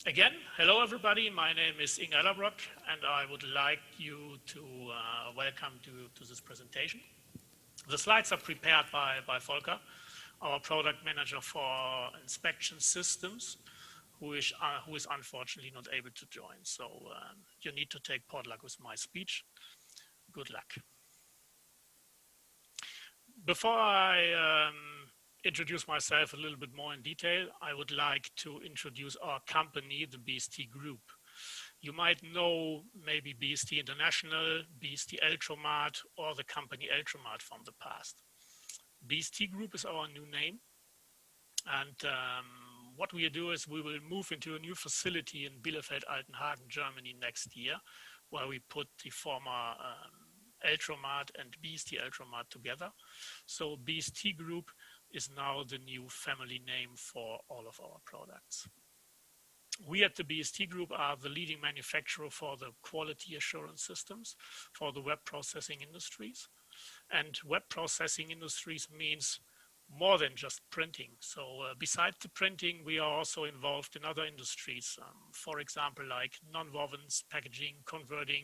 N: again, hello everybody. My name is Ingo Ellerbrook, and I would like you to welcome to this presentation. The slides are prepared by Volker, our product manager for inspection systems, who is unfortunately not able to join. So you need to take potluck with my speech. Good luck. Before I introduce myself a little bit more in detail, I would like to introduce our company, the BST Group. You might know maybe BST International, BST Ultramart, or the company Ultramart from the past. BST Group is our new name. And what we do is we will move into a new facility in Bielefeld-Altenhagen, Germany next year, where we put the former Ultramart and BST Ultramart together. So BST Group is now the new family name for all of our products. We at the BST Group are the leading manufacturer for the quality assurance systems for the web processing industries. And web processing industries means more than just printing. So besides the printing, we are also involved in other industries, for example, like nonwovens, packaging, converting,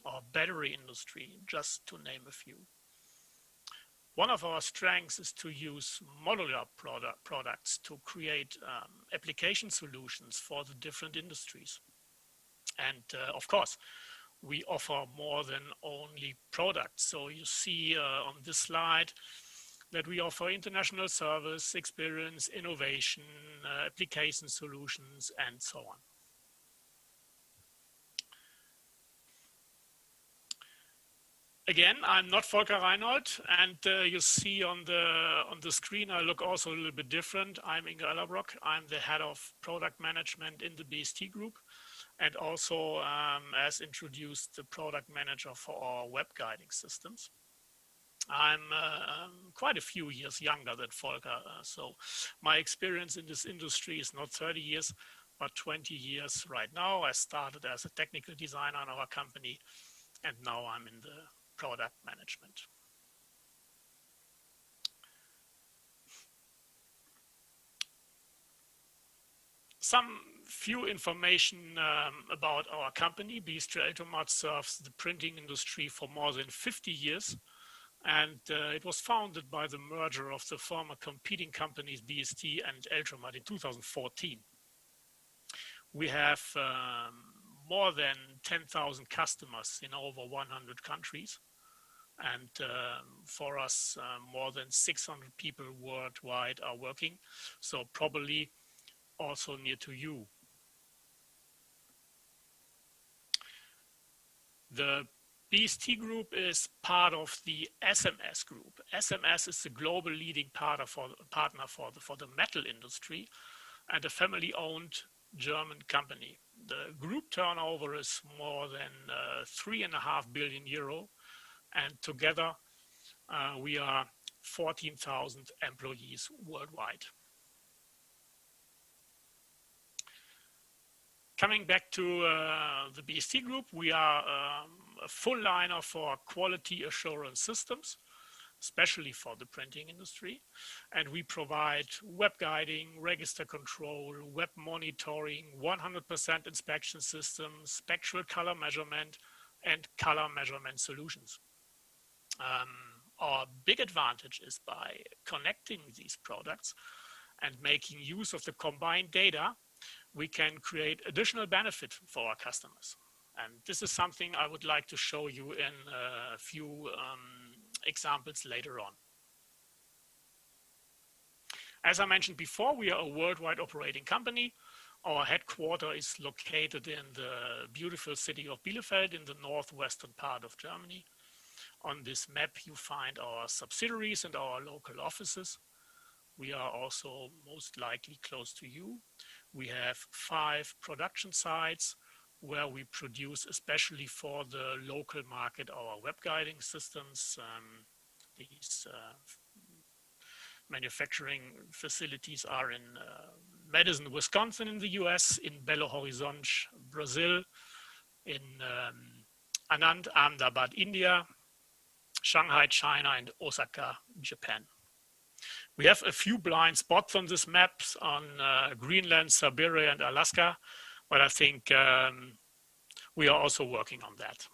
N: or battery industry, just to name a few. One of our strengths is to use modular products to create application solutions for the different industries. And of course, we offer more than only products. So you see on this slide that we offer international service, experience, innovation, application solutions, and so on. Again, I'm not Volker Reinhold, and you see on the screen I look also a little bit different. I'm Ingo Ellerbrook. I'm the head of product management in the BST Group, and also, as introduced, the product manager for our web guiding systems. I'm quite a few years younger than Volker, so my experience in this industry is not 30 years, but 20 years right now. I started as a technical designer in our company, and now I'm in the product management. Some few information about our company. BST Ultramart serves the printing industry for more than 50 years. And it was founded by the merger of the former competing companies BST and Eltromat in 2014. We have more than 10,000 customers in over 100 countries. And for us, more than 600 people worldwide are working, so probably also near to you. The BST group is part of the SMS group. SMS is the global leading partner for the metal industry and a family-owned German company. The group turnover is more than 3.5 billion euro, and together we are 14,000 employees worldwide. Coming back to the BST group, we are a full liner for quality assurance systems, especially for the printing industry. And we provide web guiding, register control, web monitoring, 100% inspection systems, spectral color measurement, and color measurement solutions. Our big advantage is by connecting these products and making use of the combined data, we can create additional benefit for our customers. And this is something I would like to show you in a few examples later on. As I mentioned before, we are a worldwide operating company. Our headquarters is located in the beautiful city of Bielefeld in the northwestern part of Germany. On this map, you find our subsidiaries and our local offices. We are also most likely close to you. We have 5 production sites where we produce, especially for the local market, our web guiding systems. These manufacturing facilities are in Madison, Wisconsin in the US, in Belo Horizonte, Brazil, in Anand, Ahmedabad, India, Shanghai, China, and Osaka, Japan. We have a few blind spots on this map on Greenland, Siberia, and Alaska, but I think we are also working on that.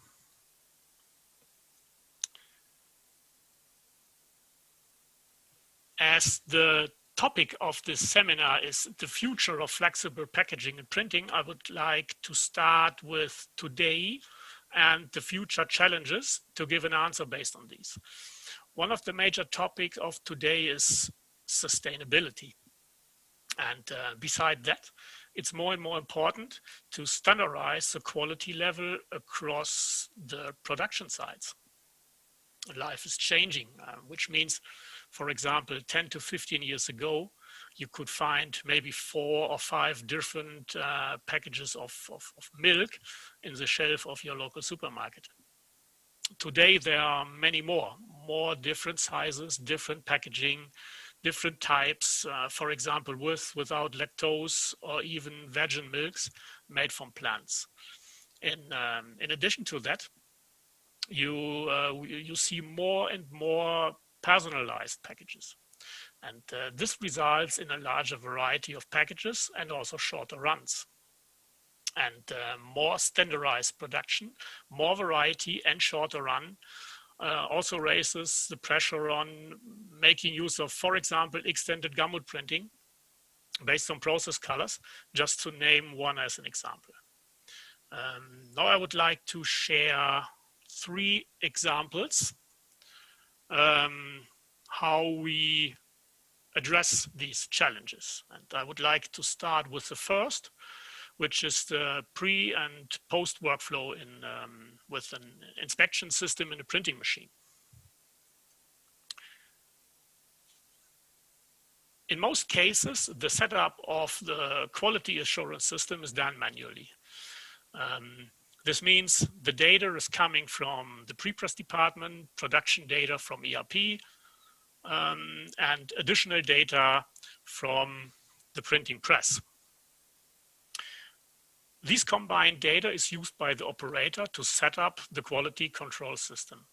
N: As the topic of this seminar is the future of flexible packaging and printing, I would like to start with today and the future challenges to give an answer based on these. One of the major topics of today is sustainability. And beside that, it's more and more important to standardize the quality level across the production sites. Life is changing, which means, for example, 10 to 15 years ago, you could find maybe 4 or 5 different packages of milk in the shelf of your local supermarket. Today, there are many more different sizes, different packaging, different types, for example, without lactose or even vegan milks made from plants. In addition to that, you see more and more personalized packages. And this results in a larger variety of packages and also shorter runs. And more standardized production, more variety and shorter run also raises the pressure on making use of, for example, extended gumboot printing based on process colors, just to name one as an example. Now I would like to share 3 examples how we address these challenges. And I would like to start with the first, which is the pre and post workflow with an inspection system in a printing machine. In most cases, the setup of the quality assurance system is done manually. This means the data is coming from the pre-press department, production data from ERP, and additional data from the printing press. These combined data is used by the operator to set up the quality control system.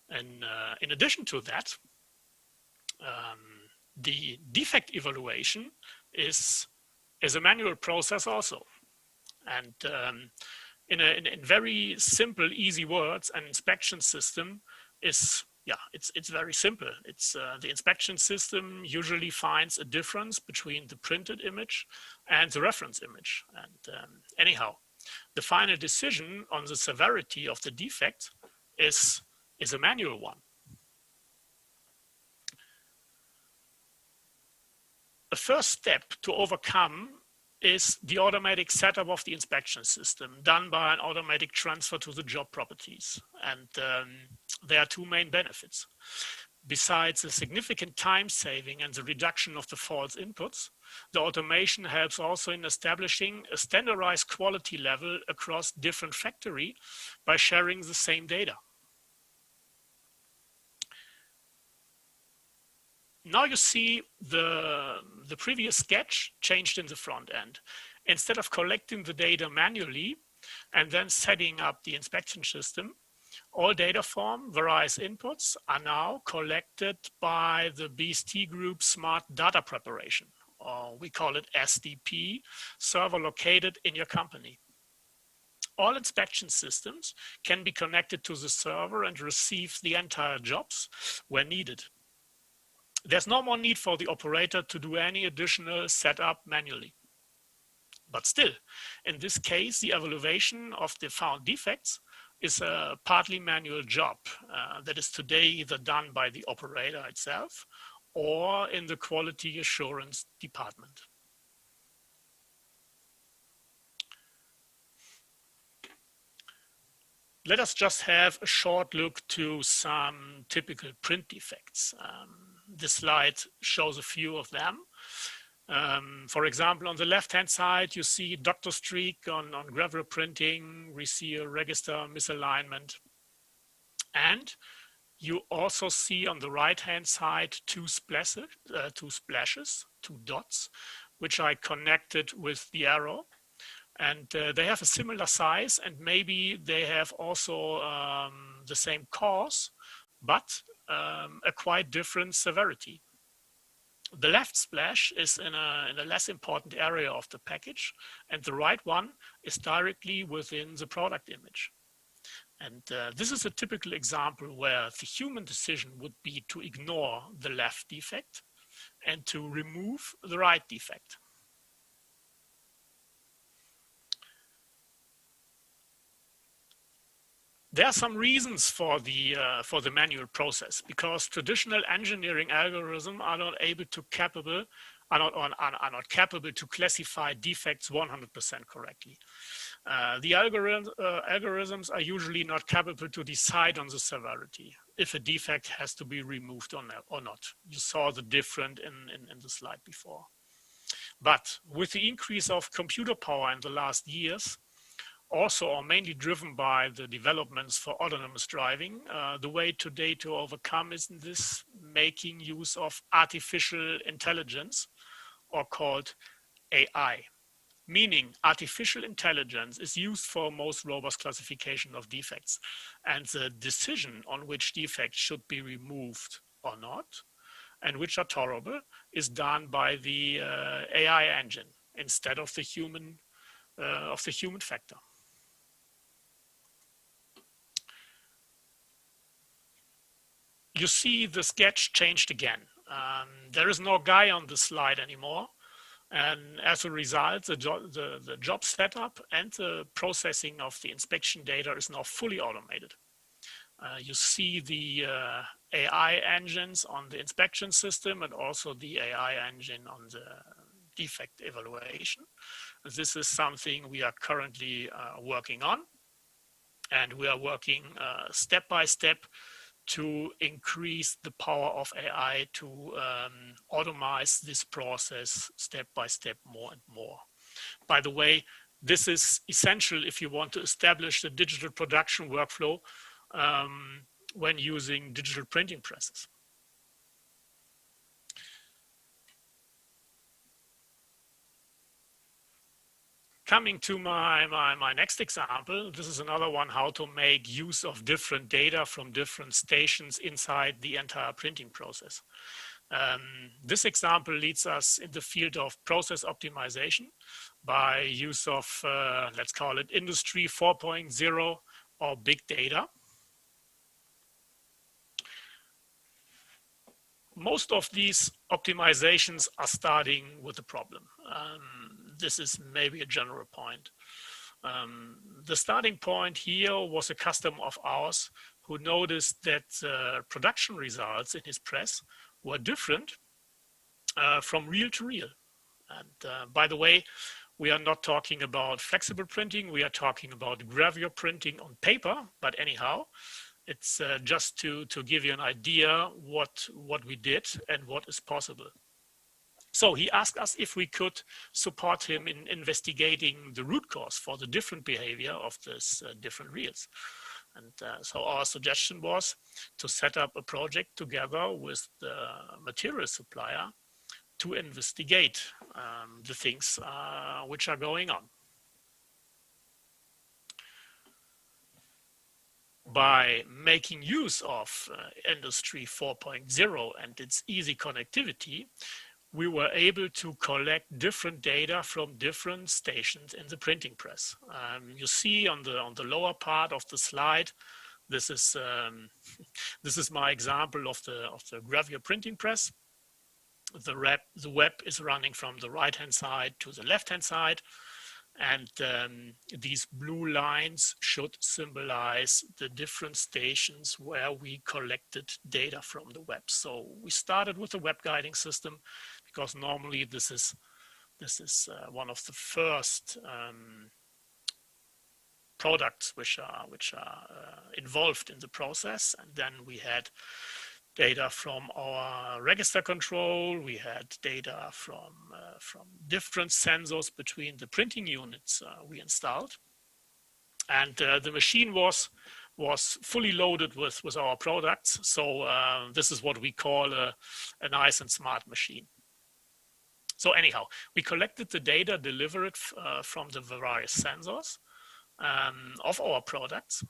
N: And in addition to that, the defect evaluation is a manual process also. And in very simple, easy words, an inspection system is yeah, it's very simple. It's the inspection system usually finds a difference between the printed image and the reference image. And anyhow, the final decision on the severity of the defect is a manual one. The first step to overcome is the automatic setup of the inspection system done by an automatic transfer to the job properties. And there are two main benefits. Besides the significant time saving and the reduction of the false inputs, the automation helps also in establishing a standardized quality level across different factories by sharing the same data. Now you see the previous sketch changed in the front end. Instead of collecting the data manually and then setting up the inspection system, all data from various inputs are now collected by the BST Group Smart Data Preparation, or we call it SDP, server located in your company. All inspection systems can be connected to the server and receive the entire jobs where needed. There's no more need for the operator to do any additional setup manually. But still, in this case, the evaluation of the found defects is a partly manual job that is today either done by the operator itself or in the quality assurance department. Let us just have a short look to some typical print defects. This slide shows a few of them. For example, on the left-hand side, you see doctor streak on gravel printing. We see a register misalignment. And you also see on the right-hand side two splashes, two dots, which I connected with the arrow. And they have a similar size, and maybe they have also the same cause, but a quite different severity. The left splash is in a less important area of the package, and the right one is directly within the product image. And this is a typical example where the human decision would be to ignore the left defect and to remove the right defect. There are some reasons for the manual process, because traditional engineering algorithms are not capable to classify defects 100% correctly. The algorithms are usually not capable to decide on the severity if a defect has to be removed or not. You saw the difference in the slide before. But with the increase of computer power in the last years, also or mainly driven by the developments for autonomous driving, the way today to overcome is this making use of artificial intelligence, or called AI. Meaning artificial intelligence is used for most robust classification of defects, and the decision on which defects should be removed or not, and which are tolerable, is done by the AI engine instead of the human factor. You see the sketch changed again. There is no guy on the slide anymore. And as a result, the job setup and the processing of the inspection data is now fully automated. You see the AI engines on the inspection system and also the AI engine on the defect evaluation. This is something we are currently working on. And we are working step by step to increase the power of AI to automate this process step by step more and more. By the way, this is essential if you want to establish the digital production workflow when using digital printing presses. Coming to my next example, this is another one, how to make use of different data from different stations inside the entire printing process. This example leads us in the field of process optimization by use of, let's call it Industry 4.0 or big data. most of these optimizations are starting with a problem. This is maybe a general point. The starting point here was a customer of ours who noticed that production results in his press were different from reel to reel. And by the way, we are not talking about flexible printing. We are talking about gravure printing on paper. But anyhow, it's just to give you an idea what we did and what is possible. So he asked us if we could support him in investigating the root cause for the different behavior of these different reels. And so our suggestion was to set up a project together with the material supplier to investigate the things which are going on. By making use of Industry 4.0 and its easy connectivity, we were able to collect different data from different stations in the printing press. You see on the lower part of the slide, this is my example of the gravure printing press. The web is running from the right-hand side to the left-hand side. And these blue lines should symbolize the different stations where we collected data from the web. So we started with the web guiding system because normally this is one of the first products which are involved in the process. And then we had data from our register control. We had data from different sensors between the printing units we installed. And the machine was fully loaded with our products. So this is what we call a nice and smart machine. So anyhow, we collected the data, delivered it from the various sensors of our products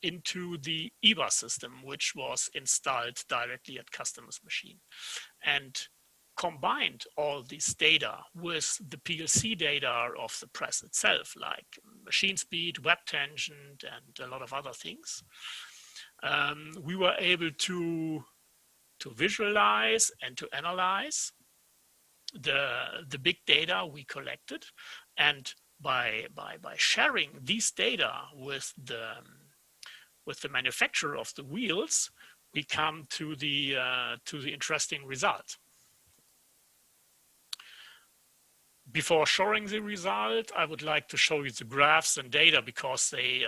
N: into the EBA system, which was installed directly at customer's machine, and combined all this data with the PLC data of the press itself, like machine speed, web tangent, and a lot of other things. We were able to visualize and to analyze the big data we collected, and by sharing these data with the manufacturer of the wheels, we come to the interesting result. Before showing the result, I would like to show you the graphs and data because they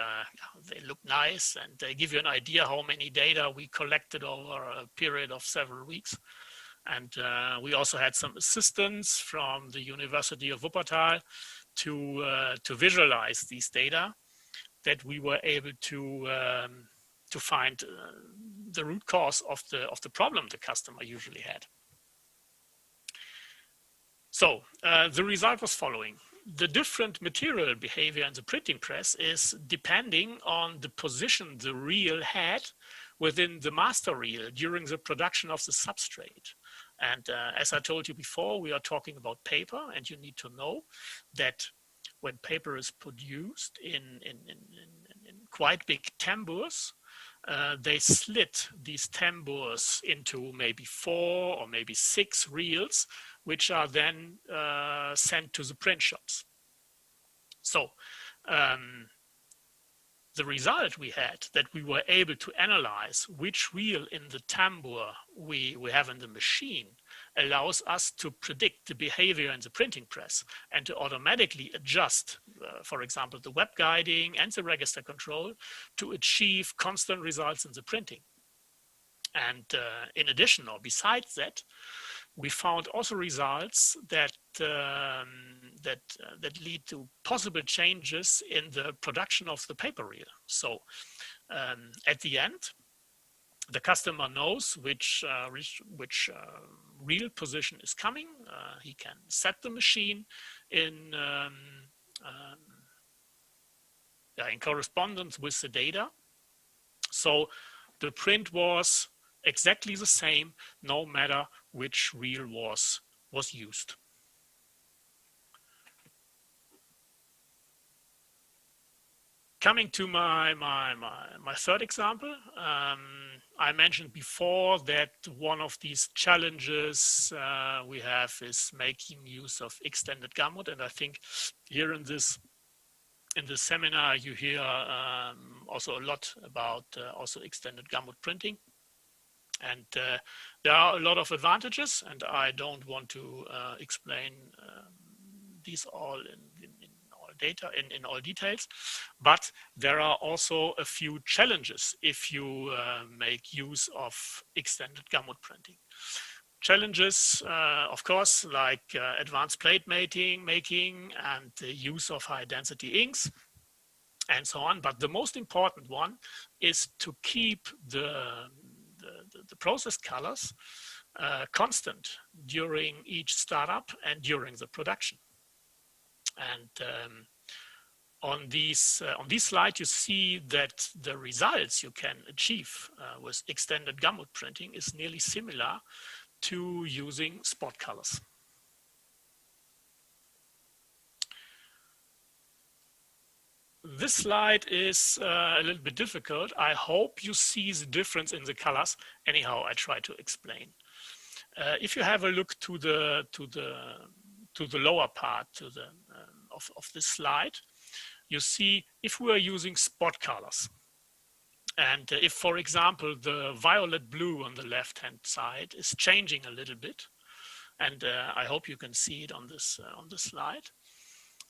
N: look nice and they give you an idea how many data we collected over a period of several weeks. And we also had some assistance from the University of Wuppertal to visualize these data, that we were able to find the root cause of the problem the customer usually had. So the result was following. The different material behavior in the printing press is depending on the position the reel had within the master reel during the production of the substrate. And as I told you before, we are talking about paper, and you need to know that when paper is produced in quite big tambours, they slit these tambours into maybe 4 or maybe 6 reels, which are then sent to the print shops. So the result we had, that we were able to analyze which reel in the tambour we have in the machine, allows us to predict the behavior in the printing press and to automatically adjust, for example, the web guiding and the register control to achieve constant results in the printing. And in addition, or besides that, we found also results that that lead to possible changes in the production of the paper reel. So at the end, the customer knows which reel position is coming. He can set the machine in correspondence with the data. So the print was exactly the same, no matter which reel was used. Coming to my third example, I mentioned before that one of these challenges we have is making use of extended gamut, and I think here in this seminar you hear also a lot about also extended gamut printing, and there are a lot of advantages, and I don't want to explain these all in all details, but there are also a few challenges if you make use of extended gamut printing. Challenges, of course, like advanced plate making and the use of high density inks and so on. But the most important one is to keep the process colors constant during each startup and during the production. And on this slide, you see that the results you can achieve with extended gamut printing is nearly similar to using spot colors. This slide is a little bit difficult. I hope you see the difference in the colors. Anyhow, I try to explain. If you have a look to the lower part of this slide, you see if we are using spot colors, and if, for example, the violet blue on the left-hand side is changing a little bit, and I hope you can see it on this slide.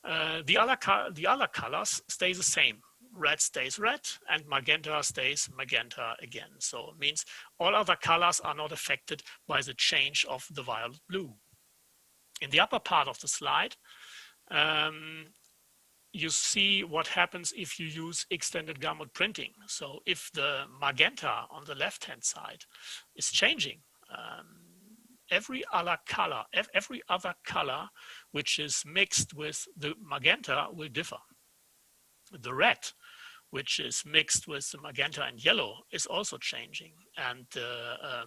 N: The other colors stay the same. Red stays red, and magenta stays magenta again. So it means all other colors are not affected by the change of the violet blue. In the upper part of the slide, you see what happens if you use extended gamut printing. So if the magenta on the left-hand side is changing, every other color which is mixed with the magenta will differ. The red, which is mixed with the magenta and yellow, is also changing, and the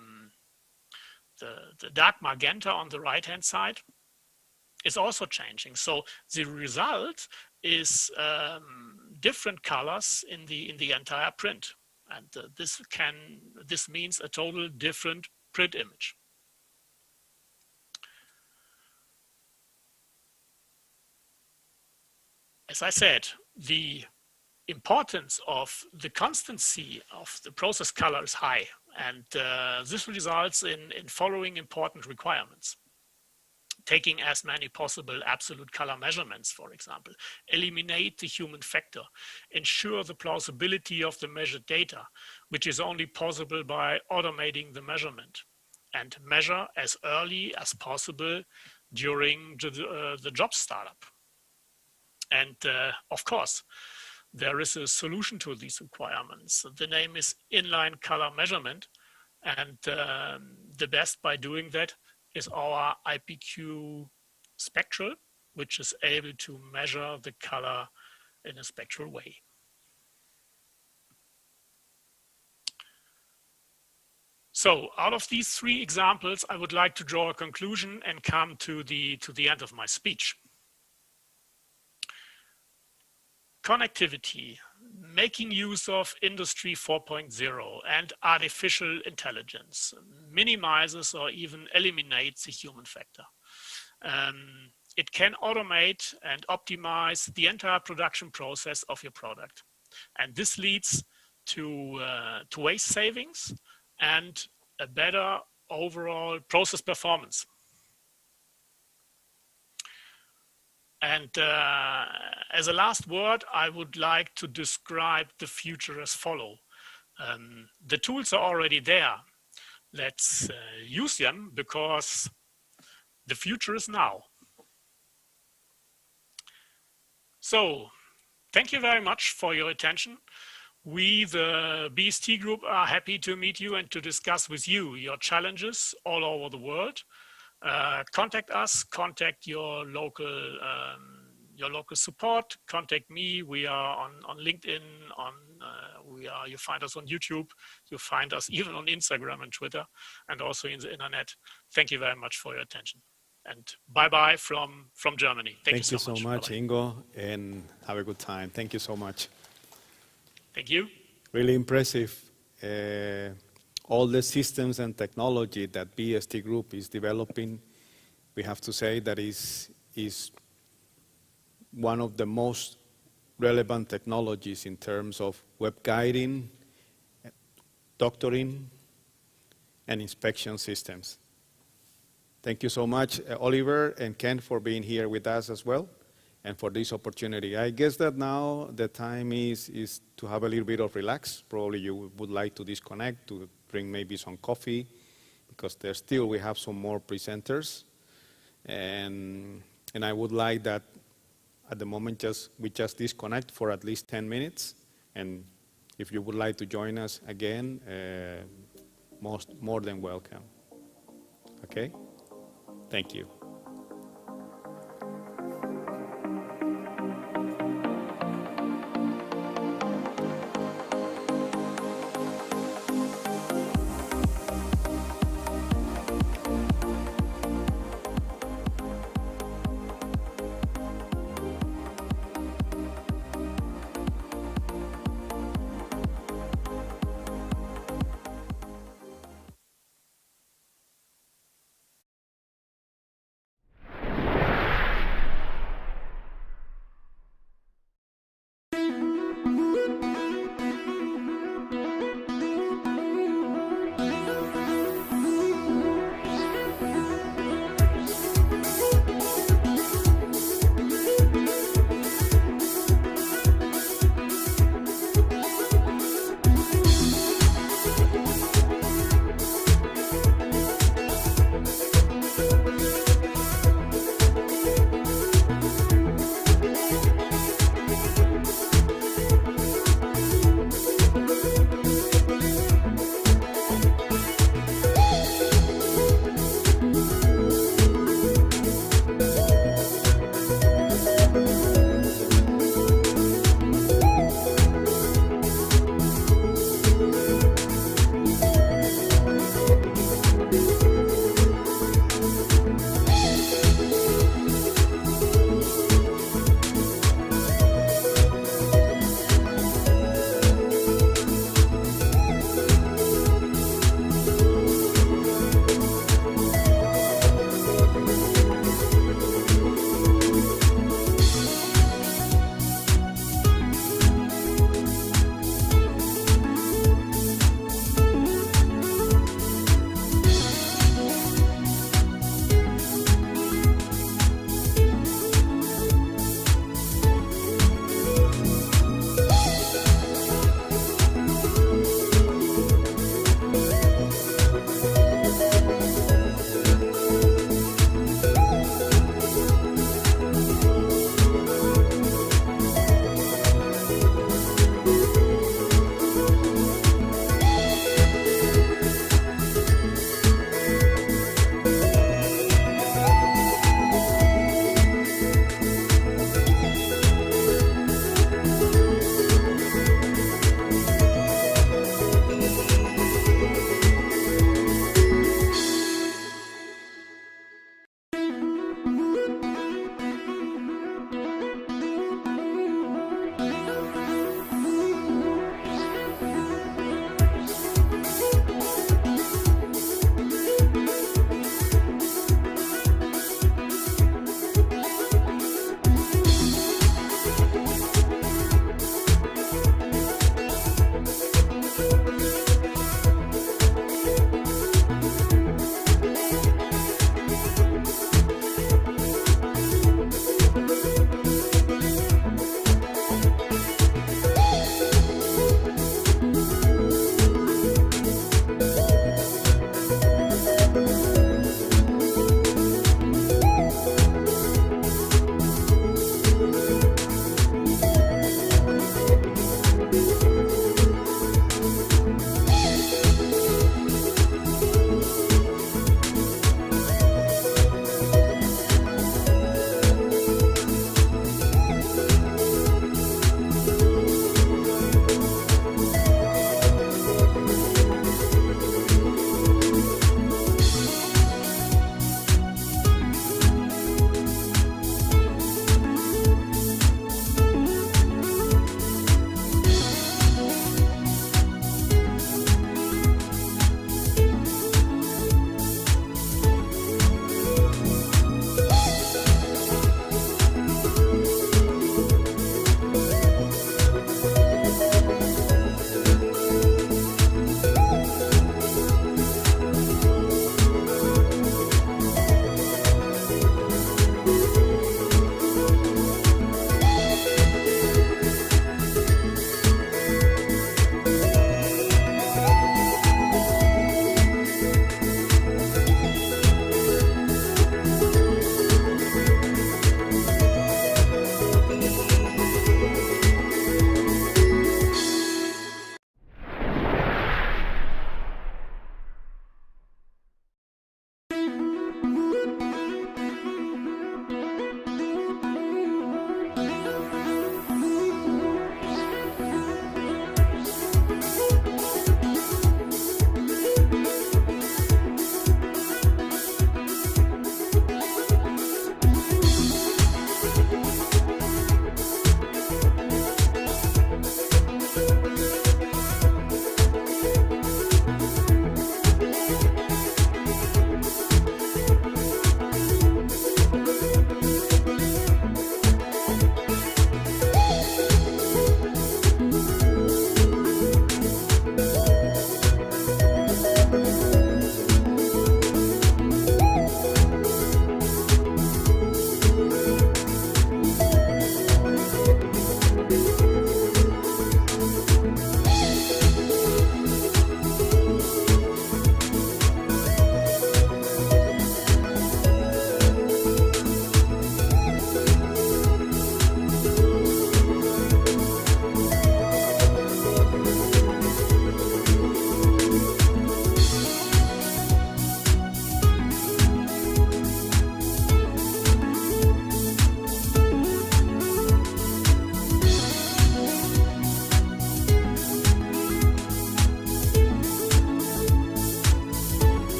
N: dark magenta on the right-hand side is also changing. So the result is different colors in the entire print, and this means a total different print image. As I said, the importance of the constancy of the process color is high, and this results in following important requirements. Taking as many possible absolute color measurements, for example, eliminate the human factor, ensure the plausibility of the measured data, which is only possible by automating the measurement, and measure as early as possible during the job startup. And of course, there is a solution to these requirements. The name is inline color measurement, and the best by doing that is our IPQ spectral, which is able to measure the color in a spectral way. So out of these three examples, I would like to draw a conclusion and come to the end of my speech. Connectivity, making use of Industry 4.0 and artificial intelligence minimizes or even eliminates the human factor. It can automate and optimize the entire production process of your product. And this leads to waste savings and a better overall process performance. And as a last word, I would like to describe the future as follows. The tools are already there. Let's use them because the future is now. So, thank you very much for your attention. We, the BST Group, are happy to meet you and to discuss with you your challenges all over the world. Contact us, contact your local support, contact me. We are on LinkedIn, you find us on YouTube, you find us even on Instagram and Twitter, and also in the internet. Thank you very much for your attention. And bye-bye from Germany. Thank you so much,
F: Ingo, and have a good time. Thank you so much.
N: Thank you.
F: Really impressive. All the systems and technology that BST Group is developing, we have to say that is one of the most relevant technologies in terms of web guiding, doctoring, and inspection systems. Thank you so much, Oliver and Ken, for being here with us as well, and for this opportunity. I guess that now the time is to have a little bit of relax. Probably you would like to disconnect, to drink maybe some coffee, because we have some more presenters. And I would like that at the moment we just disconnect for at least 10 minutes. And if you would like to join us again, more than welcome. Okay? Thank you.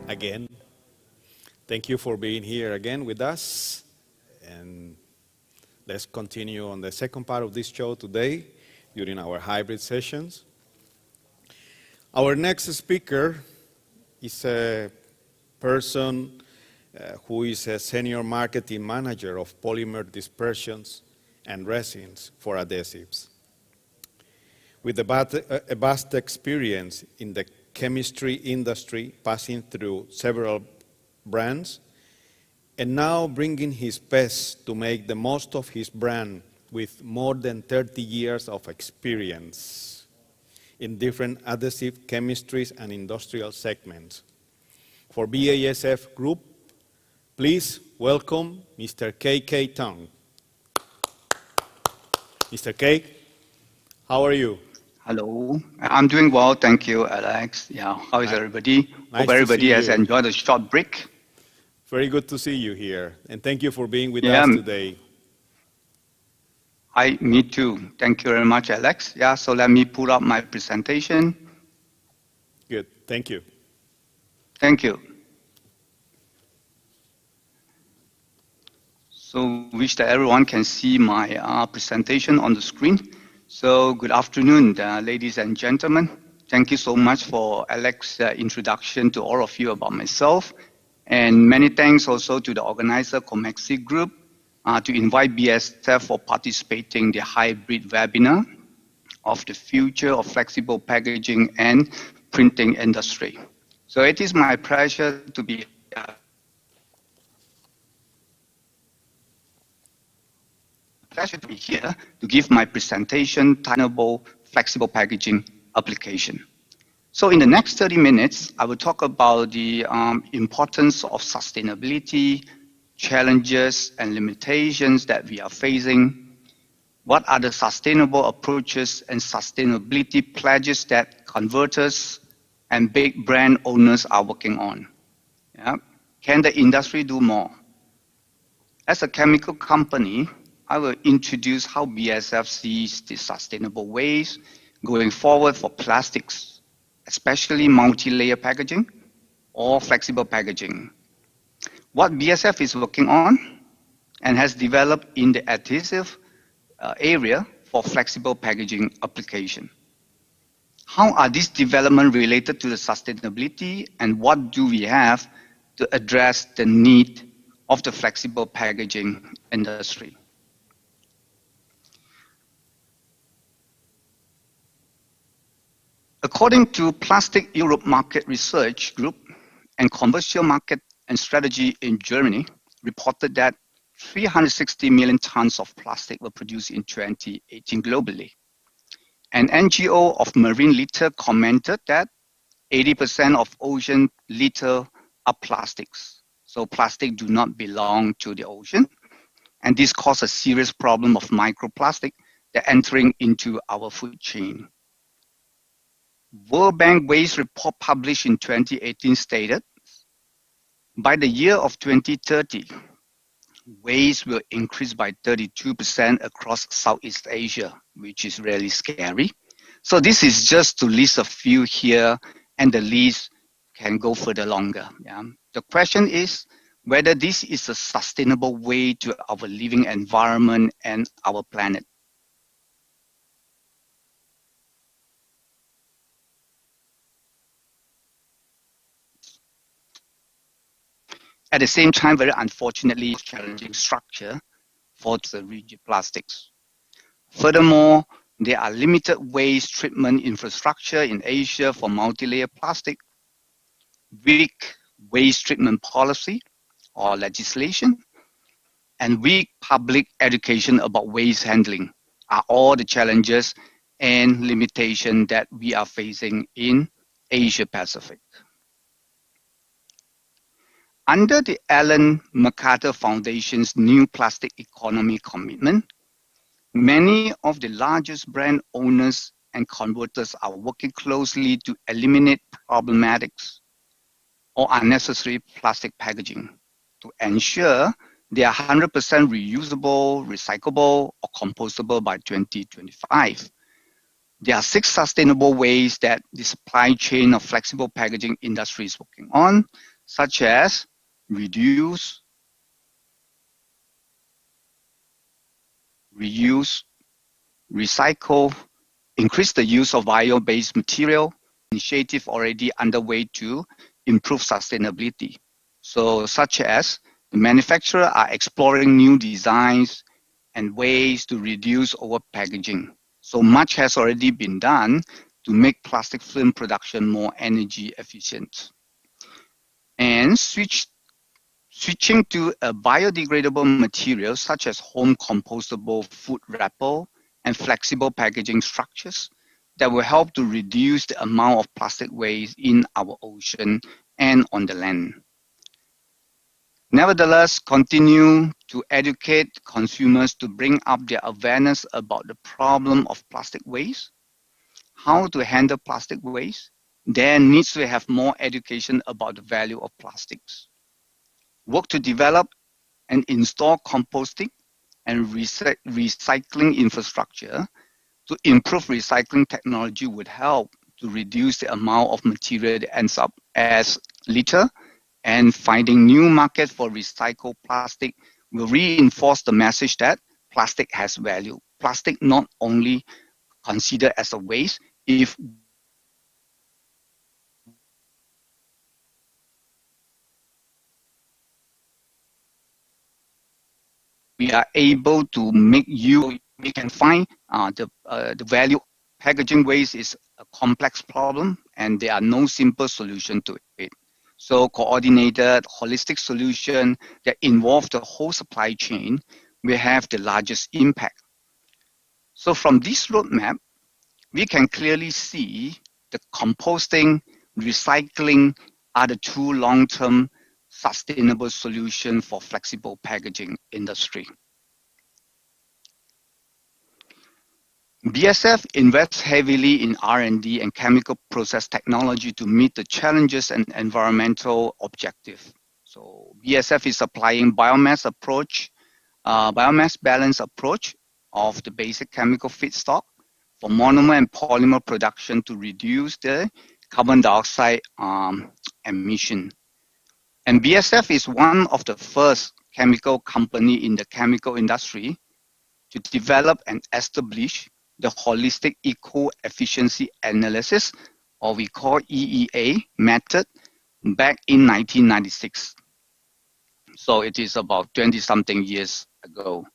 F: again. Thank you for being here again with us. And let's continue on the second part of this show today during our hybrid sessions. Our next speaker is a person who is a senior marketing manager of polymer dispersions and resins for adhesives. With a vast experience in the chemistry industry, passing through several brands, and now bringing his best to make the most of his brand with more than 30 years of experience in different adhesive chemistries and industrial segments. For BASF Group, please welcome Mr. K.K. Tong. Mr. K, how are you?
O: Hello, I'm doing well, thank you, Alex. Yeah, how is everybody?
F: Nice
O: Hope everybody has
F: you.
O: enjoyed the short break.
F: Very good to see you here, and thank you for being with
O: Yeah,
F: us today.
O: Me too. Thank you very much, Alex. Yeah, so let me pull up my presentation.
F: Good, thank you.
O: Thank you. So wish that everyone can see my presentation on the screen. So good afternoon, ladies and gentlemen. Thank you so much for Alex's introduction to all of you about myself. And many thanks also to the organizer, Comexi Group, to invite BASF for participating in the hybrid webinar of the future of flexible packaging and printing industry. So it is my pleasure to be here to give my presentation titled Flexible Packaging Application. So in the next 30 minutes, I will talk about the importance of sustainability, challenges and limitations that we are facing. What are the sustainable approaches and sustainability pledges that converters and big brand owners are working on? Yeah. Can the industry do more? As a chemical company, I will introduce how BASF sees the sustainable ways going forward for plastics, especially multi-layer packaging or flexible packaging. What BASF is working on and has developed in the adhesive area for flexible packaging application. How are these developments related to the sustainability, and what do we have to address the need of the flexible packaging industry? According to Plastic Europe Market Research Group and Commercial Market and Strategy in Germany, reported that 360 million tons of plastic were produced in 2018 globally. An NGO of marine litter commented that 80% of ocean litter are plastics. So plastic do not belong to the ocean. And this causes a serious problem of microplastic that entering into our food chain. World Bank Waste Report published in 2018 stated, by the year of 2030, waste will increase by 32% across Southeast Asia, which is really scary. So this is just to list a few here, and the list can go further longer. Yeah. The question is whether this is a sustainable way to our living environment and our planet. At the same time, very unfortunately, challenging structure for the rigid plastics. Furthermore, there are limited waste treatment infrastructure in Asia for multi-layer plastic, weak waste treatment policy or legislation, and weak public education about waste handling are all the challenges and limitations that we are facing in Asia Pacific. Under the Ellen MacArthur Foundation's New Plastic Economy commitment, many of the largest brand owners and converters are working closely to eliminate problematics or unnecessary plastic packaging to ensure they are 100% reusable, recyclable, or compostable by 2025. There are 6 sustainable ways that the supply chain of flexible packaging industry is working on. such as reduce, reuse, recycle, increase the use of bio-based material, initiative already underway to improve sustainability. So such as the manufacturers are exploring new designs and ways to reduce over packaging. So much has already been done to make plastic film production more energy efficient. And switching to a biodegradable material such as home compostable food wrapper and flexible packaging structures that will help to reduce the amount of plastic waste in our ocean and on the land. Nevertheless, continue to educate consumers to bring up their awareness about the problem of plastic waste, how to handle plastic waste. There needs to have more education about the value of plastics. Work to develop and install composting and recycling infrastructure to improve recycling technology would help to reduce the amount of material that ends up as litter, and finding new market for recycled plastic will reinforce the message that plastic has value. Plastic not only considered as a waste, if we are able to we can find the value. Packaging waste is a complex problem and there are no simple solution to it. So coordinated, holistic solution that involve the whole supply chain will have the largest impact. So from this roadmap, we can clearly see the composting, recycling are the two long-term sustainable solutions for flexible packaging industry. BASF invests heavily in R&D and chemical process technology to meet the challenges and environmental objectives. So BASF is applying biomass balance approach of the basic chemical feedstock for monomer and polymer production to reduce the carbon dioxide emission. And BASF is one of the first chemical company in the chemical industry to develop and establish the holistic eco-efficiency analysis, or we call EEA method, back in 1996. So it is about 20-something years ago.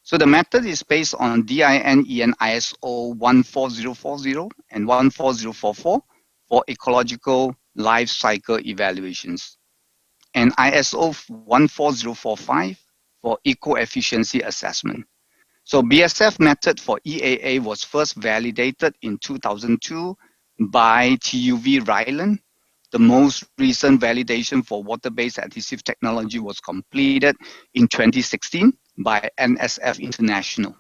O: So the method is based on DIN EN ISO 14040 and 14044 for ecological life cycle evaluations, and ISO 14045 for eco-efficiency assessment. So BASF method for EAA was first validated in 2002 by TUV Ryland. The most recent validation for water-based adhesive technology was completed in 2016 by NSF International.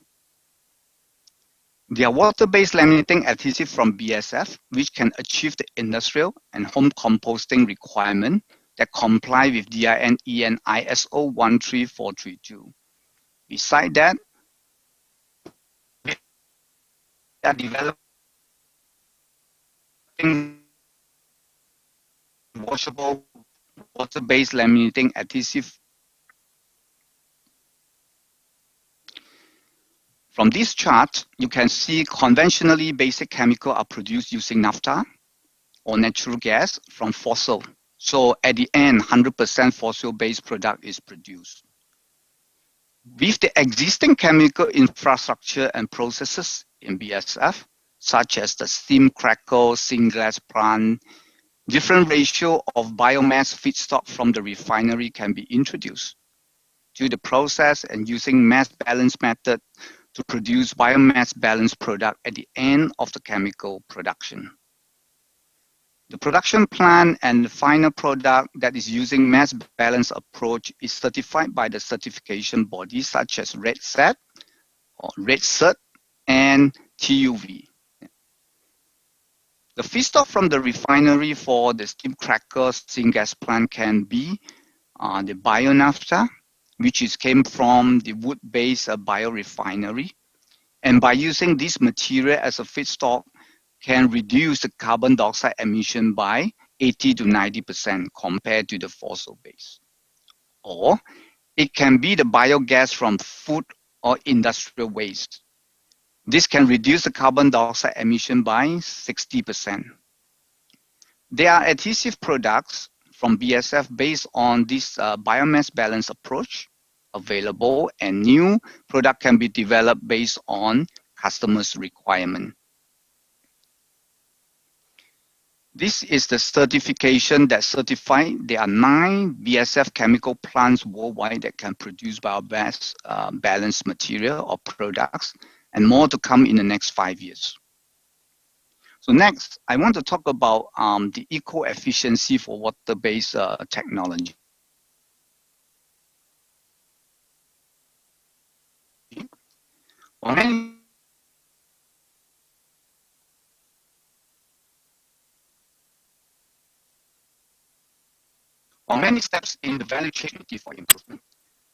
O: There are water-based laminating adhesive from BASF, which can achieve the industrial and home composting requirement that comply with DIN EN ISO 13432. Besides that, are developing washable water-based laminating adhesive. From this chart, you can see conventionally basic chemicals are produced using naphtha or natural gas from fossil. So at the end, 100% fossil-based product is produced. With the existing chemical infrastructure and processes in BASF, such as the steam cracker, syngas plant, different ratio of biomass feedstock from the refinery can be introduced to the process, and using mass balance method to produce biomass balance product at the end of the chemical production. The production plant and the final product that is using mass balance approach is certified by the certification bodies such as Red Cert or Red Cert and TUV. The feedstock from the refinery for the steam cracker syngas plant can be the bio-naphtha, which came from the wood-based biorefinery. And by using this material as a feedstock, can reduce the carbon dioxide emission by 80 to 90% compared to the fossil base. Or it can be the biogas from food or industrial waste. This can reduce the carbon dioxide emission by 60%. There are adhesive products from BASF based on this biomass balance approach available, and new product can be developed based on customers' requirement. This is the certification that certify there are 9 BASF chemical plants worldwide that can produce biomass balanced material or products, and more to come in the next 5 years. So next, I want to talk about the eco-efficiency for water-based technology. Many steps in the value chain for improvement.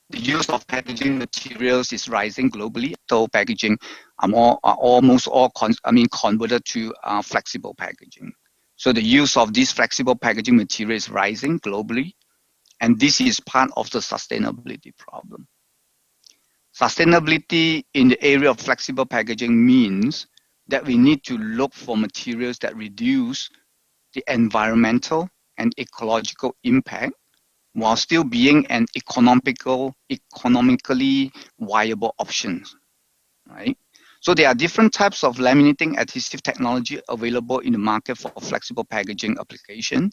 O: The use of packaging materials is rising globally. So packaging are almost all converted to flexible packaging. So the use of this flexible packaging material is rising globally, and this is part of the sustainability problem. Sustainability in the area of flexible packaging means that we need to look for materials that reduce the environmental and ecological impact while still being an economically viable option, right? So there are different types of laminating adhesive technology available in the market for flexible packaging application.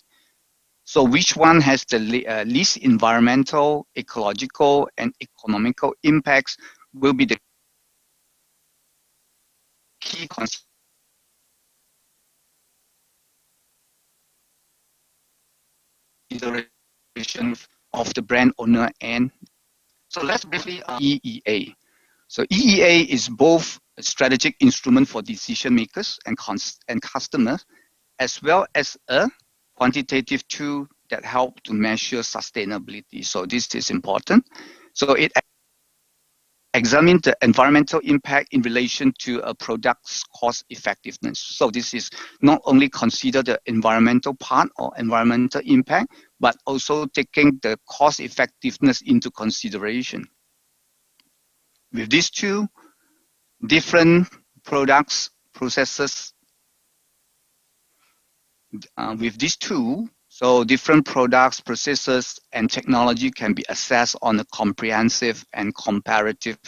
O: So which one has the least environmental, ecological, and economical impacts will be the key consideration of the brand owner. And so let's briefly EEA. So EEA is both a strategic instrument for decision makers and customers, as well as a quantitative tool that help to measure sustainability. So this is important. So it examines the environmental impact in relation to a product's cost effectiveness. So this is not only consider the environmental part or environmental impact, but also taking the cost effectiveness into consideration. With these two different products, processes, with these two, so different products, processes, and technology can be assessed on a comprehensive and comparative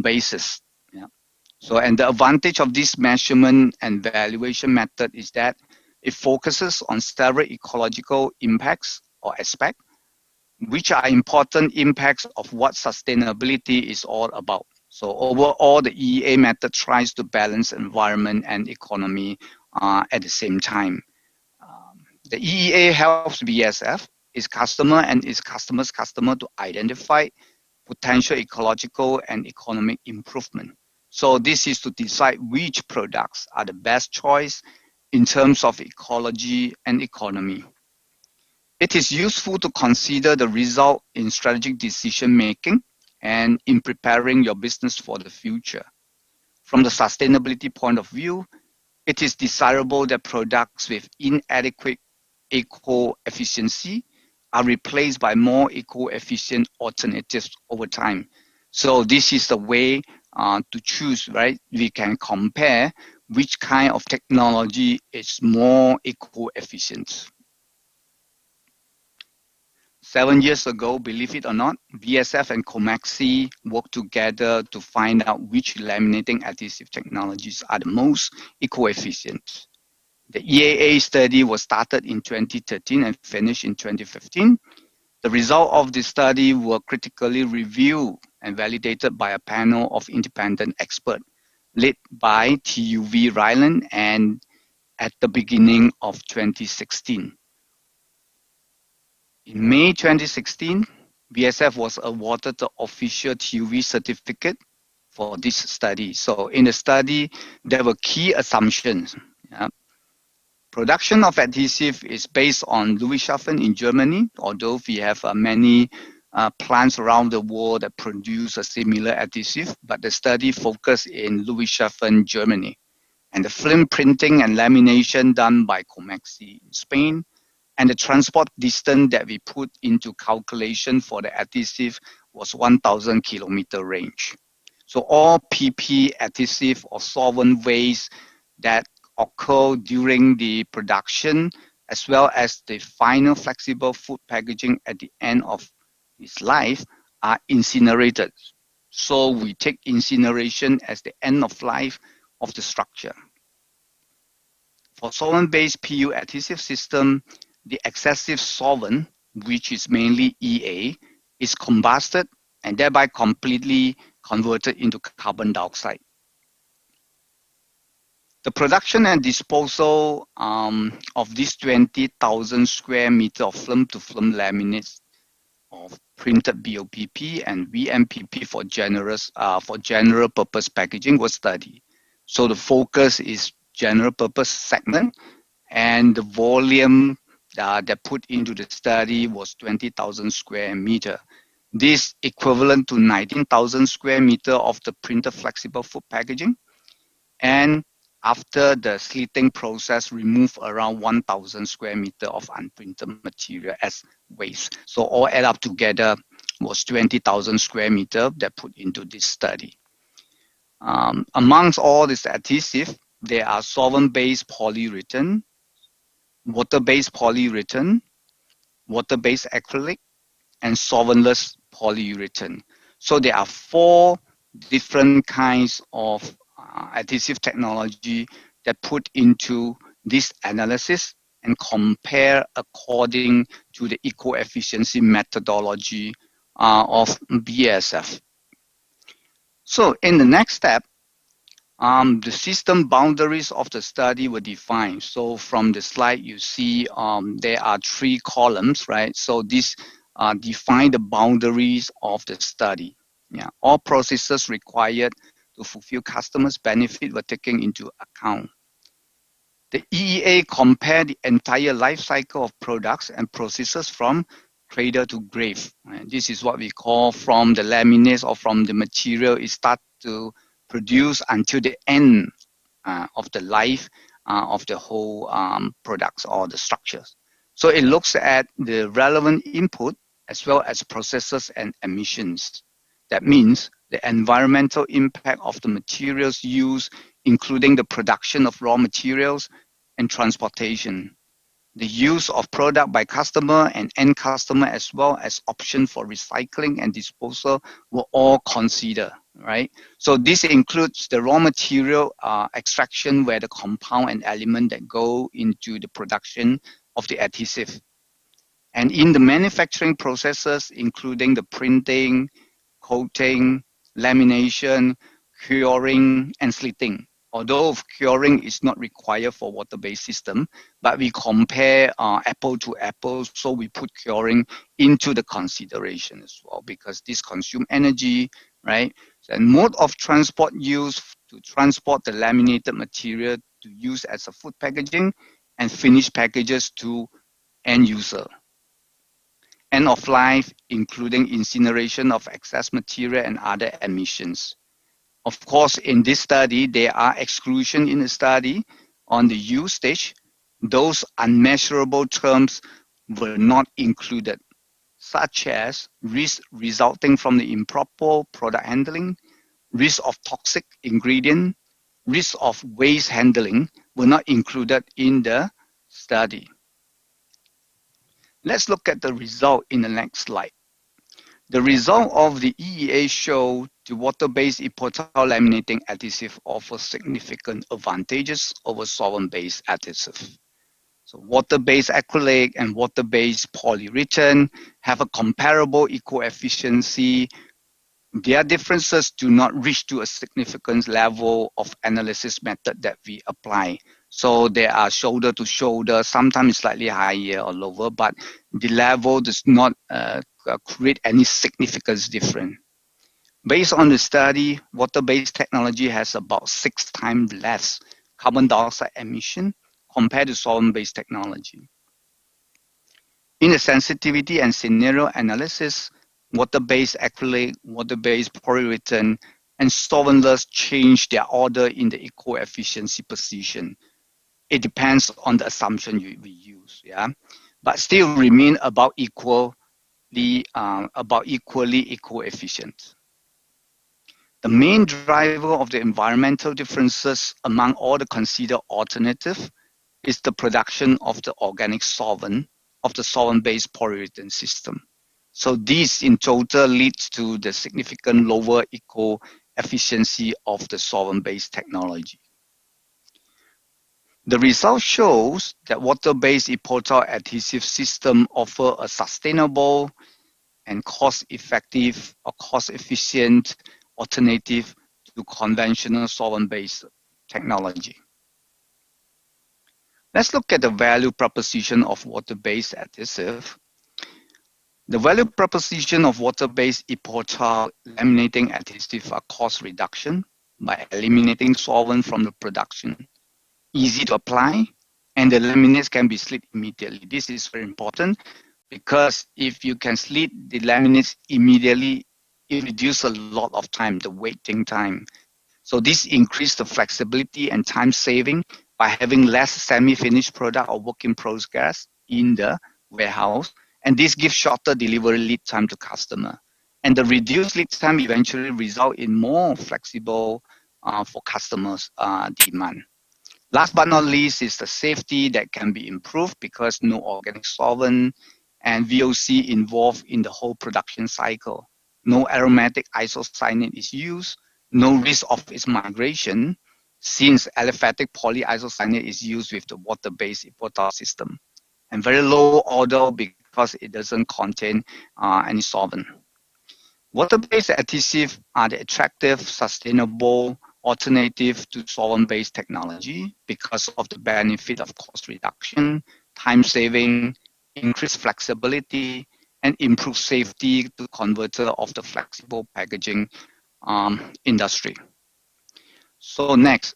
O: basis. Yeah. So, and the advantage of this measurement and valuation method is that it focuses on several ecological impacts or aspects, which are important impacts of what sustainability is all about. So overall, the EEA method tries to balance environment and economy at the same time. The EEA helps BASF, its customer and its customer's customer to identify potential ecological and economic improvement. So this is to decide which products are the best choice in terms of ecology and economy. It is useful to consider the result in strategic decision making and in preparing your business for the future. From the sustainability point of view, it is desirable that products with inadequate eco-efficiency are replaced by more eco-efficient alternatives over time. So this is the way to choose, right? We can compare which kind of technology is more eco-efficient. 7 years ago, believe it or not, BASF and Comexi worked together to find out which laminating adhesive technologies are the most eco-efficient. The EAA study was started in 2013 and finished in 2015. The result of the study were critically reviewed and validated by a panel of independent experts led by TUV Ryland and at the beginning of 2016. In May 2016, BASF was awarded the official TUV certificate for this study. So in the study, there were key assumptions. Yeah. Production of adhesive is based on Ludwigshafen in Germany, although we have many plants around the world that produce a similar adhesive, but the study focused in Ludwigshafen, Germany. And the film printing and lamination done by Comexi in Spain, And the transport distance that we put into calculation for the adhesive was 1,000 kilometer range. So all PP adhesive or solvent waste that occur during the production, as well as the final flexible food packaging at the end of its life, are incinerated. So we take incineration as the end of life of the structure. For solvent-based PU adhesive system, the excessive solvent, which is mainly EA, is combusted and thereby completely converted into carbon dioxide. The production and disposal of these 20,000 square meter of film-to-film laminates of printed BOPP and VMPP for general purpose packaging was studied. So the focus is general purpose segment, and the volume that put into the study was 20,000 square meter. This equivalent to 19,000 square meter of the printed flexible food packaging. And after the slitting process, remove around 1,000 square meter of unprinted material as waste. So all add up together was 20,000 square meter that put into this study. Amongst all this adhesive, there are solvent-based polyurethane, water-based polyurethane, water-based acrylic, and solventless polyurethane. So there are 4 different kinds of adhesive technology that put into this analysis and compare according to the eco-efficiency methodology of BASF. So in the next step, the system boundaries of the study were defined. So from the slide, you see there are 3 columns, right? So this define the boundaries of the study. Yeah, all processes required to fulfill customers' benefit were taken into account. The EEA compared the entire life cycle of products and processes from cradle to grave. And this is what we call from the laminates or from the material it starts to produce until the end of the life of the whole products or the structures. So it looks at the relevant input as well as processes and emissions. That means the environmental impact of the materials used, including the production of raw materials and transportation, the use of product by customer and end customer, as well as option for recycling and disposal were all considered, right? So this includes the raw material extraction, where the compound and element that go into the production of the adhesive. And in the manufacturing processes, including the printing, coating, lamination, curing, and slitting. Although curing is not required for water-based system, but we compare apple to apple, so we put curing into the consideration as well, because this consumes energy, right? And mode of transport used to transport the laminated material to use as a food packaging and finished packages to end user. End of life, including incineration of excess material and other emissions. Of course, in this study, there are exclusions in the study on the use stage. Those unmeasurable terms were not included, such as risk resulting from the improper product handling, risk of toxic ingredient, risk of waste handling were not included in the study. Let's look at the result in the next slide. The result of the EEA showed the water-based epoxy laminating adhesive offers significant advantages over solvent-based adhesive. So water-based acrylic and water-based polyurethane have a comparable eco-efficiency. Their differences do not reach to a significant level of analysis method that we apply. So they are shoulder to shoulder, sometimes slightly higher or lower, but the level does not create any significant difference. Based on the study, water-based technology has about 6 times less carbon dioxide emission compared to solvent-based technology. In the sensitivity and scenario analysis, water-based acrylic, water-based polyurethane, and solventless change their order in the eco-efficiency position. It depends on the assumption we use. Yeah, but still remain about equally eco-efficient. The main driver of the environmental differences among all the considered alternatives is the production of the organic solvent of the solvent-based polyurethane system. So this in total leads to the significant lower eco-efficiency of the solvent-based technology. The result shows that water-based epoxy adhesive system offer a sustainable and cost-effective or cost-efficient alternative to conventional solvent-based technology. Let's look at the value proposition of water-based adhesive. The value proposition of water-based epoxy laminating adhesive are cost reduction by eliminating solvent from the production, easy to apply, and the laminates can be slit immediately. This is very important because if you can slit the laminates immediately, it reduces a lot of time, the waiting time. So this increases the flexibility and time saving by having less semi-finished product or work in progress in the warehouse. And this gives shorter delivery lead time to customer. And the reduced lead time eventually result in more flexible for customers' demand. Last but not least is the safety that can be improved because no organic solvent and VOC involved in the whole production cycle. No aromatic isocyanate is used, no risk of its migration since aliphatic polyisocyanate is used with the water-based epoxy system. And very low odor because it doesn't contain any solvent. Water-based adhesive are the attractive, sustainable alternative to solvent-based technology because of the benefit of cost reduction, time saving, increased flexibility, and improved safety to converter of the flexible packaging industry. So next,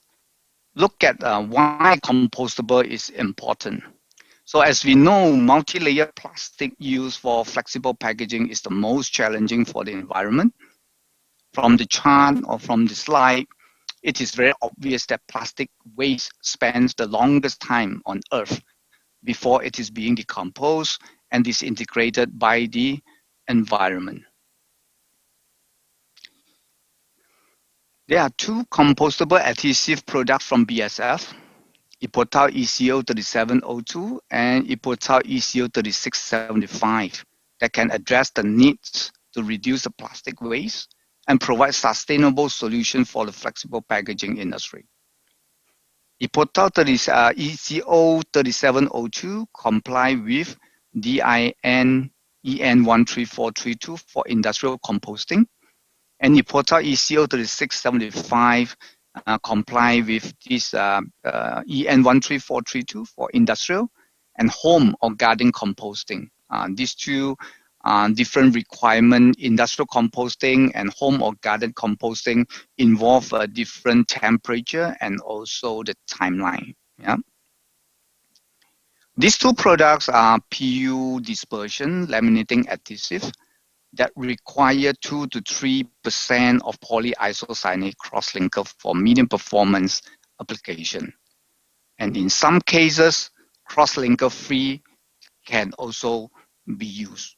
O: look at why compostable is important. So as we know, multi-layer plastic used for flexible packaging is the most challenging for the environment. From the chart or from the slide, it is very obvious that plastic waste spends the longest time on Earth before it is being decomposed and disintegrated by the environment. There are two compostable adhesive products from BASF, Epotal ECO 3702 and Epotal ECO 3675 that can address the needs to reduce the plastic waste and provide sustainable solution for the flexible packaging industry. Epotal ECO 3702 comply with DIN EN 13432 for industrial composting, and Epotal ECO 3675 comply with this EN 13432 for industrial and home or garden composting. These two different requirements, industrial composting and home or garden composting, involve a different temperature and also the timeline. Yeah. These two products are PU dispersion laminating adhesive that require 2 to 3% of polyisocyanate cross-linker for medium performance application. And in some cases, cross-linker free can also be used.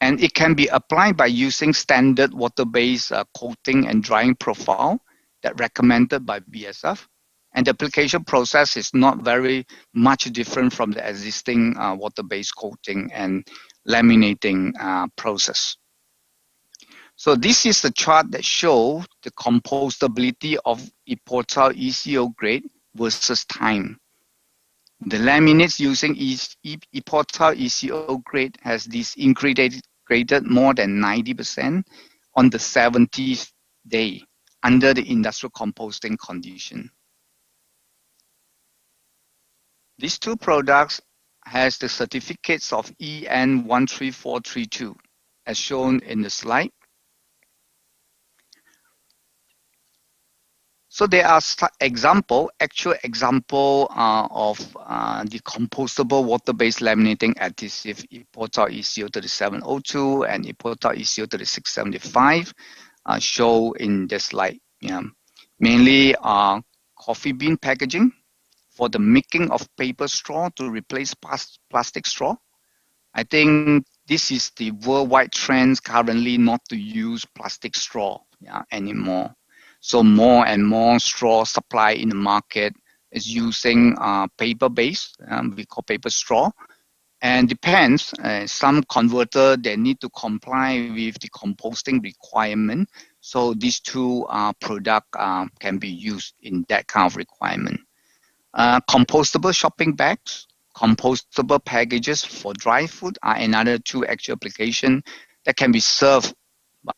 O: And it can be applied by using standard water-based coating and drying profile that recommended by BASF. And the application process is not very much different from the existing water-based coating and laminating process. So this is the chart that shows the compostability of Epotal ECO grade versus time. The laminates using Epotal ECO grade has disintegrated more than 90% on the 70th day under the industrial composting condition. These two products has the certificates of EN 13432 as shown in the slide. So there are actual example of the compostable water-based laminating adhesive Epotal ECO 3702 and Epotal ECO 3675 show in this slide. Yeah. Mainly coffee bean packaging for the making of paper straw to replace plastic straw. I think this is the worldwide trend currently not to use plastic straw anymore. So more and more straw supply in the market is using paper-based, we call paper straw. And depends, some converter, they need to comply with the composting requirement. So these two product can be used in that kind of requirement. Compostable shopping bags, compostable packages for dry food are another two actual application that can be served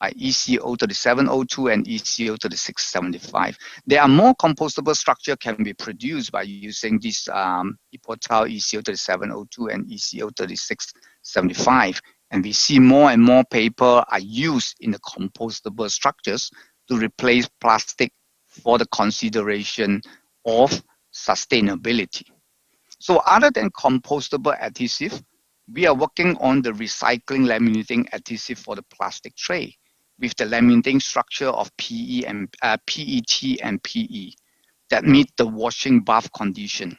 O: by ECO 3702 and ECO 3675. There are more compostable structure can be produced by using this Epotal ECO 3702 and ECO 3675. And we see more and more paper are used in the compostable structures to replace plastic for the consideration of sustainability. So other than compostable adhesive, we are working on the recycling laminating adhesive for the plastic tray with the laminating structure of PE and PET and PE that meet the washing bath condition.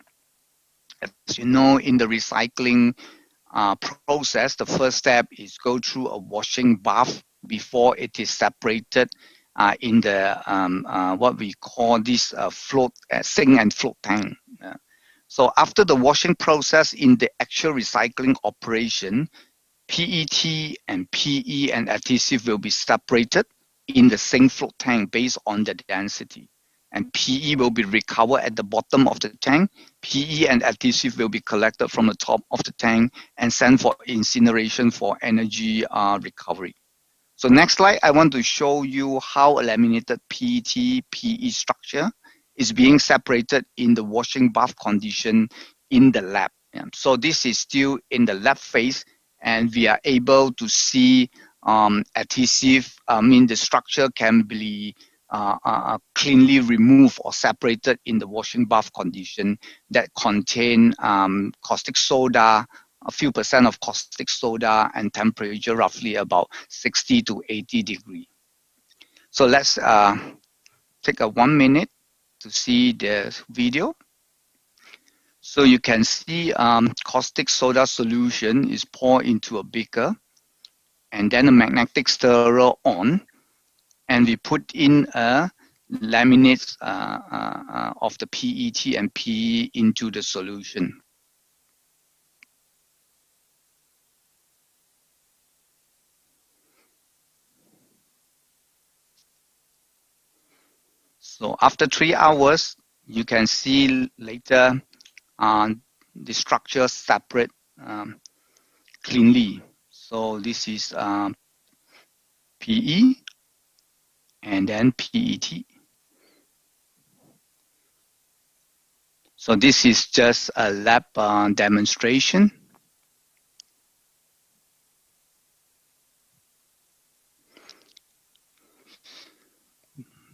O: As you know, in the recycling process, the first step is go through a washing bath before it is separated in the what we call this float sink and float tank. So after the washing process in the actual recycling operation, PET and PE and adhesive will be separated in the sink float tank based on the density. And PE will be recovered at the bottom of the tank. PE and adhesive will be collected from the top of the tank and sent for incineration for energy recovery. So next slide, I want to show you how a laminated PET PE structure is being separated in the washing bath condition in the lab. So this is still in the lab phase, and we are able to see adhesive, the structure can be cleanly removed or separated in the washing bath condition that contain caustic soda, a few percent of caustic soda, and temperature roughly about 60 to 80 degrees. So let's take a 1 minute to see the video. So you can see caustic soda solution is poured into a beaker, and then a magnetic stirrer on, and we put in a laminate of the PET and PE into the solution. So after 3 hours, you can see later the structure separate cleanly. So this is PE and then PET. So this is just a lab demonstration.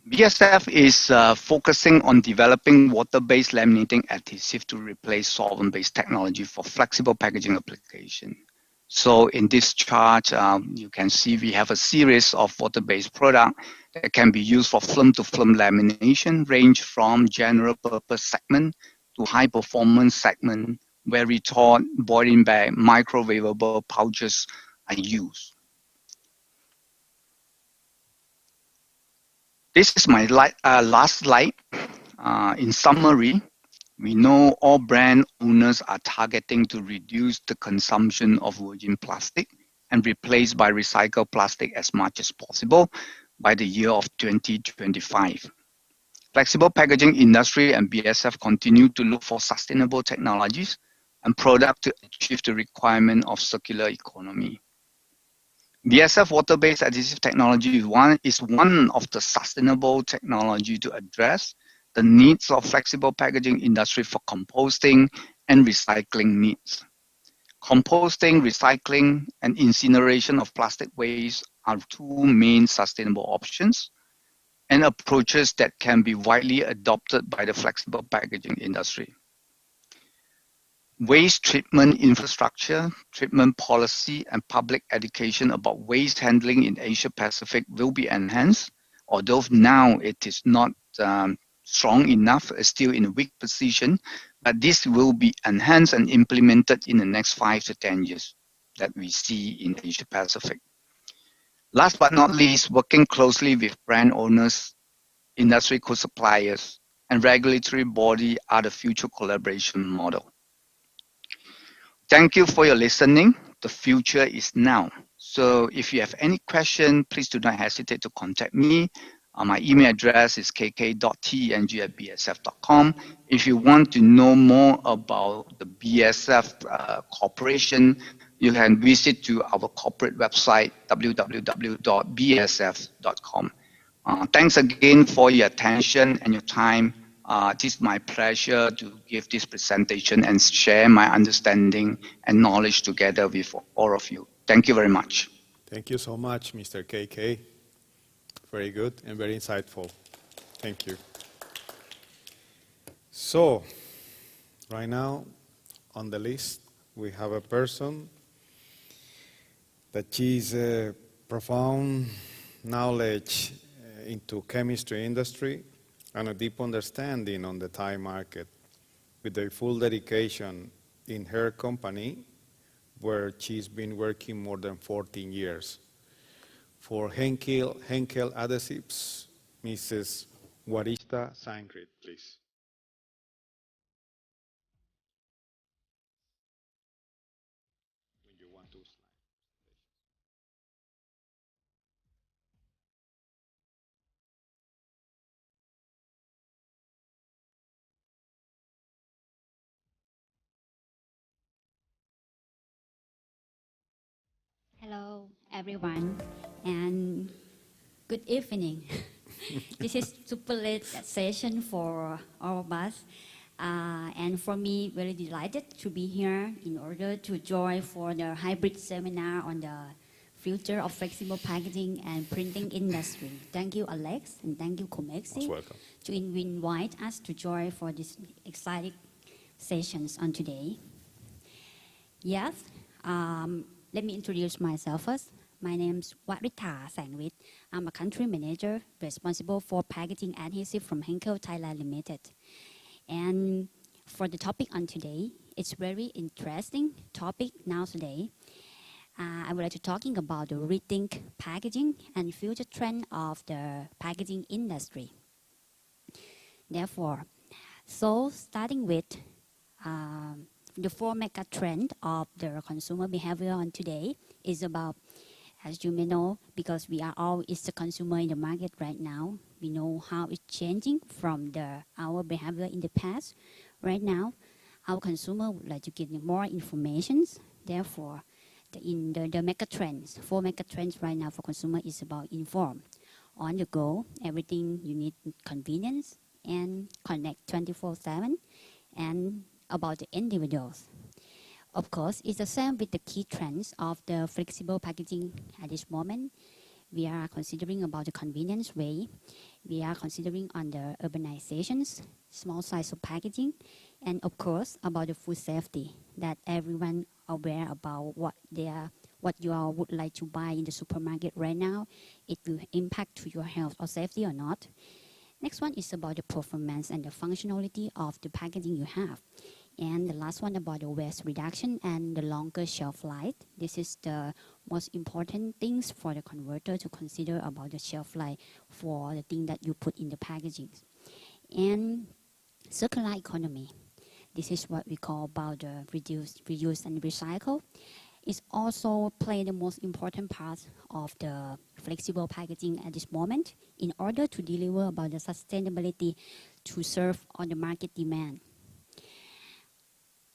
O: BASF is focusing on developing water-based laminating adhesive to replace solvent-based technology for flexible packaging application. So in this chart, you can see we have a series of water-based products that can be used for film-to-film lamination, range from general purpose segment to high-performance segment, where retort, boiling bag, microwavable pouches are used. This is my last slide. In summary, we know all brand owners are targeting to reduce the consumption of virgin plastic and replace by recycled plastic as much as possible by the year of 2025. Flexible packaging industry and BASF continue to look for sustainable technologies and products to achieve the requirement of circular economy. BASF water-based adhesive technology is one of the sustainable technology to address the needs of flexible packaging industry for composting and recycling needs. Composting, recycling, and incineration of plastic waste are two main sustainable options and approaches that can be widely adopted by the flexible packaging industry. Waste treatment infrastructure, treatment policy, and public education about waste handling in Asia Pacific will be enhanced, although now it is not strong enough, still in a weak position. But this will be enhanced and implemented in the next 5 to 10 years that we see in Asia Pacific. Last but not least, working closely with brand owners, industry co-suppliers, and regulatory body are the future collaboration model. Thank you for your listening. The future is now. So if you have any question, please do not hesitate to contact me. My email address is kk.teng@bsf.com. If you want to know more about the BSF Corporation, you can visit to our corporate website, www.bsf.com. Thanks again for your attention and your time. It is my pleasure to give this presentation and share my understanding and knowledge together with all of you. Thank you very much.
F: Thank you so much, Mr. KK. Very good and very insightful. Thank you. So, right now on the list, we have a person that she's a profound knowledge into chemistry industry and a deep understanding on the Thai market with a full dedication in her company where she's been working more than 14 years. For Henkel Adhesives, Mrs. Warista Sankrit, please.
E: Hello, everyone, and good evening. This is super late session for all of us, and for me, very delighted to be here in order to join for the hybrid seminar on the future of flexible packaging and printing industry. Thank you, Alex, and thank you, Komexi, to invite us to join for this exciting sessions on today. Yes. Let me introduce myself first. My name is Warita Sangrit. I'm a country manager responsible for packaging adhesive from Henkel Thailand Limited. And for the topic on today, it's very interesting topic now today. I would like to talking about the rethink packaging and future trend of the packaging industry. Therefore, so starting with the 4 mega trend of the consumer behavior on today is about, as you may know, because we are all is the consumer in the market right now. We know how it's changing from our behavior in the past. Right now, our consumer would like to get more information. Therefore, the mega trends, 4 mega trends right now for consumer is about inform, on the go, everything you need, convenience, and connect 24/7, and about the individuals. Of course, it's the same with the key trends of the flexible packaging at this moment. We are considering about the convenience way. We are considering on the urbanizations, small size of packaging, and of course about the food safety, that everyone aware about what you all would like to buy in the supermarket right now. It will impact to your health or safety or not. Next one is about the performance and the functionality of the packaging you have. And the last one about the waste reduction and the longer shelf life. This is the most important things for the converter to consider about the shelf life for the thing that you put in the packaging. And circular economy. This is what we call about the reuse and recycle. It also play the most important part of the flexible packaging at this moment in order to deliver about the sustainability to serve on the market demand.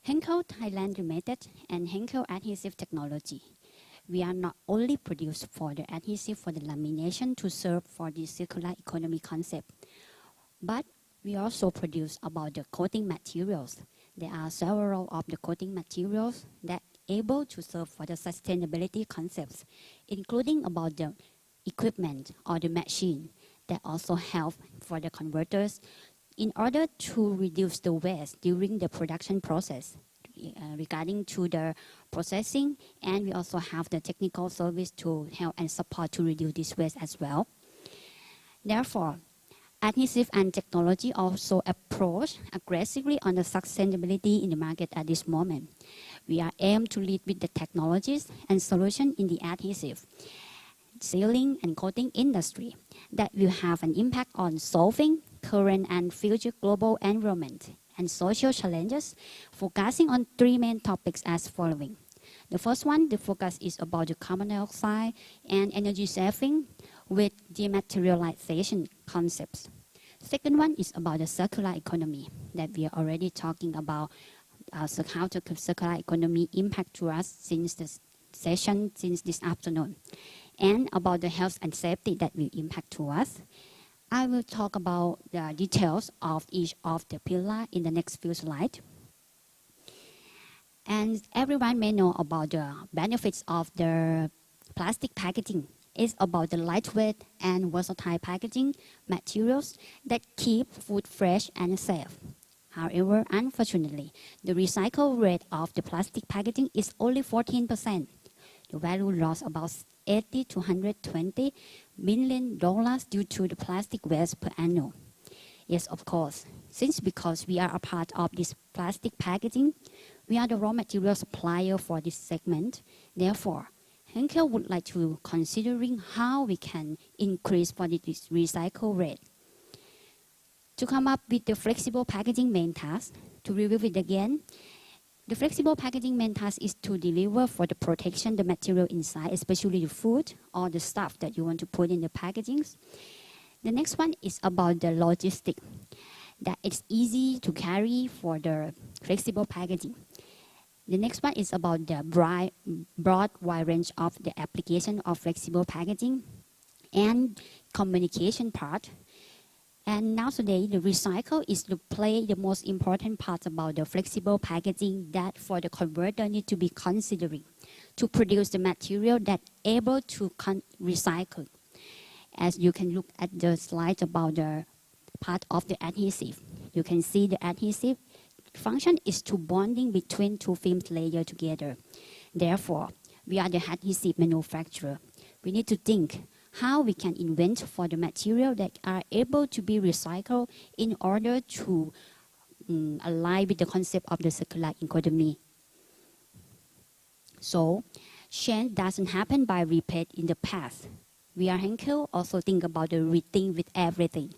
E: Henkel Thailand Limited and Henkel Adhesive Technology. We are not only produced for the adhesive for the lamination to serve for the circular economy concept, but we also produce about the coating materials. There are several of the coating materials that able to serve for the sustainability concepts, including about the equipment or the machine that also help for the converters in order to reduce the waste during the production process regarding to the processing, and we also have the technical service to help and support to reduce this waste as well. Therefore, Adhesive and technology also approach aggressively on the sustainability in the market at this moment. We are aimed to lead with the technologies and solutions in the adhesive, sealing and coating industry that will have an impact on solving current and future global environment and social challenges, focusing on three main topics as following. The first one, the focus is about the carbon dioxide and energy saving with dematerialization concepts. Second one is about the circular economy that we are already talking about, how the circular economy impact to us since this session, since this afternoon, and about the health and safety that will impact to us. I will talk about the details of each of the pillars in the next few slides. And everyone may know about the benefits of the plastic packaging. It's about the lightweight and versatile packaging materials that keep food fresh and safe. However, unfortunately, the recycle rate of the plastic packaging is only 14%. The value lost about $80 to $120 million due to the plastic waste per annum. Yes, of course. Because we are a part of this plastic packaging, we are the raw material supplier for this segment. Therefore, Henkel would like to considering how we can increase for this recycle rate. To come up with the flexible packaging main task, to review it again, the flexible packaging main task is to deliver for the protection the material inside, especially the food or the stuff that you want to put in the packagings. The next one is about the logistics, that it's easy to carry for the flexible packaging. The next one is about the broad wide range of the application of flexible packaging and communication part. And now today, the recycle is to play the most important part about the flexible packaging that for the converter need to be considering to produce the material that able to recycle. As you can look at the slide about the part of the adhesive, you can see the adhesive function is to bonding between two film layers together. Therefore, we are the adhesive manufacturer. We need to think how we can invent for the material that are able to be recycled in order to align with the concept of the circular economy. So, change doesn't happen by repeat in the past. We are Henkel also think about the rethink with everything.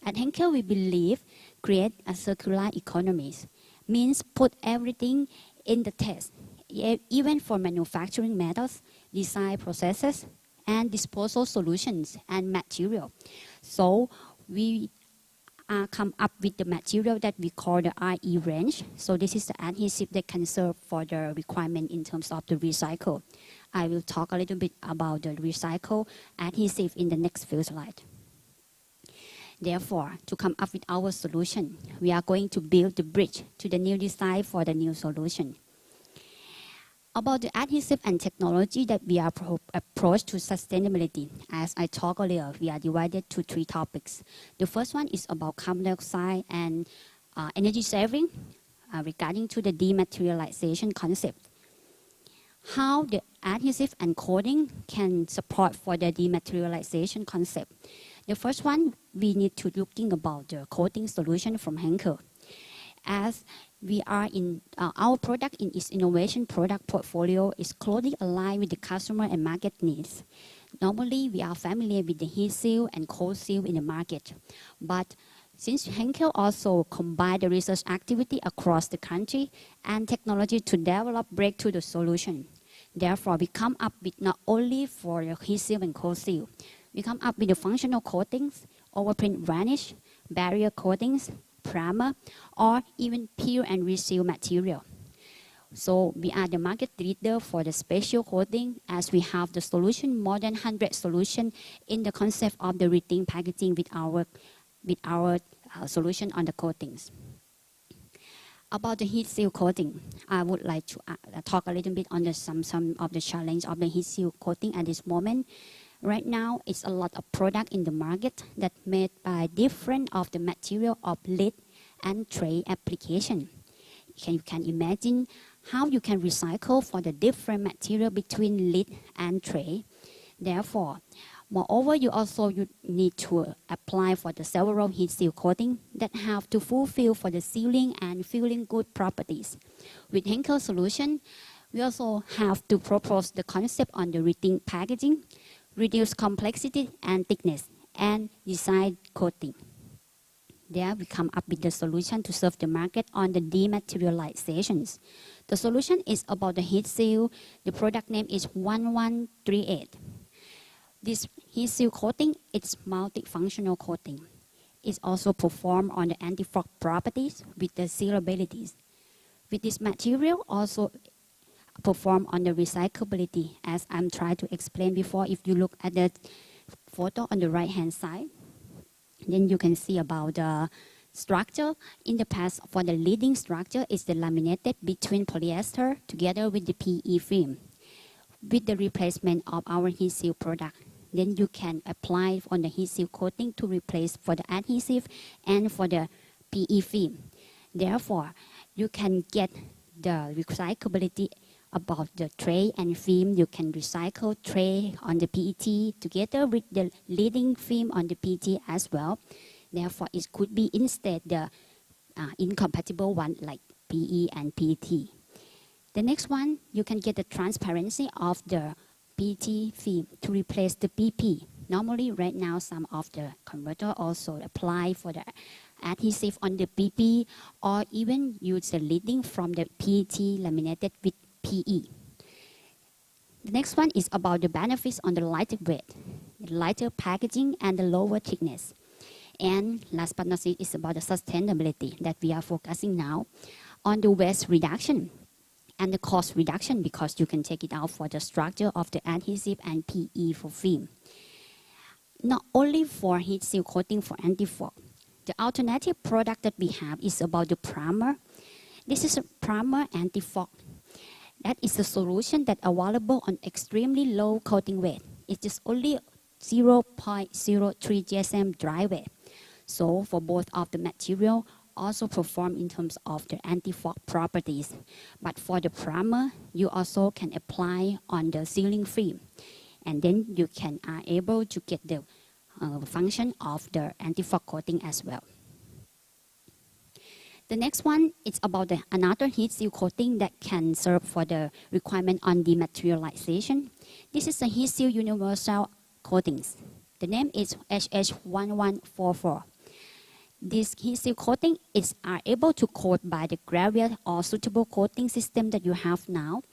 E: At Henkel, we believe create a circular economy means put everything in the test, even for manufacturing methods, design processes, and disposal solutions and material. So we come up with the material that we call the IE range. So this is the adhesive that can serve for the requirement in terms of the recycle. I will talk a little bit about the recycle adhesive in the next few slides. Therefore, to come up with our solution, we are going to build the bridge to the new design for the new solution. About the adhesive and technology that we are approach to sustainability, as I talked earlier, we are divided to three topics. The first one is about carbon dioxide and energy saving regarding to the dematerialization concept. How the adhesive and coating can support for the dematerialization concept. The first one, we need to looking about the coating solution from Henkel. As we are in our product in its innovation product portfolio is closely aligned with the customer and market needs. Normally, we are familiar with the heat seal and cold seal in the market. But since Henkel also combined the research activity across the country and technology to develop breakthrough solution. Therefore, we come up with not only for the heat seal and cold seal, we come up with the functional coatings, overprint varnish, barrier coatings, primer, or even peel and reseal material. So we are the market leader for the special coating as we have the solution, more than 100 solutions in the concept of the rethink packaging with our solution on the coatings. About the heat seal coating, I would like to talk a little bit on some of the challenge of the heat seal coating at this moment. Right now, it's a lot of product in the market that made by different of the material of lid and tray application. You can imagine how you can recycle for the different material between lid and tray. Therefore, Moreover, you need to apply for the several heat seal coating that have to fulfill for the sealing and feeling good properties. With Henkel solution, we also have to propose the concept on the rethink packaging, reduce complexity and thickness, and design coating. There we come up with the solution to serve the market on the dematerializations. The solution is about the heat seal. The product name is 1138. This heat seal coating is multifunctional coating. It's also performed on the anti-fog properties with the sealabilities. With this material also perform on the recyclability, as I'm trying to explain before. If you look at the photo on the right hand side, then you can see about the structure. In the past, for the leading structure is the laminated between polyester together with the PE film. With the replacement of our heat seal product, then you can apply on the heat seal coating to replace for the adhesive and for the PE film. Therefore, you can get the recyclability about the tray and film. You can recycle tray on the PET together with the leading film on the PET as well. Therefore, it could be instead the incompatible one like PE and PET. The next one, you can get the transparency of the PET film to replace the PP. Normally, right now, some of the converter also apply for the adhesive on the PP or even use the leading from the PET laminated with PE. The next one is about the benefits on the lighter weight, the lighter packaging, and the lower thickness. And last but not least, is about the sustainability that we are focusing now on the waste reduction and the cost reduction, because you can take it out for the structure of the adhesive and PE for film. Not only for heat seal coating for anti-fog, the alternative product that we have is about the primer. This is a primer anti-fog. That is a solution that available on extremely low coating weight. It is only 0.03 GSM dry weight. So for both of the material, also perform in terms of the anti-fog properties. But for the primer, you also can apply on the sealing film. And then you can are able to get the function of the anti-fog coating as well. The next one is about another heat seal coating that can serve for the requirement on dematerialization. This is a heat seal universal coatings. The name is HH1144. This heat seal coating are able to coat by the gravure or suitable coating system that you have now.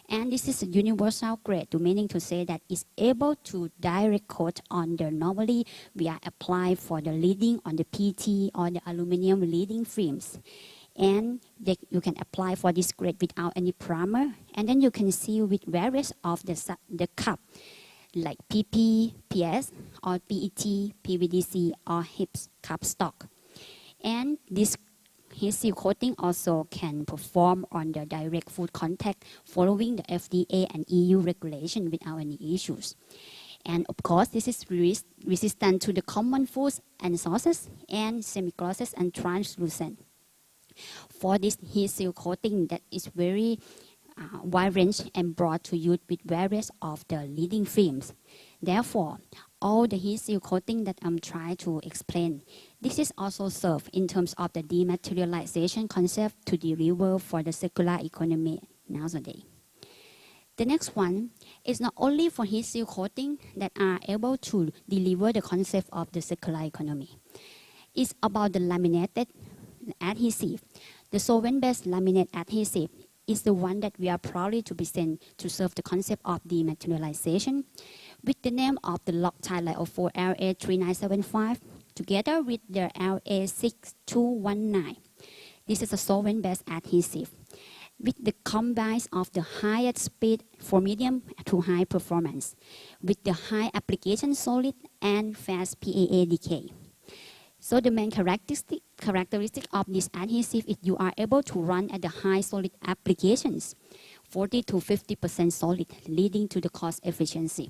E: And this is a universal grade, meaning to say that it's able to direct coat on the normally we are applied for the leading on the PT or the aluminum leading films. And you can apply for this grade without any primer. And then you can seal with various of the cup, like PP, PS, or PET, PVDC, or HIPS cup stock. And this heat seal coating also can perform on the direct food contact following the FDA and EU regulation without any issues. And of course, this is resistant to the common foods and sauces and semi-glosses and translucent. For this heat seal coating that is very wide range and broad to use with various of the leading films. Therefore, all the heat seal coating that I'm trying to explain, this is also served in terms of the dematerialization concept to deliver for the circular economy nowadays. The next one is not only for heat seal coating that are able to deliver the concept of the circular economy. It's about the laminated adhesive. The solvent-based laminate adhesive is the one that we are proudly to present to serve the concept of dematerialization with the name of the Loctite Lyo4 LA3975 together with the LA6219. This is a solvent-based adhesive with the combines of the highest speed for medium to high performance with the high application solid and fast PAA decay. So the main characteristic of this adhesive is you are able to run at the high solid applications, 40 to 50% solid, leading to the cost efficiency.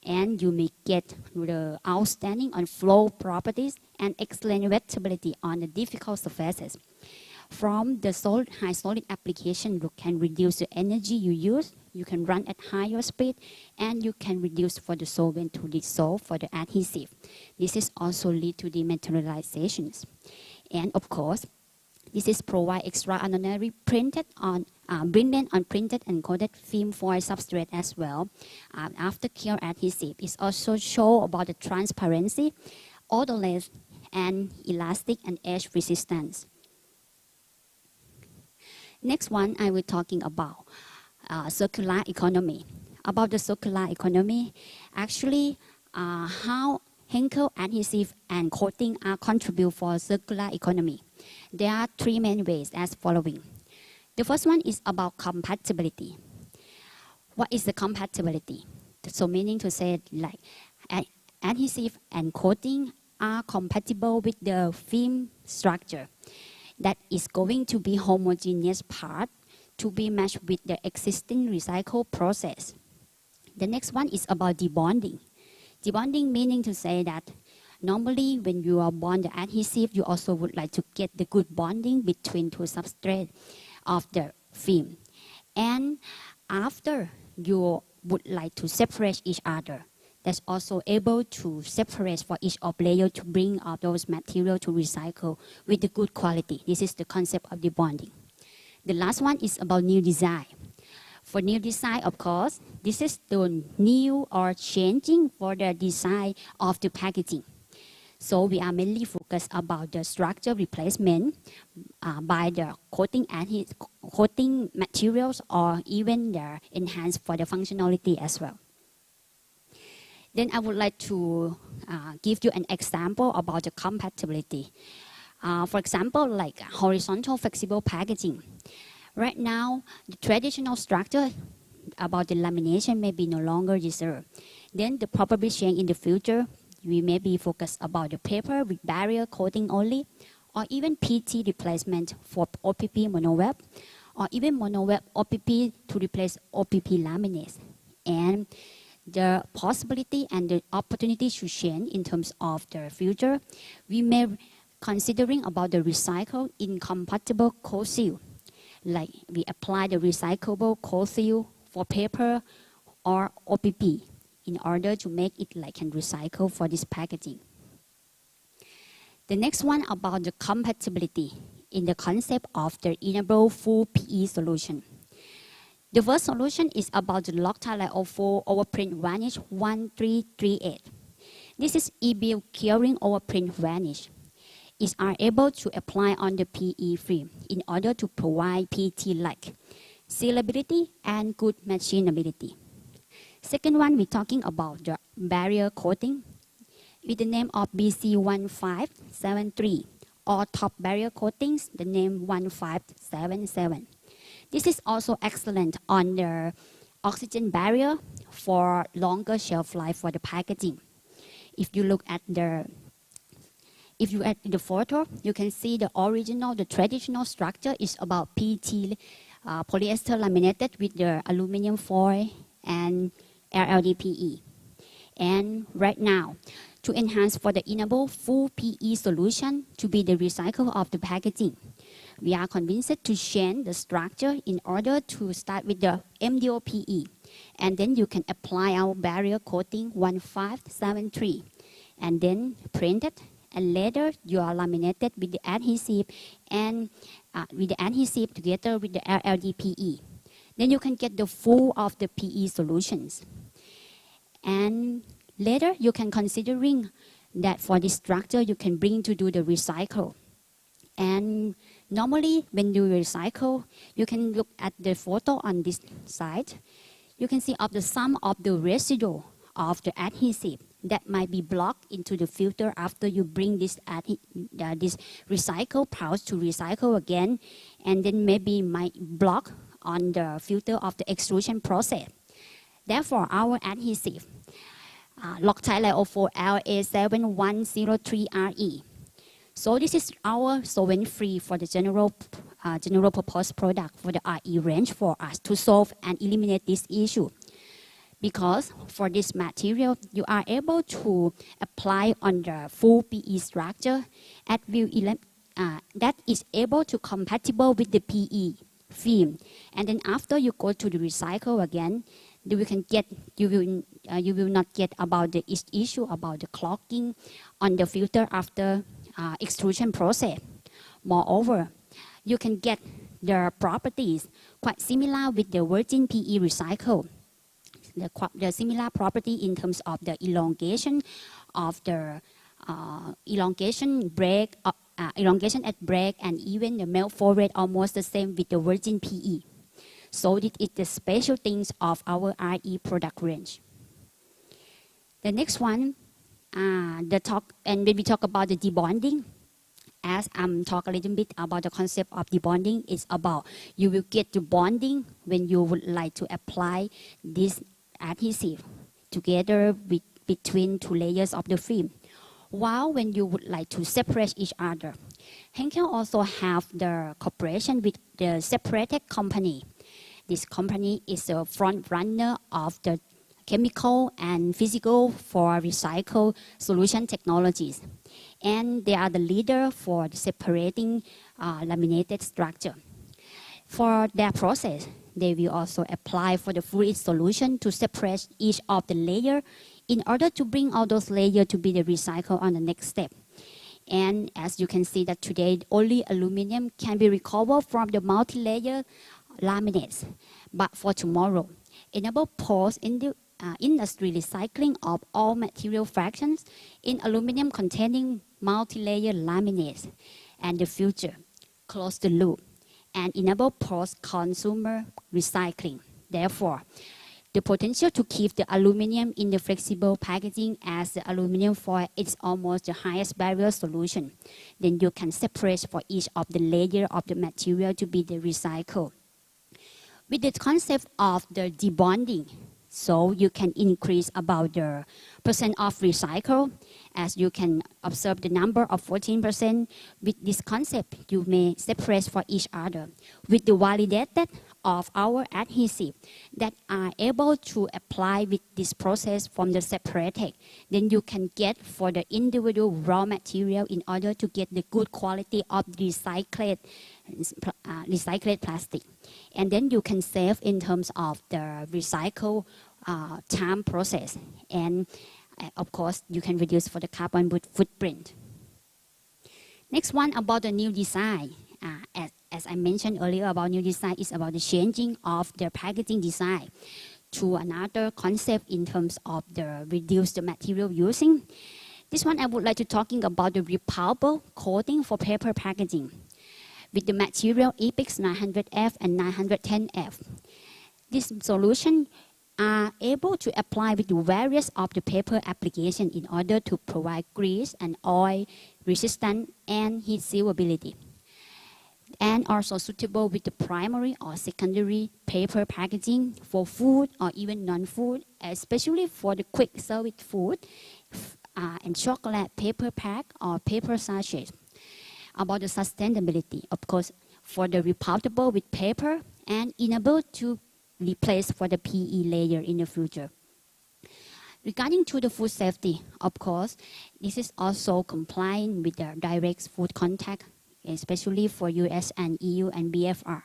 E: And you may get the outstanding on flow properties and excellent wettability on the difficult surfaces. From the high solid application, you can reduce the energy you use, you can run at higher speed, and you can reduce for the solvent to dissolve for the adhesive. This is also lead to dematerializations. And of course, this is provide extraordinary printed on brilliant on printed and coated film foil substrate as well. After cure adhesive, it also show about the transparency, odorless, and elastic and edge resistance. Next one, I will talking about circular economy. About the circular economy, actually, how Henkel adhesive and coating are contribute for circular economy. There are three main ways as following. The first one is about compatibility. What is the compatibility? So meaning to say like adhesive and coating are compatible with the film structure that is going to be homogeneous part to be matched with the existing recycle process. The next one is about debonding. Debonding meaning to say that normally when you are bond the adhesive, you also would like to get the good bonding between two substrates of the film. And after you would like to separate each other, that's also able to separate for each of layer to bring out those material to recycle with the good quality. This is the concept of debonding. The last one is about new design. For new design, of course, this is the new or changing for the design of the packaging. So we are mainly focused about the structure replacement by the coating materials or even the enhanced for the functionality as well. Then I would like to give you an example about the compatibility. For example, like horizontal flexible packaging. Right now, the traditional structure about the lamination may be no longer deserved. Then the probably change in the future, we may be focused about the paper with barrier coating only, or even PT replacement for OPP monoweb, or even monoweb OPP to replace OPP laminates. And the possibility and the opportunity to change in terms of the future, we may considering about the recycled incompatible coat seal. Like we apply the recyclable coat seal for paper or OPP in order to make it like can recycle for this packaging. The next one about the compatibility in the concept of the enable full PE solution. The first solution is about the Loctite 04 overprint varnish 1338. This is e-beam curing overprint varnish. It are able to apply on the PE film in order to provide PT-like sealability and good machinability. Second one, we're talking about the barrier coating with the name of BC1573 or top barrier coatings, the name 1577. This is also excellent on the oxygen barrier for longer shelf life for the packaging. If you look at the photo, you can see the original, the traditional structure is about PT polyester laminated with the aluminum foil and LLDPE. And right now, to enhance for the enable full PE solution to be the recycle of the packaging, we are convinced to change the structure in order to start with the MDO-PE. And then you can apply our barrier coating 1573 and then print it. And later you are laminated with the adhesive and with the adhesive together with the LLDPE. Then you can get the full of the PE solutions. And later you can considering that for this structure you can bring to do the recycle. And normally when you recycle, you can look at the photo on this side. You can see of the sum of the residue of the adhesive that might be blocked into the filter after you bring this recycle pouch to recycle again, and then maybe might block on the filter of the extrusion process. Therefore, our adhesive, Loctite 04 LA7103RE. So this is our solvent-free for the general purpose product for the RE range for us to solve and eliminate this issue. Because for this material, you are able to apply on the full PE structure and will that is able to compatible with the PE film. And then after you go to the recycle again, you will not get about the issue about the clogging on the filter after extrusion process. Moreover, you can get the properties quite similar with the virgin PE recycle. The similar property in terms of the elongation of the elongation at break, and even the melt flow rate almost the same with the virgin PE. So this is the special things of our RE product range. The next one, when we talk about the debonding, as I'm talking a little bit about the concept of debonding, it's about you will get the bonding when you would like to apply this adhesive together between two layers of the film. While when you would like to separate each other, Henkel also have the cooperation with the separated company. This company is a front runner of the chemical and physical for recycle solution technologies. And they are the leader for separating laminated structure. For their process, they will also apply for the fluid solution to separate each of the layer in order to bring all those layers to be the recycle on the next step. And as you can see that today, only aluminum can be recovered from the multi-layer laminates. But for tomorrow, enable post-industry recycling of all material fractions in aluminum containing multi-layer laminates, and the future, close the loop, and enable post-consumer recycling. Therefore, the potential to keep the aluminum in the flexible packaging as the aluminum foil is almost the highest barrier solution. Then you can separate for each of the layer of the material to be the recycle. With the concept of the debonding, so you can increase about the percent of recycle. As you can observe the number of 14%. With this concept, you may separate for each other. With the validated of our adhesive that are able to apply with this process from the separated, then you can get for the individual raw material in order to get the good quality of recycled plastic. And then you can save in terms of the recycle time process. And of course, you can reduce for the carbon footprint. Next one about the new design. As I mentioned earlier about new design is about the changing of the packaging design to another concept in terms of the reduced material using. This one I would like to talking about the repulpable coating for paper packaging with the material EPIX 900F and 910F. This solution are able to apply with various of the paper application in order to provide grease and oil resistance and heat sealability, and also suitable with the primary or secondary paper packaging for food or even non-food, especially for the quick service food and chocolate paper pack or paper sachet. About the sustainability, of course, for the repulpable with paper and enable to replace for the PE layer in the future. Regarding to the food safety, of course, this is also complying with the direct food contact, especially for US and EU and BFR.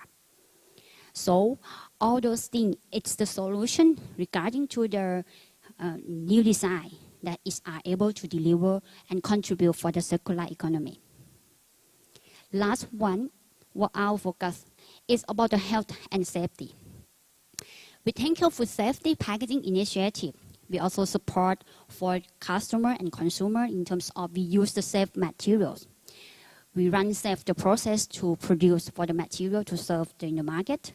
E: So all those things, it's the solution regarding to the new design that are able to deliver and contribute for the circular economy. Last one, what our focus is about the health and safety. With Henkel Food Safety Packaging Initiative, we also support for customer and consumer in terms of we use the safe materials. We run safe the process to produce for the material to serve in the market.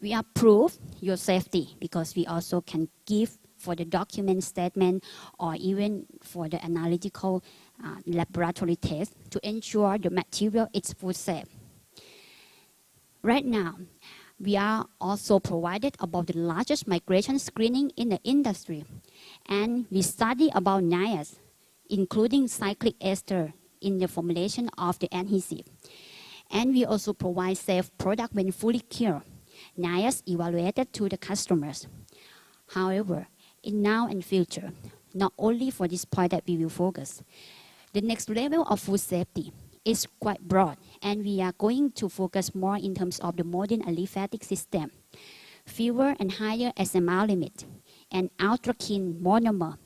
E: We approve your safety because we also can give for the document statement or even for the analytical laboratory test to ensure the material is food safe. Right now, we are also provided about the largest migration screening in the industry. And we study about NIAS, including cyclic ester in the formulation of the adhesive. And we also provide safe product when fully cured. NIAS evaluated to the customers. However, in now and future, not only for this point that we will focus, the next level of food safety is quite broad, and we are going to focus more in terms of the modern aliphatic system, fewer and higher SMR limit, and ultra-keen monomer.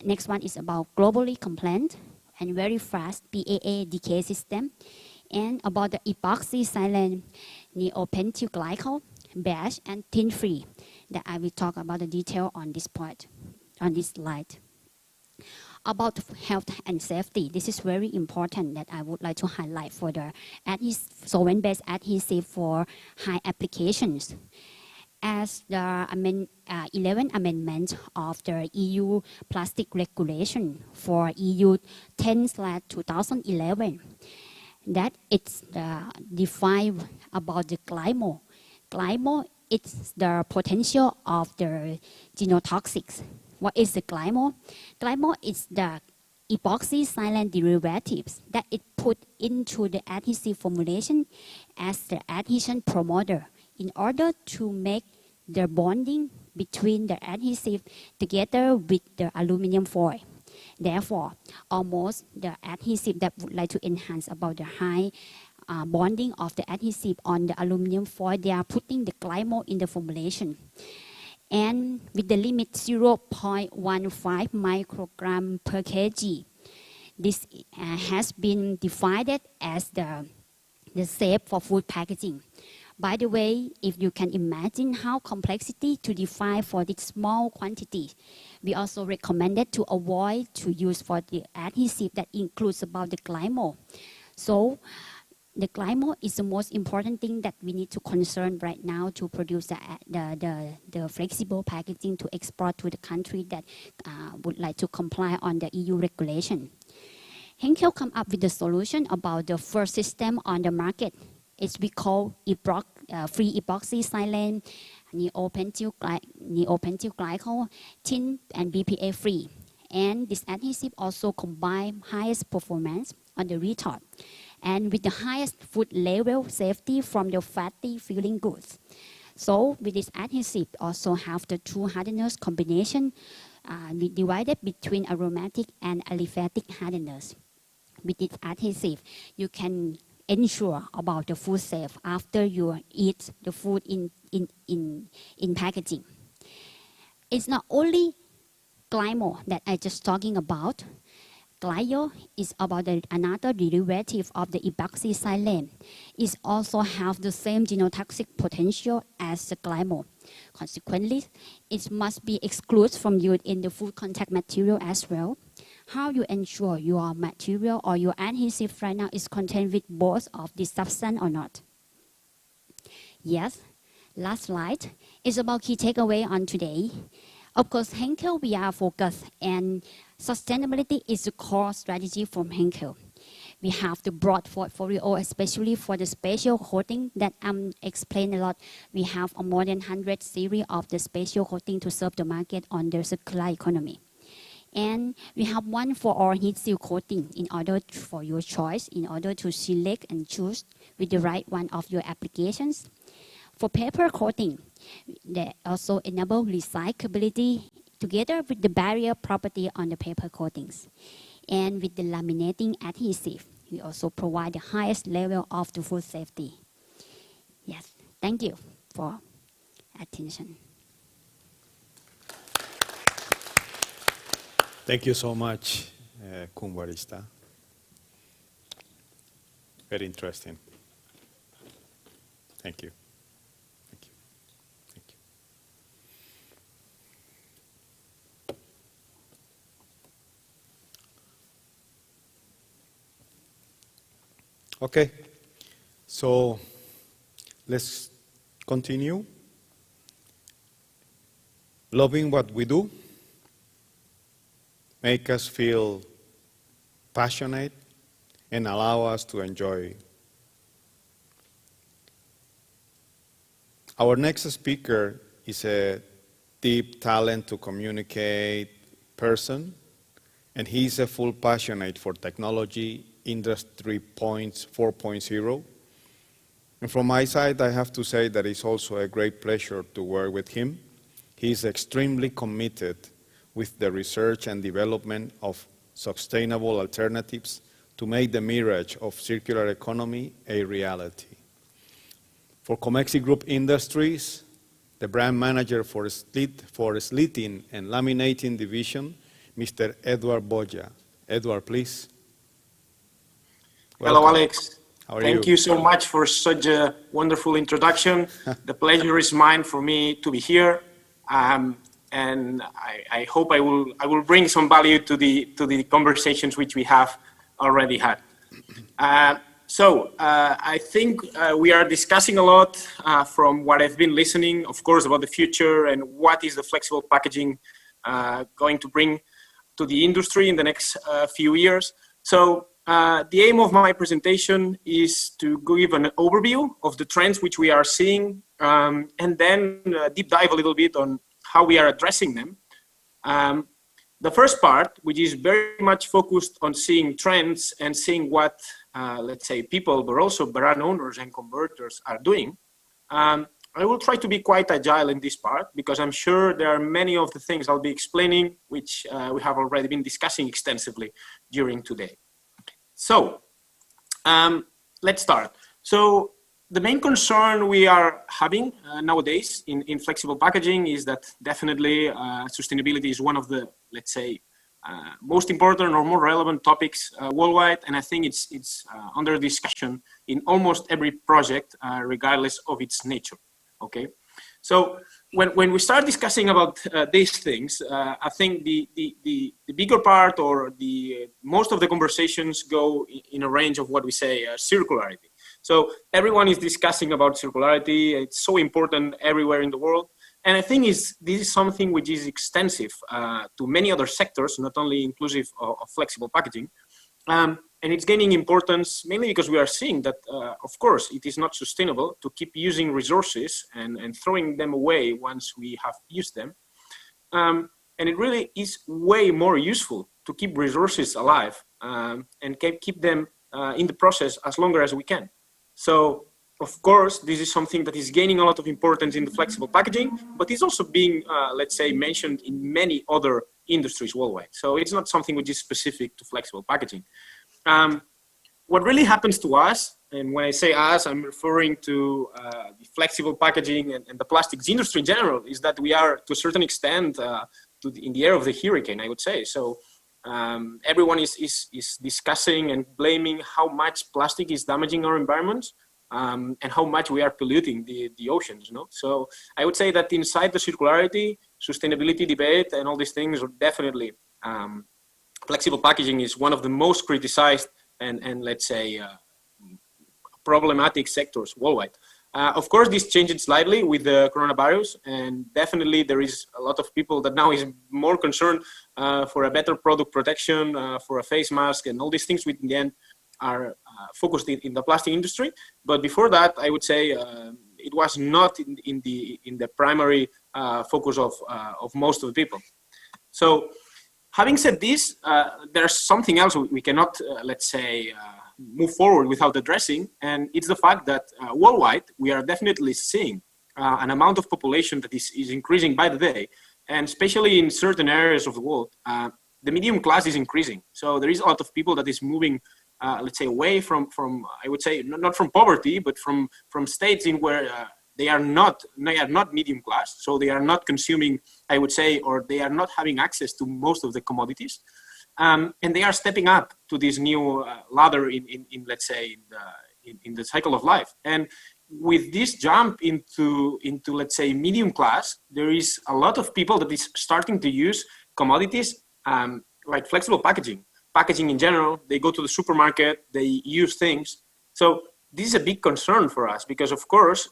E: Next one is about globally compliant and very fast PAA decay system, and about the epoxy silent neopentyl glycol, batch and tin-free, that I will talk about the detail on this point, on this slide. About health and safety, this is very important that I would like to highlight for the solvent-based adhesive for high applications. As the 11th amendment of the EU plastic regulation for EU 10/2011, that it's defined about the glymo. Glymo is the potential of the genotoxics. What is the glymo? Glymo is the epoxy silent derivatives that it put into the adhesive formulation as the adhesion promoter in order to make the bonding between the adhesive together with the aluminum foil. Therefore, almost the adhesive that would like to enhance about the high bonding of the adhesive on the aluminum foil, they are putting the glymo in the formulation. And with the limit 0.15 microgram per kg, this has been defined as the safe for food packaging. By the way, if you can imagine how complexity to define for this small quantity, we also recommended to avoid to use for the adhesive that includes about the glymo. So the glymo is the most important thing that we need to concern right now to produce the flexible packaging to export to the country that would like to comply on the EU regulation. Henkel come up with the solution about the first system on the market. It's we call free epoxy silane, neopentyl glycol, tin and BPA free. And this adhesive also combine highest performance on the retort and with the highest food level safety from the fatty filling goods. So with this adhesive also have the two hardness combination divided between aromatic and aliphatic hardness. With this adhesive, you can ensure about the food safe after you eat the food in packaging. It's not only glymo that I just talking about. Glyo is about another derivative of the epoxy silane. It also have the same genotoxic potential as the glymo. Consequently, it must be excluded from use in the food contact material as well. How you ensure your material or your adhesive right now is contained with both of these substances or not? Yes, last slide is about key takeaway on today. Of course, Henkel, we are focused and sustainability is the core strategy from Henkel. We have the broad portfolio, especially for the special coating that explained a lot. We have a more than 100 series of the special coating to serve the market on the circular economy. And we have one for our heat seal coating in order for your choice, in order to select and choose with the right one of your applications. For paper coating, they also enable recyclability together with the barrier property on the paper coatings. And with the laminating adhesive, we also provide the highest level of the food safety. Yes, thank you for attention.
F: Thank you so much, Kun Barista. Very interesting. Thank you. Thank you. Thank you. Okay, so let's continue. Loving what we do make us feel passionate and allow us to enjoy. Our next speaker is a deep talent to communicate person, and he's a full passionate for technology, Industry 4.0. And from my side, I have to say that it's also a great pleasure to work with him. He's extremely committed with the research and development of sustainable alternatives to make the mirage of circular economy a reality. For Comexi Group Industries, the brand manager for slitting and laminating division, Mr. Edward Boya. Edward, please.
P: Hello,
F: Welcome.
P: Alex.
F: How are
P: Thank you so much for such a wonderful introduction. The pleasure is mine for me to be here, and I hope I will bring some value to the conversations which we have already had. I think we are discussing a lot from what I've been listening, of course, about the future and what is the flexible packaging going to bring to the industry in the next few years. So the aim of my presentation is to give an overview of the trends which we are seeing, and then deep dive a little bit on how we are addressing them. The first part, which is very much focused on seeing trends and seeing what, let's say, people, but also brand owners and converters are doing. I will try to be quite agile in this part because I'm sure there are many of the things I'll be explaining which we have already been discussing extensively during today. So let's start. So the main concern we are having nowadays in flexible packaging is that definitely sustainability is one of the, let's say, most important or more relevant topics worldwide, and I think it's under discussion in almost every project, regardless of its nature. Okay, so when we start discussing about these things, I think the bigger part or the most of the conversations go in a range of what we say circularity. So everyone is discussing about circularity. It's so important everywhere in the world. And I think this is something which is extensive to many other sectors, not only inclusive of flexible packaging. And it's gaining importance mainly because we are seeing that, of course, it is not sustainable to keep using resources and throwing them away once we have used them. And it really is way more useful to keep resources alive and keep them in the process as longer as we can. So, of course, this is something that is gaining a lot of importance in the flexible packaging, but it's also being, let's say, mentioned in many other industries worldwide. So it's not something which is specific to flexible packaging. What really happens to us, and when I say us, I'm referring to the flexible packaging and the plastics industry in general, is that we are, to a certain extent, in the air of the hurricane, I would say. So everyone is discussing and blaming how much plastic is damaging our environments. And how much we are polluting the oceans, you know? So I would say that inside the circularity, sustainability debate, and all these things are definitely flexible packaging is one of the most criticized and let's say problematic sectors worldwide. Of course, this changed slightly with the coronavirus, and definitely there is a lot of people that now is more concerned for a better product protection, for a face mask, and all these things which in the end are focused in the plastic industry. But before that, I would say it was not in the primary focus of most of the people. So having said this, there's something else we cannot, let's say, move forward without addressing, and it's the fact that worldwide, we are definitely seeing an amount of population that is increasing by the day, and especially in certain areas of the world, the medium class is increasing. So there is a lot of people that is moving let's say, away from I would say, not from poverty, but from states in where they are not medium class. So they are not consuming, I would say, or they are not having access to most of the commodities. And they are stepping up to this new ladder in let's say, in the cycle of life. And with this jump into let's say, medium class, there is a lot of people that is starting to use commodities like flexible packaging in general. They go to the supermarket, they use things. So this is a big concern for us because, of course,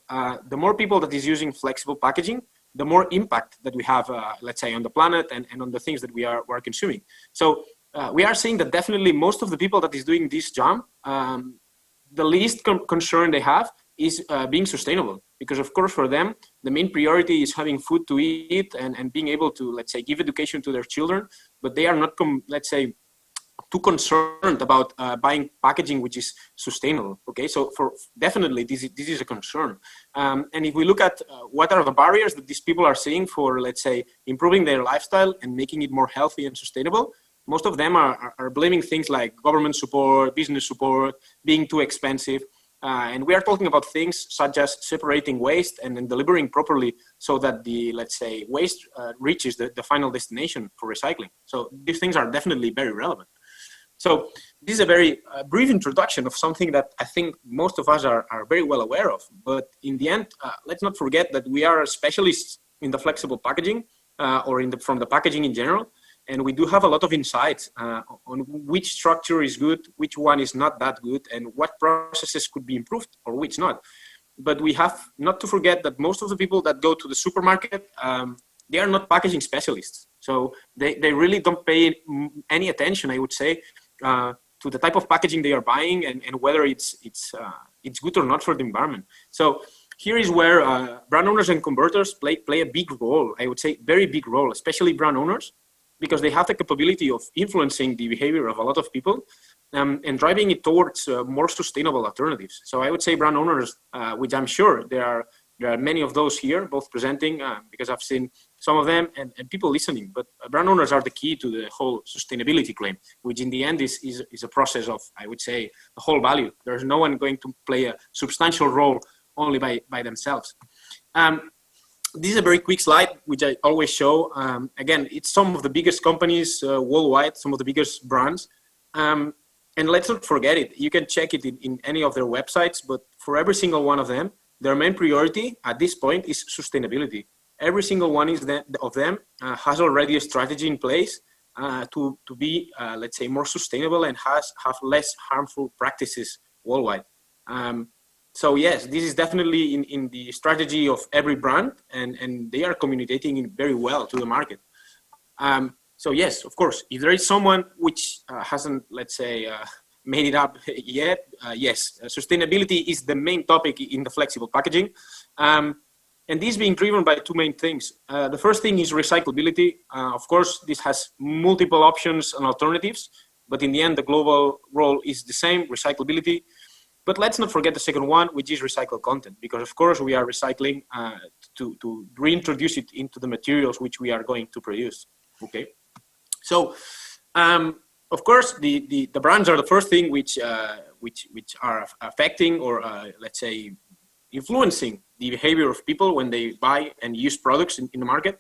P: the more people that is using flexible packaging, the more impact that we have, let's say, on the planet and on the things that we are consuming. So we are seeing that definitely most of the people that is doing this jump, the least concern they have is being sustainable. Because, of course, for them, the main priority is having food to eat and being able to, let's say, give education to their children. But they are not, let's say, too concerned about buying packaging which is sustainable. Okay, so for definitely this is a concern. And if we look at what are the barriers that these people are seeing for, let's say, improving their lifestyle and making it more healthy and sustainable, most of them are blaming things like government support, business support, being too expensive. And we are talking about things such as separating waste and then delivering properly so that the, let's say, waste reaches the final destination for recycling. So these things are definitely very relevant. So this is a very brief introduction of something that I think most of us are very well aware of. But in the end, let's not forget that we are specialists in the flexible packaging or from the packaging in general. And we do have a lot of insights on which structure is good, which one is not that good, and what processes could be improved or which not. But we have not to forget that most of the people that go to the supermarket, they are not packaging specialists. So they really don't pay any attention, I would say, to the type of packaging they are buying and whether it's good or not for the environment. So here is where brand owners and converters play a big role, I would say very big role, especially brand owners, because they have the capability of influencing the behavior of a lot of people and driving it towards more sustainable alternatives. So I would say brand owners, which I'm sure there are many of those here, both presenting, because I've seen some of them and people listening, but brand owners are the key to the whole sustainability claim, which in the end is a process of, I would say, the whole value. There's no one going to play a substantial role only by themselves. This is a very quick slide, which I always show. Again, it's some of the biggest companies worldwide, some of the biggest brands. And let's not forget it. You can check it in any of their websites, but for every single one of them, their main priority at this point is sustainability. Every single one of them has already a strategy in place to be, let's say, more sustainable and have less harmful practices worldwide. So yes, this is definitely in the strategy of every brand, and they are communicating it very well to the market. So yes, of course, if there is someone which hasn't, let's say, made it up yet, yes, sustainability is the main topic in the flexible packaging. And this being driven by two main things. The first thing is recyclability. Of course, this has multiple options and alternatives, but in the end, the global role is the same, recyclability. But let's not forget the second one, which is recycled content, because of course we are recycling to reintroduce it into the materials which we are going to produce. Okay, so of course the brands are the first thing which are affecting or let's say influencing the behavior of people when they buy and use products in the market.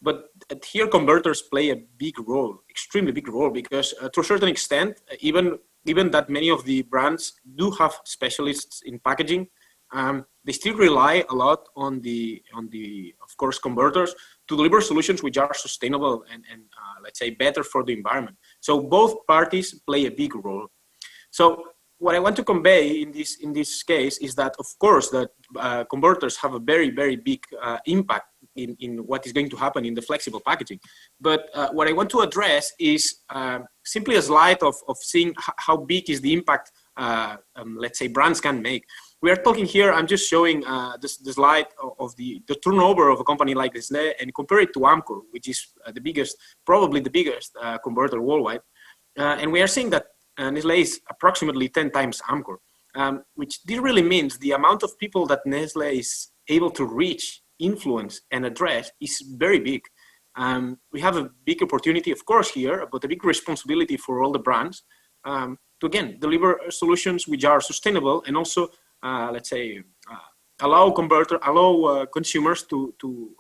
P: But here converters play a big role, extremely big role, because to a certain extent, even that many of the brands do have specialists in packaging, they still rely a lot on the of course converters to deliver solutions which are sustainable and let's say better for the environment. So both parties play a big role. So what I want to convey in this case is that of course that converters have a very big impact in what is going to happen in the flexible packaging. But what I want to address is simply a slide of seeing how big is the impact, let's say, brands can make. We are talking here, I'm just showing the slide of the turnover of a company like Nestlé and compare it to Amcor, which is the biggest, probably the biggest converter worldwide. And we are seeing that Nestlé is approximately 10 times Amcor, which this really means the amount of people that Nestlé is able to reach, influence, and address is very big. We have a big opportunity, of course, here, but a big responsibility for all the brands to, again, deliver solutions which are sustainable and also, let's say, allow consumers to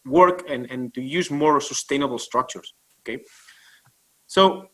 P: work and to use more sustainable structures, okay? So,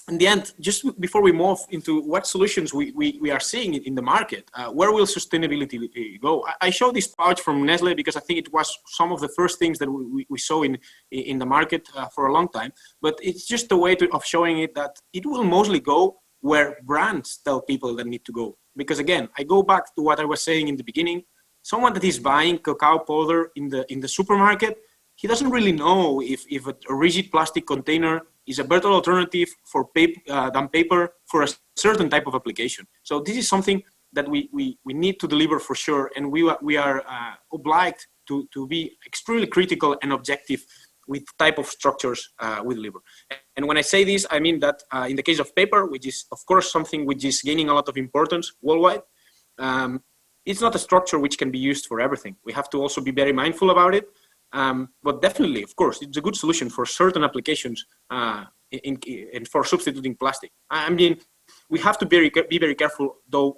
P: in the end, just before we move into what solutions we are seeing in the market, where will sustainability go? I show this pouch from Nestlé because I think it was some of the first things that we saw in the market for a long time. But it's just a way of showing it that it will mostly go where brands tell people that need to go. Because again, I go back to what I was saying in the beginning. Someone that is buying cacao powder in the supermarket, he doesn't really know if a rigid plastic container is a better alternative for paper than paper for a certain type of application. So this is something that we need to deliver for sure, and we are obliged to be extremely critical and objective with type of structures we deliver. And when I say this, I mean that in the case of paper, which is of course something which is gaining a lot of importance worldwide, it's not a structure which can be used for everything. We have to also be very mindful about it. But definitely, of course, it's a good solution for certain applications for substituting plastic. I mean, we have to be very careful, though,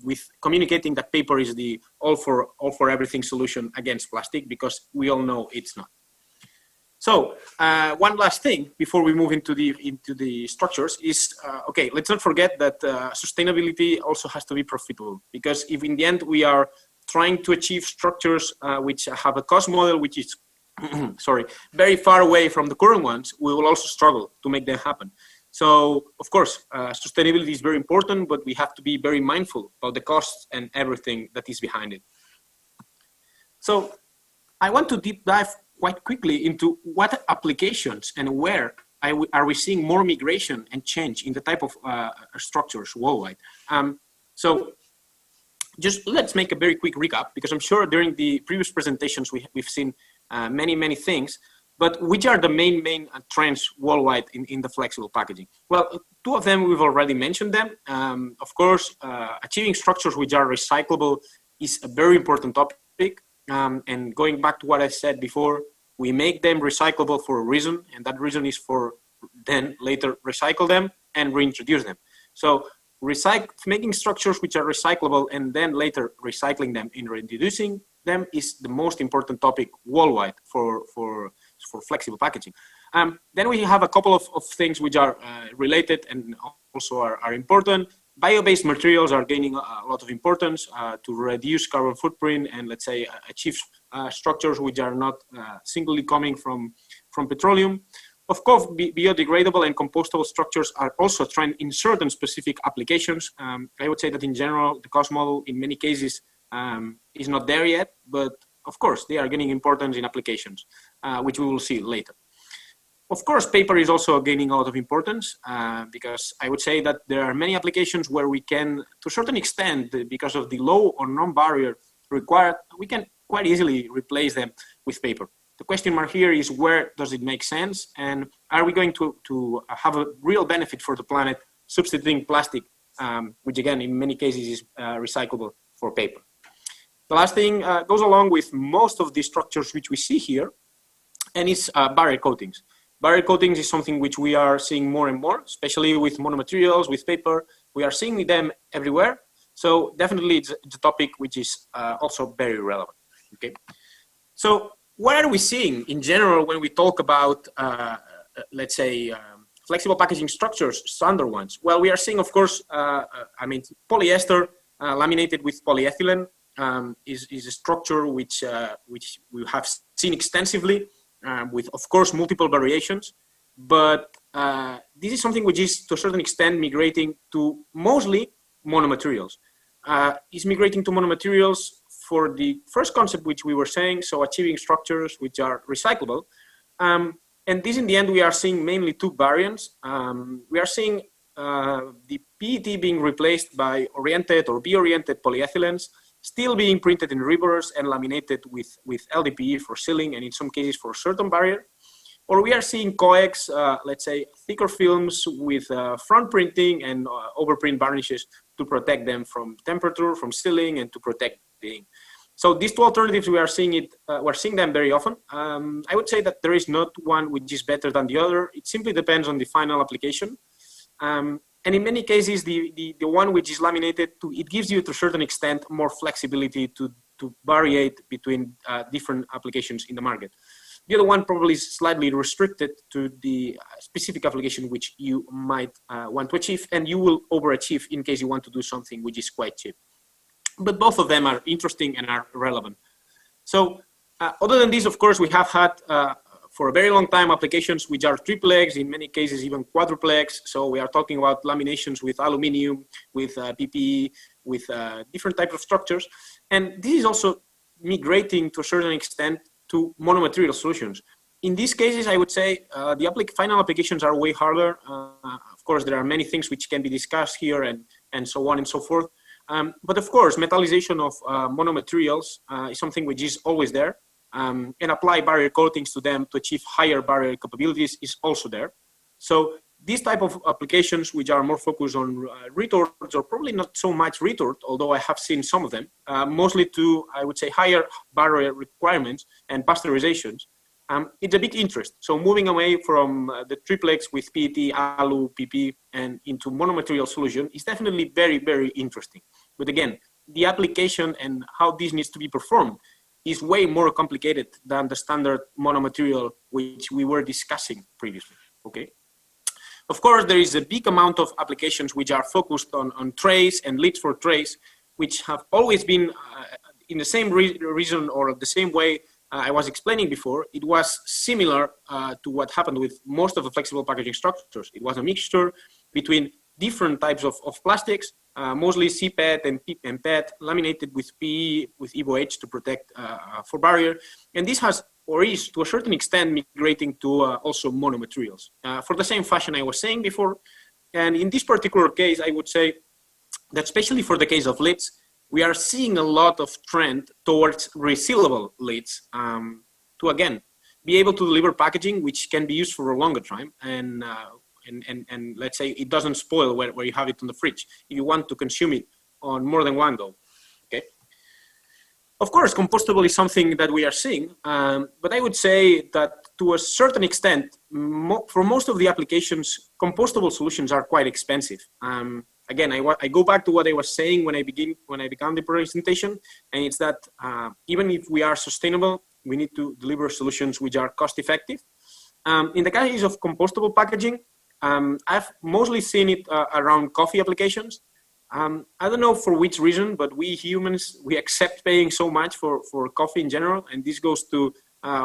P: with communicating that paper is the all for everything solution against plastic, because we all know it's not. So one last thing before we move into the structures is, okay, let's not forget that sustainability also has to be profitable, because if in the end we are trying to achieve structures which have a cost model which is sorry, very far away from the current ones, we will also struggle to make them happen. So of course, sustainability is very important, but we have to be very mindful about the costs and everything that is behind it. So I want to deep dive quite quickly into what applications and where are we seeing more migration and change in the type of structures worldwide. So just let's make a very quick recap, because I'm sure during the previous presentations we've seen many things, but which are the main trends worldwide in the flexible packaging? Well, two of them, we've already mentioned them. Of course, achieving structures which are recyclable is a very important topic. And going back to what I said before, we make them recyclable for a reason, and that reason is for then later recycle them and reintroduce them. So making structures which are recyclable and then later recycling them and reintroducing them is the most important topic worldwide for flexible packaging. Then we have a couple of things which are related and also are important. Bio-based materials are gaining a lot of importance to reduce carbon footprint and, let's say, achieve structures which are not singly coming from petroleum. Of course, biodegradable and compostable structures are also trying in certain specific applications. I would say that in general, the cost model in many cases is not there yet, but of course, they are gaining importance in applications, which we will see later. Of course, paper is also gaining a lot of importance because I would say that there are many applications where we can, to a certain extent, because of the low or non-barrier required, we can quite easily replace them with paper. The question mark here is, where does it make sense? And are we going to have a real benefit for the planet substituting plastic, which again, in many cases is recyclable for paper? The last thing goes along with most of the structures which we see here, and it's barrier coatings. Barrier coatings is something which we are seeing more and more, especially with monomaterials, with paper. We are seeing them everywhere. So definitely it's a topic which is also very relevant. Okay. So what are we seeing in general when we talk about, let's say, flexible packaging structures, standard ones? Well, we are seeing, of course, I mean, polyester laminated with polyethylene is a structure which we have seen extensively with, of course, multiple variations. But this is something which is, to a certain extent, migrating to mostly monomaterials. Is migrating to monomaterials for the first concept which we were saying, so achieving structures which are recyclable. And this, in the end, we are seeing mainly two variants. We are seeing the PET being replaced by oriented or B-oriented polyethylenes, still being printed in reverse and laminated with LDPE for sealing and in some cases for a certain barrier. Or we are seeing coex, let's say, thicker films with front printing and overprint varnishes to protect them from temperature, from sealing, and to protect the ink. So these two alternatives, we're seeing them very often. I would say that there is not one which is better than the other. It simply depends on the final application. And in many cases, the one which is laminated, it gives you, to a certain extent, more flexibility to variate between different applications in the market. The other one probably is slightly restricted to the specific application which you might want to achieve, and you will overachieve in case you want to do something which is quite cheap. But both of them are interesting and are relevant. So other than this, of course, we have had for a very long time applications which are triplex, in many cases even quadruplex. So we are talking about laminations with aluminium, with PPE, with different types of structures. And this is also migrating to a certain extent to monomaterial solutions. In these cases, I would say the final applications are way harder. Of course, there are many things which can be discussed here and so on and so forth. But of course, metallization of monomaterials is something which is always there. And apply barrier coatings to them to achieve higher barrier capabilities is also there. So these type of applications which are more focused on retorts, or probably not so much retort, although I have seen some of them, mostly to, I would say, higher barrier requirements and pasteurizations, it's a big interest. So moving away from the triplex with PET, alu, PP, and into monomaterial solution is definitely very, very interesting. But again, the application and how this needs to be performed is way more complicated than the standard monomaterial which we were discussing previously, okay? Of course, there is a big amount of applications which are focused on trays and lids for trays, which have always been in the same reason or the same way I was explaining before. It was similar to what happened with most of the flexible packaging structures. It was a mixture between different types of plastics, mostly CPET and PET, laminated with PE, with EVO-H to protect for barrier. And this has, or is to a certain extent, migrating to also monomaterials for the same fashion I was saying before. And in this particular case, I would say that especially for the case of lids, we are seeing a lot of trend towards resealable lids to, again, be able to deliver packaging which can be used for a longer time. And let's say it doesn't spoil where you have it on the fridge if you want to consume it on more than one go, okay? Of course, compostable is something that we are seeing, but I would say that to a certain extent, for most of the applications, compostable solutions are quite expensive. Again, I go back to what I was saying when I began the presentation, and it's that even if we are sustainable, we need to deliver solutions which are cost effective. In the case of compostable packaging, I've mostly seen it around coffee applications. I don't know for which reason, but we humans, we accept paying so much for coffee in general. And this goes to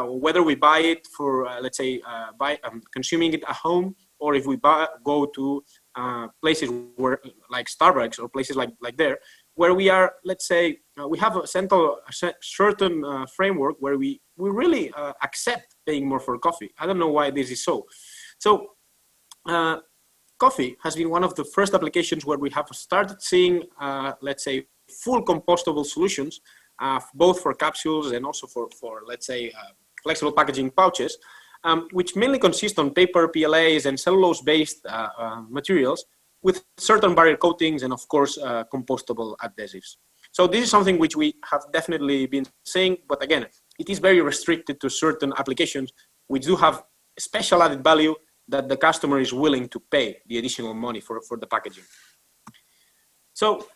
P: whether we buy it for, let's say, consuming it at home, or if we go to places where, like Starbucks or places like there, where we are, let's say, we have a certain framework where we really accept paying more for coffee. I don't know why this is so. So coffee has been one of the first applications where we have started seeing, let's say, full compostable solutions, both for capsules and also for let's say, flexible packaging pouches, which mainly consist on paper, PLAs, and cellulose-based materials with certain barrier coatings and, of course, compostable adhesives. So this is something which we have definitely been saying, but again, it is very restricted to certain applications which do have special added value that the customer is willing to pay the additional money for the packaging. So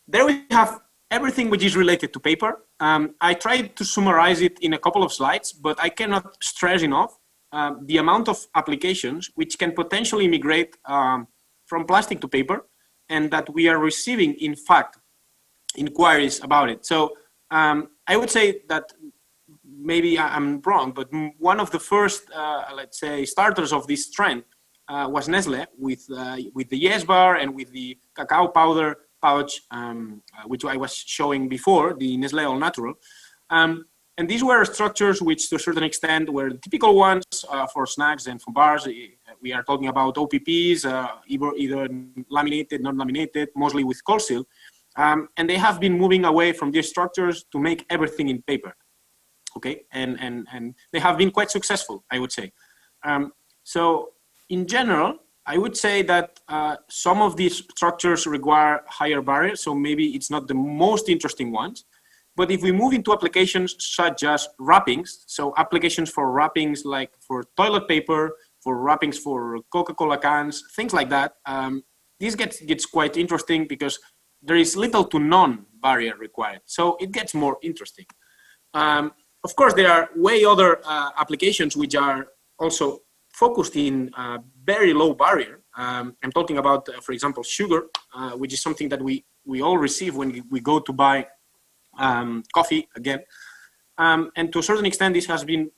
P: there we have everything which is related to paper. I tried to summarize it in a couple of slides, but I cannot stress enough the amount of applications which can potentially migrate from plastic to paper, and that we are receiving, in fact, inquiries about it. So I would say that maybe I'm wrong, but one of the first, let's say, starters of this trend was Nestle with the Yes Bar and with the cacao powder pouch, which I was showing before, the Nestle All Natural. And these were structures which, to a certain extent, were the typical ones for snacks and for bars. We are talking about OPPs, either laminated, non-laminated, mostly with cold seal. And they have been moving away from these structures to make everything in paper. Okay, and they have been quite successful, I would say. So in general, I would say that some of these structures require higher barriers, so maybe it's not the most interesting ones. But if we move into applications such as wrappings, so applications for wrappings like for toilet paper, for wrappings for Coca-Cola cans, things like that, this gets quite interesting because there is little to none barrier required. So it gets more interesting. Of course, there are way other applications which are also focused in very low barrier. I'm talking about, for example, sugar, which is something that we all receive when we go to buy coffee again. And to a certain extent, this has been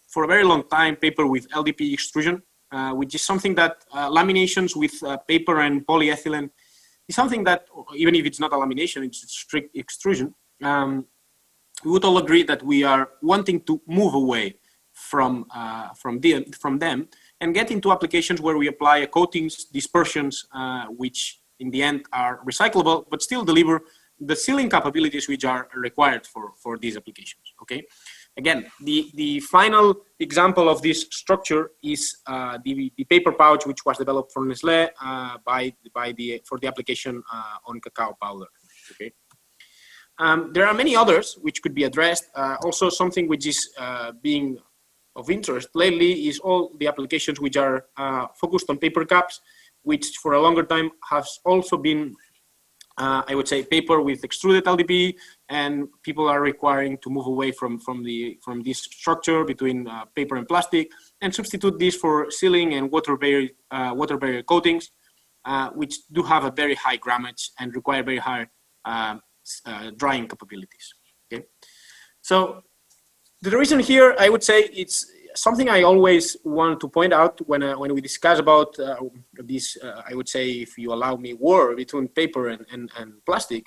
P: for a very long time paper with LDPE extrusion, which is something that laminations with paper and polyethylene is something that, even if it's not a lamination, it's a strict extrusion. We would all agree that we are wanting to move away from them and get into applications where we apply coatings, dispersions, which in the end are recyclable, but still deliver the sealing capabilities which are required for these applications, okay? Again, the final example of this structure is the paper pouch, which was developed for Nestlé for the application on cacao powder, okay? There are many others which could be addressed. Also something which is being of interest lately is all the applications which are focused on paper cups, which for a longer time has also been, I would say, paper with extruded LDPE, and people are requiring to move away from this structure between paper and plastic and substitute this for sealing and water barrier coatings, which do have a very high grammage and require very high drying capabilities. Okay, so the reason here, I would say, it's something I always want to point out when we discuss about this, I would say, if you allow me, war between paper and plastic.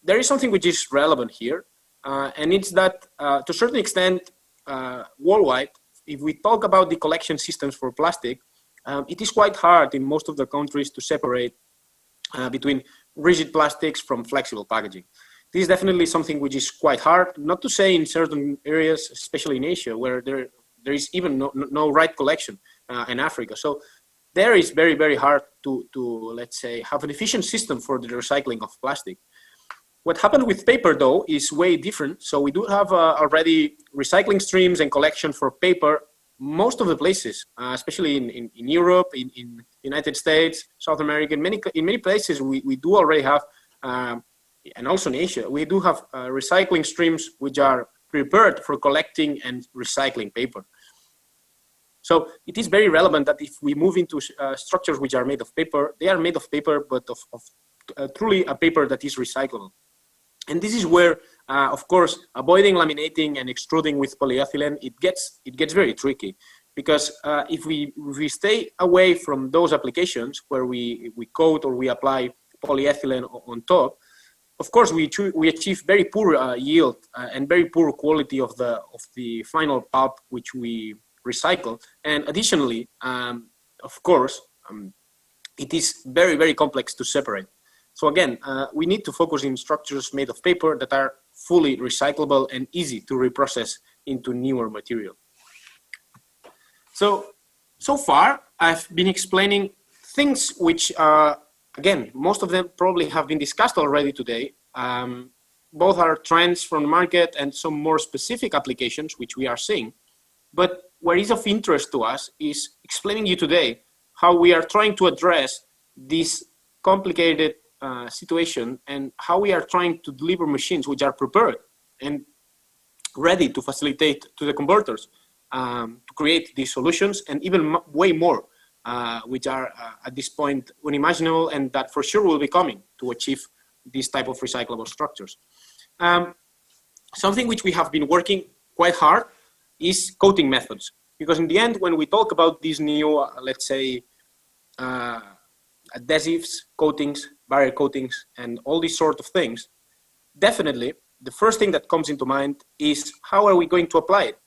P: There is something which is relevant here, and it's that to a certain extent, worldwide, if we talk about the collection systems for plastic, it is quite hard in most of the countries to separate between rigid plastics from flexible packaging. This is definitely something which is quite hard, not to say in certain areas, especially in Asia, where there is even no right collection in Africa. So there is very, very hard to, let's say, have an efficient system for the recycling of plastic. What happened with paper, though, is way different. So we do have already recycling streams and collection for paper, most of the places, especially in Europe, in United States, South America, in many places, we do already have, and also in Asia, we do have recycling streams which are prepared for collecting and recycling paper. So it is very relevant that if we move into structures which are made of paper, they are made of paper, but of truly a paper that is recyclable. And this is where, of course, avoiding laminating and extruding with polyethylene, it gets very tricky, because if we stay away from those applications where we coat or we apply polyethylene on top, of course we achieve very poor yield and very poor quality of the final pulp which we recycle. And additionally, of course, it is very, very complex to separate. So again, we need to focus in structures made of paper that are fully recyclable and easy to reprocess into newer material. So far, I've been explaining things which, again, most of them probably have been discussed already today. Both are trends from the market and some more specific applications which we are seeing. But what is of interest to us is explaining you today how we are trying to address this complicated situation and how we are trying to deliver machines which are prepared and ready to facilitate to the converters to create these solutions, and even way more, which are at this point unimaginable and that for sure will be coming to achieve this type of recyclable structures. Something which we have been working quite hard is coating methods, because in the end, when we talk about these new, let's say, adhesives, coatings, barrier coatings, and all these sort of things, definitely the first thing that comes into mind is how are we going to apply it?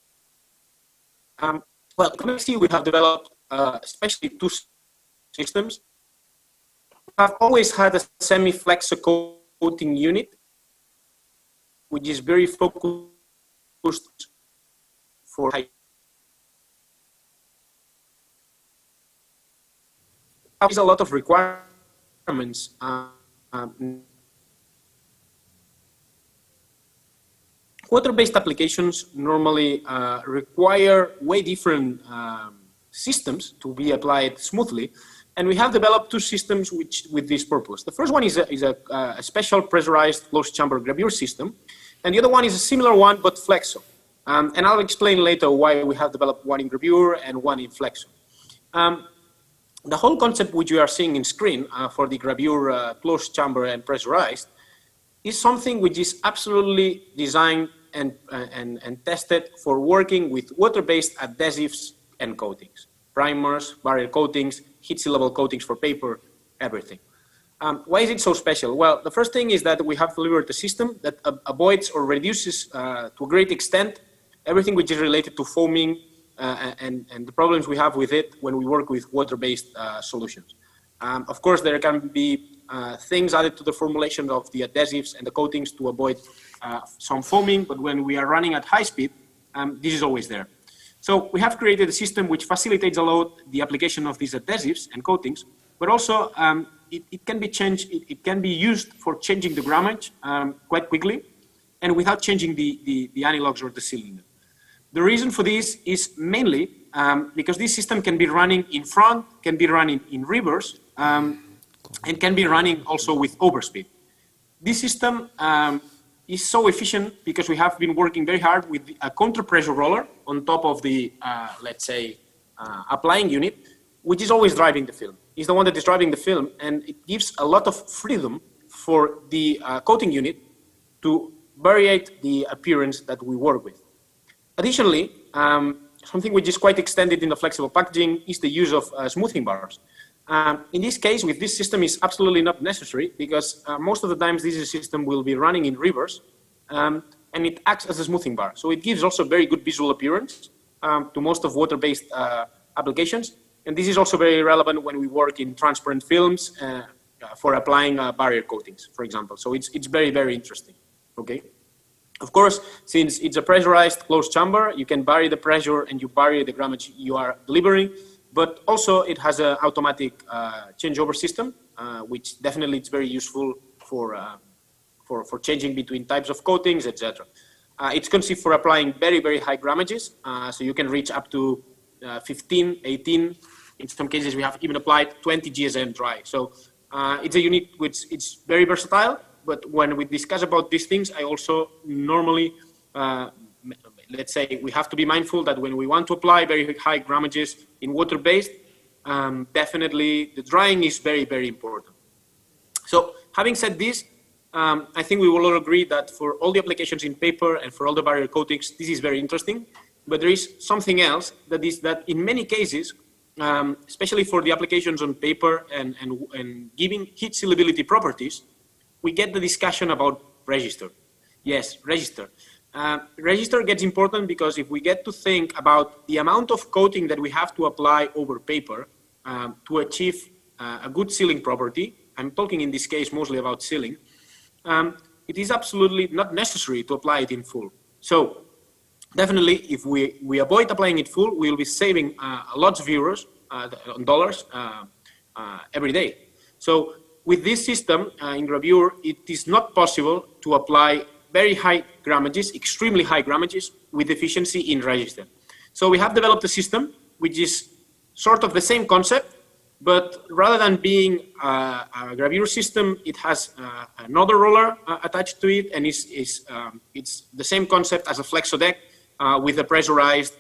P: Well, see, we have developed especially two systems. We have always had a semi-flexo coating unit, which is very focused for high. There's a lot of requirements. Water-based applications normally require way different systems to be applied smoothly, and we have developed two systems with this purpose. The first one is a special pressurized closed chamber gravure system, and the other one is a similar one but flexo. And I'll explain later why we have developed one in gravure and one in flexo. The whole concept which you are seeing in screen for the gravure closed chamber and pressurized is something which is absolutely designed and tested for working with water-based adhesives and coatings, primers, barrier coatings, heat sealable coatings for paper, everything. Why is it so special? Well, the first thing is that we have delivered a system that avoids or reduces to a great extent everything which is related to foaming and the problems we have with it when we work with water-based solutions. Of course, there can be things added to the formulation of the adhesives and the coatings to avoid some foaming, but when we are running at high speed, this is always there. So we have created a system which facilitates a lot the application of these adhesives and coatings, but also it can be changed, it can be used for changing the grammage quite quickly and without changing the analogs or the cylinder. The reason for this is mainly because this system can be running in front, can be running in reverse, and can be running also with overspeed. This system is so efficient because we have been working very hard with a counter pressure roller on top of the, let's say, applying unit, which is always driving the film. It's the one that is driving the film, and it gives a lot of freedom for the coating unit to variate the appearance that we work with. Additionally, something which is quite extended in the flexible packaging is the use of smoothing bars. In this case, with this system, is absolutely not necessary because most of the times this system will be running in reverse, and it acts as a smoothing bar. So it gives also very good visual appearance to most of water-based applications. And this is also very relevant when we work in transparent films for applying barrier coatings, for example. So it's very, very interesting, okay? Of course, since it's a pressurized closed chamber, you can vary the pressure and you vary the grammage you are delivering, but also it has an automatic changeover system, which definitely is very useful for changing between types of coatings, etc. It's conceived for applying very, very high grammages, so you can reach up to 15, 18. In some cases, we have even applied 20 GSM dry. So it's a unit which it's very versatile. But when we discuss about these things, I also normally, let's say, we have to be mindful that when we want to apply very high grammages in water-based, definitely the drying is very, very important. So having said this, I think we will all agree that for all the applications in paper and for all the barrier coatings, this is very interesting. But there is something else that is that in many cases, especially for the applications on paper and giving heat sealability properties, we get the discussion about register. Yes, register. Register gets important because if we get to think about the amount of coating that we have to apply over paper to achieve a good sealing property, I'm talking in this case mostly about sealing, it is absolutely not necessary to apply it in full. So definitely, if we avoid applying it full, we will be saving lots of euros, dollars every day. So with this system in Gravure, it is not possible to apply very high grammages, extremely high grammages with efficiency in register. So we have developed a system which is sort of the same concept, but rather than being a Gravure system, it has another roller attached to it, and it's the same concept as a flexo deck with a pressurized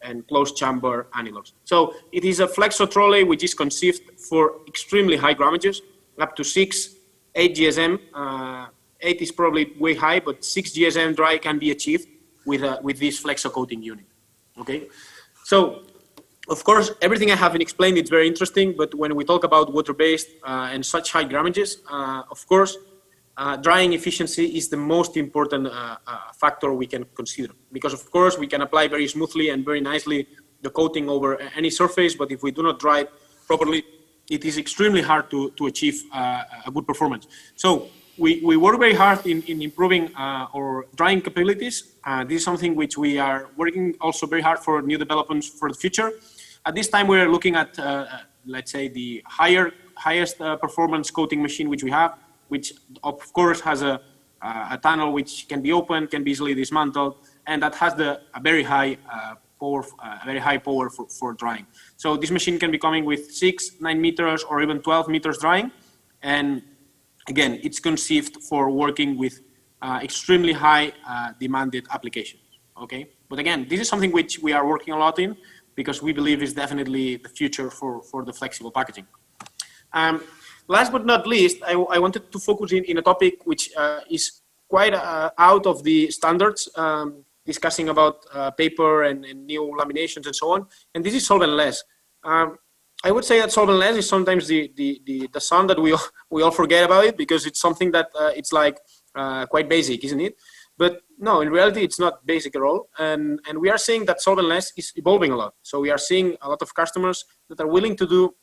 P: and closed chamber annulus. So it is a flexo trolley which is conceived for extremely high grammages, up to 6, 8 GSM. 8 is probably way high, but 6 GSM dry can be achieved with this flexo coating unit. Okay, so of course everything I haven't explained is very interesting, but when we talk about water-based and such high grammages, of course, drying efficiency is the most important factor we can consider, because of course we can apply very smoothly and very nicely the coating over any surface, but if we do not dry it properly, it is extremely hard to achieve a good performance. So we work very hard in improving our drying capabilities. This is something which we are working also very hard for new developments for the future. At this time, we're looking at, let's say, the highest performance coating machine which we have, which of course has a tunnel which can be opened, can be easily dismantled, and that has a very high power for drying. So this machine can be coming with 6, 9 meters or even 12 meters drying. And again, it's conceived for working with extremely high demanded applications, okay? But again, this is something which we are working a lot in because we believe is definitely the future for the flexible packaging. Last but not least, I wanted to focus in a topic which is quite out of the standards, discussing about paper and new laminations and so on. And this is solventless. I would say that solventless is sometimes the son that we all forget about it because it's something that it's like quite basic, isn't it? But no, in reality, it's not basic at all. And we are seeing that solventless is evolving a lot. So we are seeing a lot of customers that are willing to do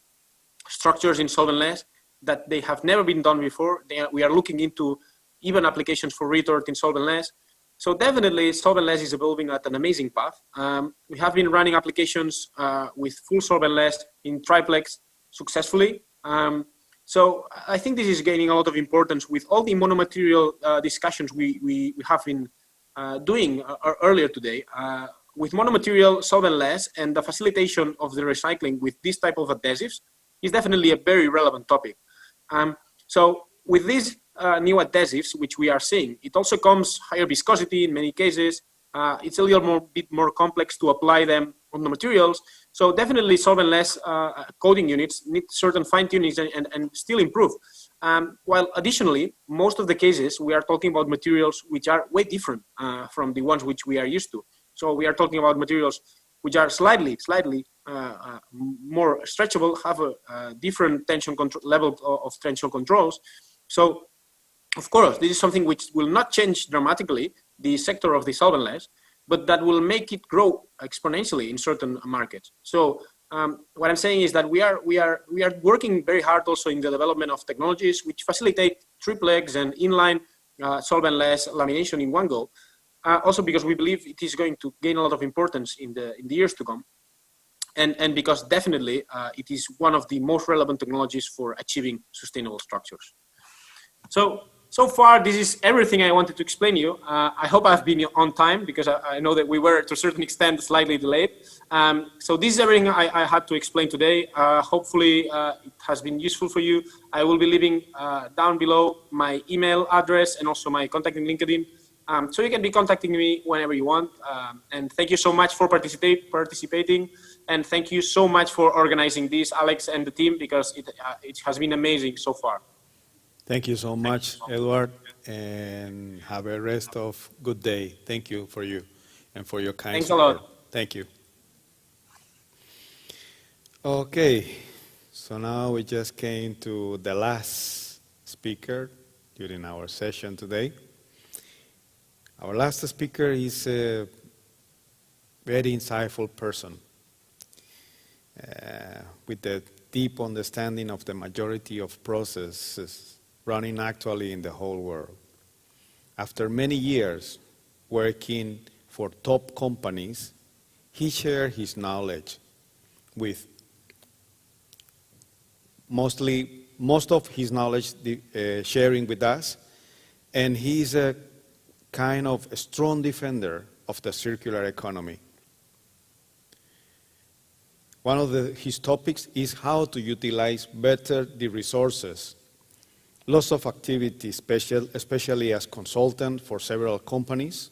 P: structures in solventless that they have never been done before. We are looking into even applications for retort in solventless. So definitely solventless is evolving at an amazing path. We have been running applications with full solventless in triplex successfully. So I think this is gaining a lot of importance with all the monomaterial discussions we have been doing earlier today. with monomaterial solventless and the facilitation of the recycling with this type of adhesives is definitely a very relevant topic. So with these new adhesives, which we are seeing, it also comes higher viscosity in many cases. It's a little bit more complex to apply them on the materials. So definitely solventless coating units need certain fine tunings and still improve. While additionally, most of the cases, we are talking about materials which are way different from the ones which we are used to. So we are talking about materials which are slightly more stretchable, have a different tension control level of tension controls. So of course, this is something which will not change dramatically the sector of the solventless, but that will make it grow exponentially in certain markets. So what I'm saying is that we are working very hard also in the development of technologies which facilitate triplex and inline solventless lamination in one go. Also because we believe it is going to gain a lot of importance in the years to come, and because definitely it is one of the most relevant technologies for achieving sustainable structures. So far, this is everything I wanted to explain you. I hope I've been on time because I know that we were to a certain extent slightly delayed. So this is everything I had to explain today. Hopefully it has been useful for you. I will be leaving down below my email address and also my contact in LinkedIn. So you can be contacting me whenever you want. And thank you so much for participating. And thank you so much for organizing this, Alex and the team, because it has been amazing so far.
F: Thank you so much, Edward, and have a rest of good day. Thank you for you and for your kind
P: Thanks
F: support.
P: a lot.
F: Thank you. Okay, so now we just came to the last speaker during our session today. Our last speaker is a very insightful person with a deep understanding of the majority of processes running actually in the whole world. After many years working for top companies, he shared his knowledge with most of his knowledge sharing with us, and he's a kind of a strong defender of the circular economy. One of his topics is how to utilize better the resources. Lots of activity, especially as consultant for several companies,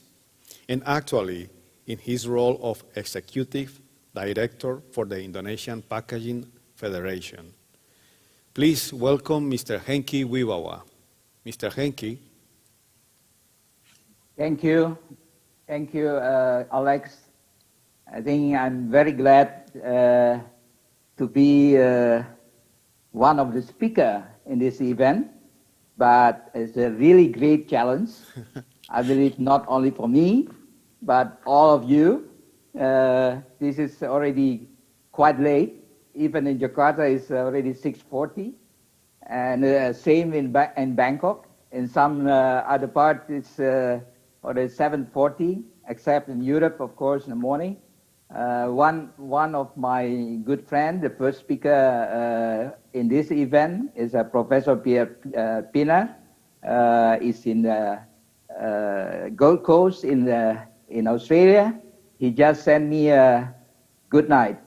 F: and actually in his role of executive director for the Indonesian Packaging Federation. Please welcome Mr. Henki Wibawa. Mr. Henki.
B: Thank you, Alex. I think I'm very glad to be one of the speakers in this event. But it's a really great challenge. I believe not only for me, but all of you. This is already quite late. Even in Jakarta, it's already 6:40. And same in Bangkok. In some other parts, it's already 7:40, except in Europe, of course, in the morning. One of my good friends, the first speaker in this event, is Professor Pierre Pina. Is in the Gold Coast in Australia. He just sent me a good night,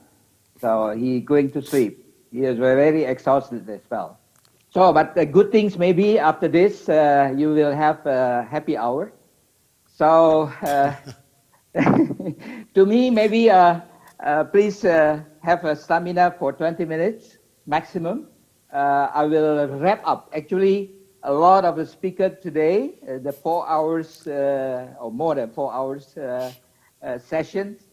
B: so he's going to sleep. He is very exhausted as well. So, but the good things maybe after this, you will have a happy hour. So. To me, maybe please have a stamina for 20 minutes maximum. I will wrap up. Actually, a lot of the speakers today, the 4 hours or more than 4 hours sessions,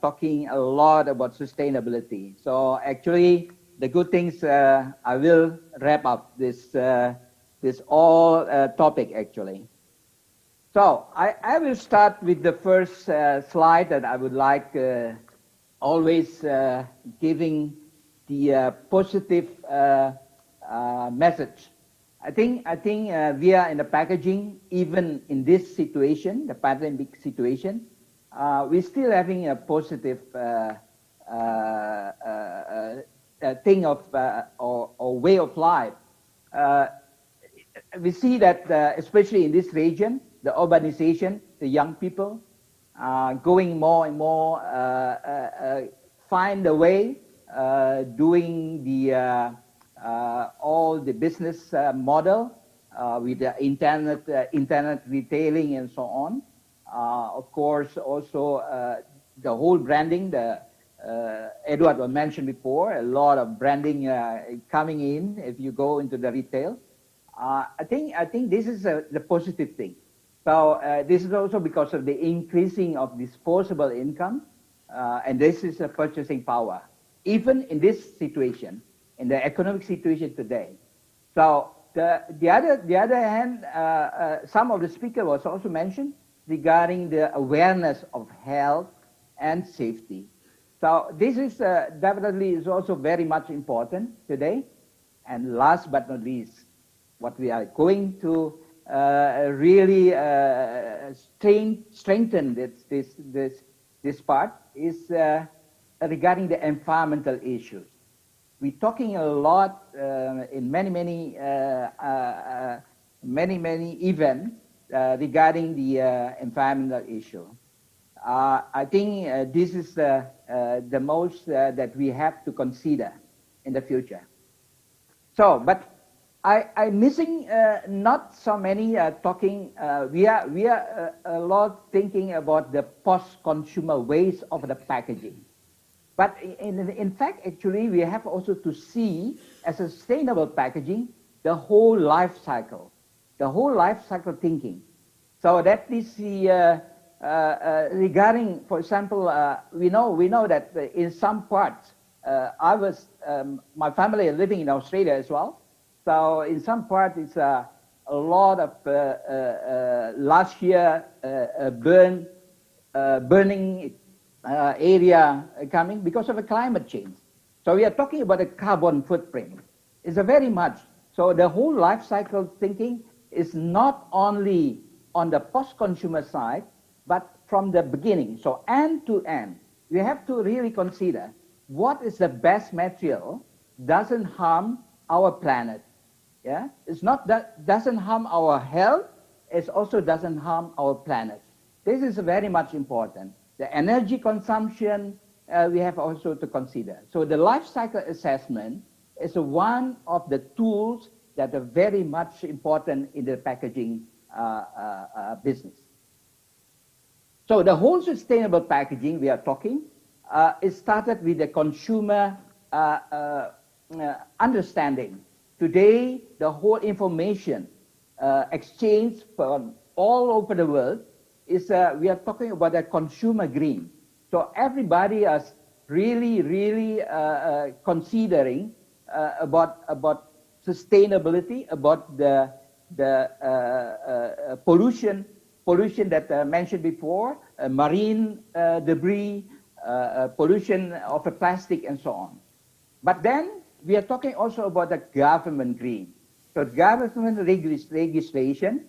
B: talking a lot about sustainability. So actually, the good things, I will wrap up this all topic actually. So I will start with the first slide that I would like always giving the positive message. I think we are in the packaging, even in this situation, the pandemic situation, we're still having a positive thing of or way of life. We see that especially in this region, the urbanization, the young people, going more and more, find a way doing the all the business model with the internet retailing and so on. Of course, also the whole branding. Edward was mentioned before. A lot of branding coming in if you go into the retail. I think this is the positive thing. So this is also because of the increasing of disposable income, and this is a purchasing power, even in this situation, in the economic situation today. So the other hand, some of the speaker was also mentioned regarding the awareness of health and safety. So this is definitely is also very much important today. And last but not least, what we are going to really strengthen this part is regarding the environmental issues. We're talking a lot in many events regarding the environmental issue. I think this is the most that we have to consider in the future. So, but I'm missing not so many talking. We are a lot thinking about the post-consumer waste of the packaging. But in fact, actually, we have also to see as a sustainable packaging the whole life cycle thinking. So that is the regarding, for example, we know that in some parts, my family is living in Australia as well. So in some parts, it's a lot of last year burning area coming because of the climate change. So we are talking about a carbon footprint. It's a very much. So the whole life cycle thinking is not only on the post-consumer side, but from the beginning. So end to end, we have to really consider what is the best material doesn't harm our planet. Yeah, it's not that doesn't harm our health. It also doesn't harm our planet. This is very much important. The energy consumption we have also to consider. So the life cycle assessment is one of the tools that are very much important in the packaging business. So the whole sustainable packaging we are talking, it started with the consumer understanding. Today, the whole information exchange from all over the world is we are talking about a consumer green. So everybody is really considering about sustainability, about the pollution that I mentioned before, marine debris, pollution of a plastic and so on. But then we are talking also about the government green. So government legislation,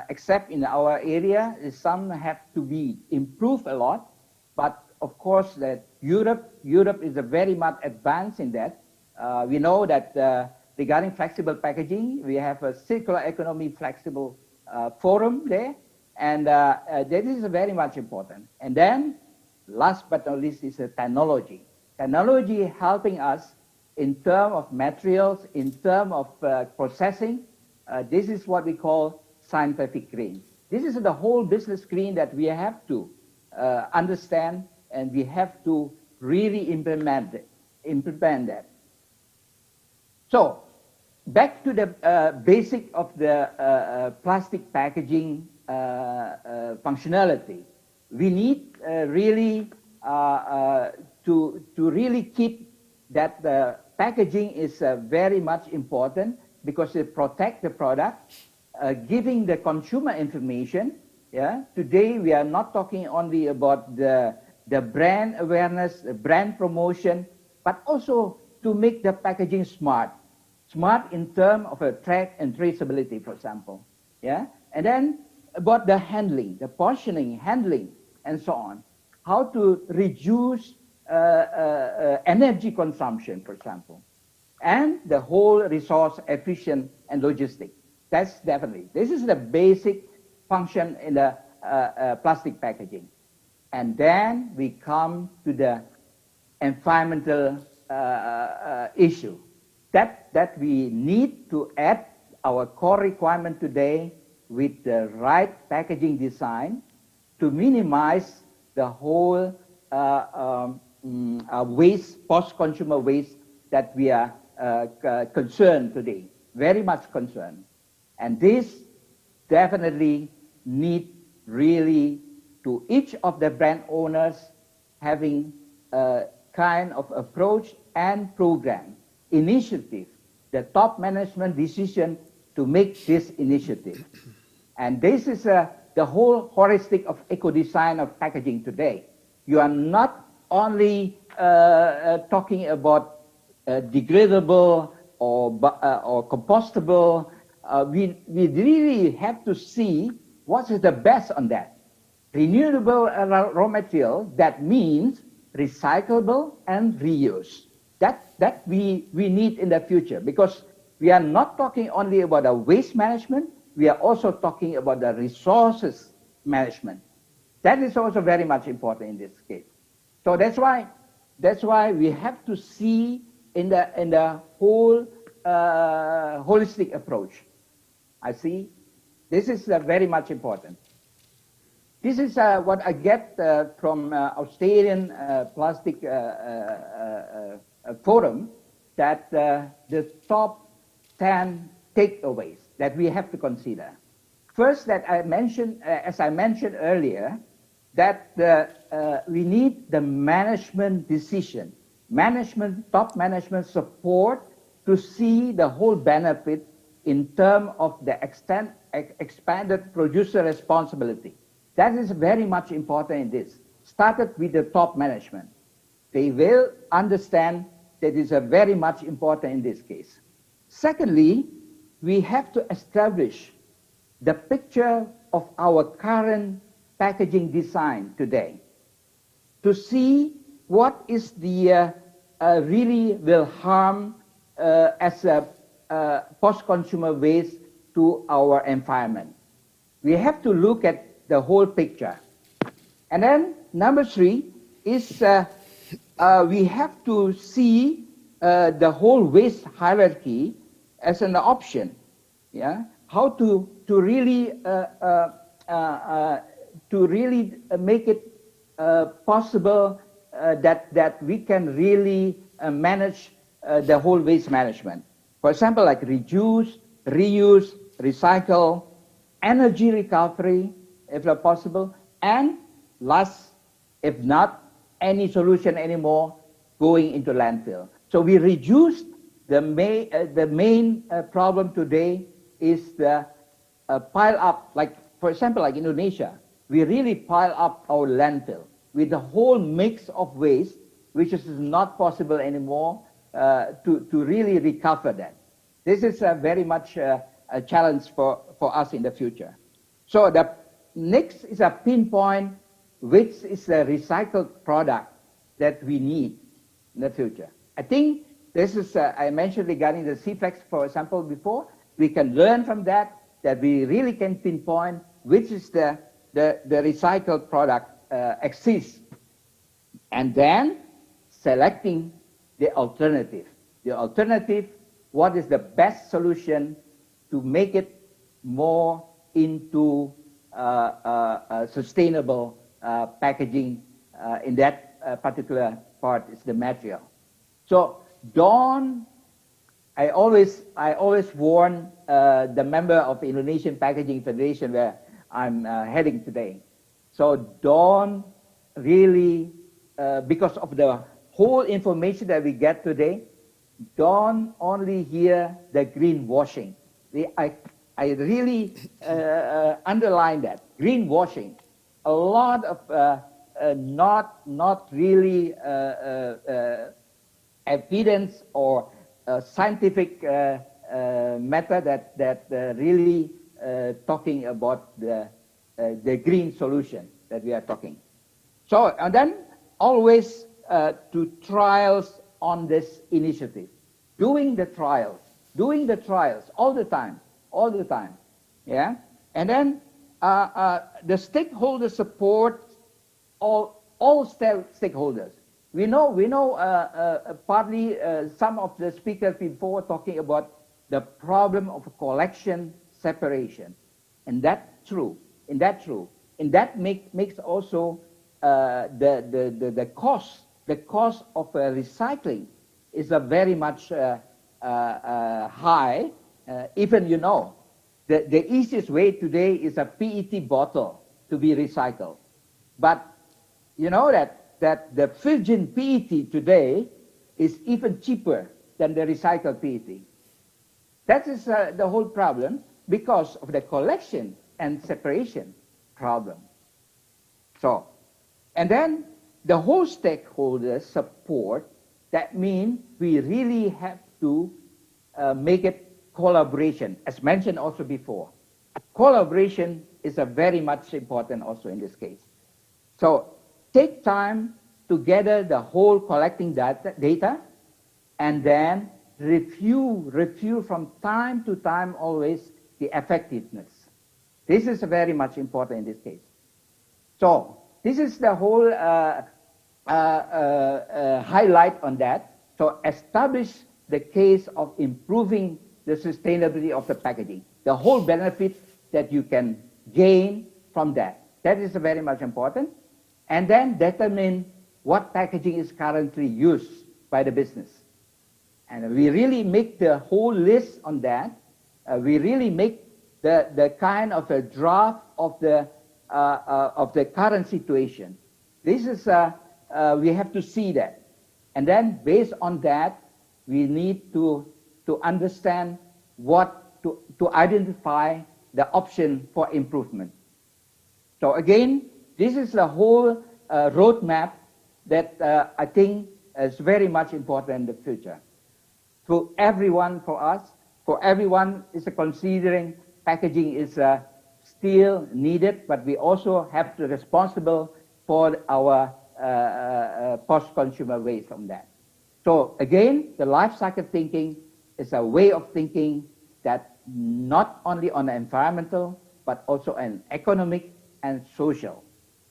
B: except in our area, some have to be improved a lot. But of course, that Europe is very much advanced in that. We know that regarding flexible packaging, we have a circular economy flexible forum there, and that is very much important. And then, last but not least, is technology. Technology helping us in terms of materials, in terms of processing. This is what we call scientific green. This is the whole business green that we have to understand, and we have to really implement that. So, back to the basic of the plastic packaging functionality. We need really to really keep that the packaging is very much important because it protects the product, giving the consumer information. Yeah. Today we are not talking only about the brand awareness, the brand promotion, but also to make the packaging smart. Smart in terms of a track and traceability, for example. Yeah. And then about the handling, the portioning, handling, and so on. How to reduce energy consumption, for example, and the whole resource efficient and logistic. That's definitely, this is the basic function in the plastic packaging. And then we come to the environmental issue that we need to add our core requirement today with the right packaging design to minimize the whole waste, post-consumer waste that we are concerned today, very much concerned. And this definitely need really to each of the brand owners having a kind of approach and program, initiative, the top management decision to make this initiative. And this is the whole holistic of eco-design of packaging today. You are not only talking about degradable or compostable. We really have to see what is the best on that. Renewable raw material, that means recyclable and reuse. That we need in the future, because we are not talking only about the waste management, we are also talking about the resources management. That is also very much important in this case. So that's why we have to see in the whole holistic approach. I see this is very much important. This is what I get from Australian Plastic Forum, that the top 10 takeaways that we have to consider. First, that I mentioned, as I mentioned earlier, that we need the management decision, top management support to see the whole benefit in terms of the expanded producer responsibility. That is very much important in this. Started with the top management. They will understand that is very much important in this case. Secondly, we have to establish the picture of our current packaging design today to see what is the really will harm as a post-consumer waste to our environment. We have to look at the whole picture. And then number 3 is we have to see the whole waste hierarchy as an option. Yeah, how to really make it possible that we can really manage the whole waste management. For example, like reduce, reuse, recycle, energy recovery, if possible, and last, if not any solution anymore, going into landfill. So we reduced the main problem today is the pile up, like for example, like Indonesia, we really pile up our landfill with the whole mix of waste, which is not possible anymore to really recover that. This is very much a challenge for us in the future. So the next is a pinpoint which is a recycled product that we need in the future. I think this is, I mentioned regarding the CFlex, for example, before. We can learn from that we really can pinpoint which is the recycled product exists. And then selecting the alternative. The alternative, what is the best solution to make it more into sustainable packaging in that particular part is the material. So I always warn the member of Indonesian Packaging Federation where I'm heading today. So don't really, because of the whole information that we get today, don't only hear the greenwashing. I really underline that, greenwashing. A lot of not really evidence or scientific method that really talking about the green solution that we are talking. So, and then always to trials on this initiative, doing the trials all the time, yeah. And then the stakeholder support all stakeholders. We know partly some of the speakers before talking about the problem of collection separation, and that's true. And that makes also the cost of recycling is a very much high. Even the easiest way today is a PET bottle to be recycled, but you know that the virgin PET today is even cheaper than the recycled PET. That is the whole problem because of the collection and separation problem. So, and then the whole stakeholders support. That means we really have to make it collaboration, as mentioned also before. Collaboration is a very much important also in this case. So take time to gather the whole collecting data and then review from time to time always the effectiveness. This is very much important in this case. So this is the whole highlight on that. So establish the case of improving the sustainability of the packaging, the whole benefit that you can gain from that. That is very much important. And then determine what packaging is currently used by the business. And we really make the whole list on that. We really make the kind of a draft of the current situation. This is, we have to see that. And then based on that, we need to understand to identify the option for improvement. So again, this is the whole roadmap that I think is very much important in the future. For everyone, for everyone is considering packaging is still needed, but we also have to be responsible for our post-consumer waste from that. So again, the life cycle thinking is a way of thinking that not only on the environmental, but also on economic and social.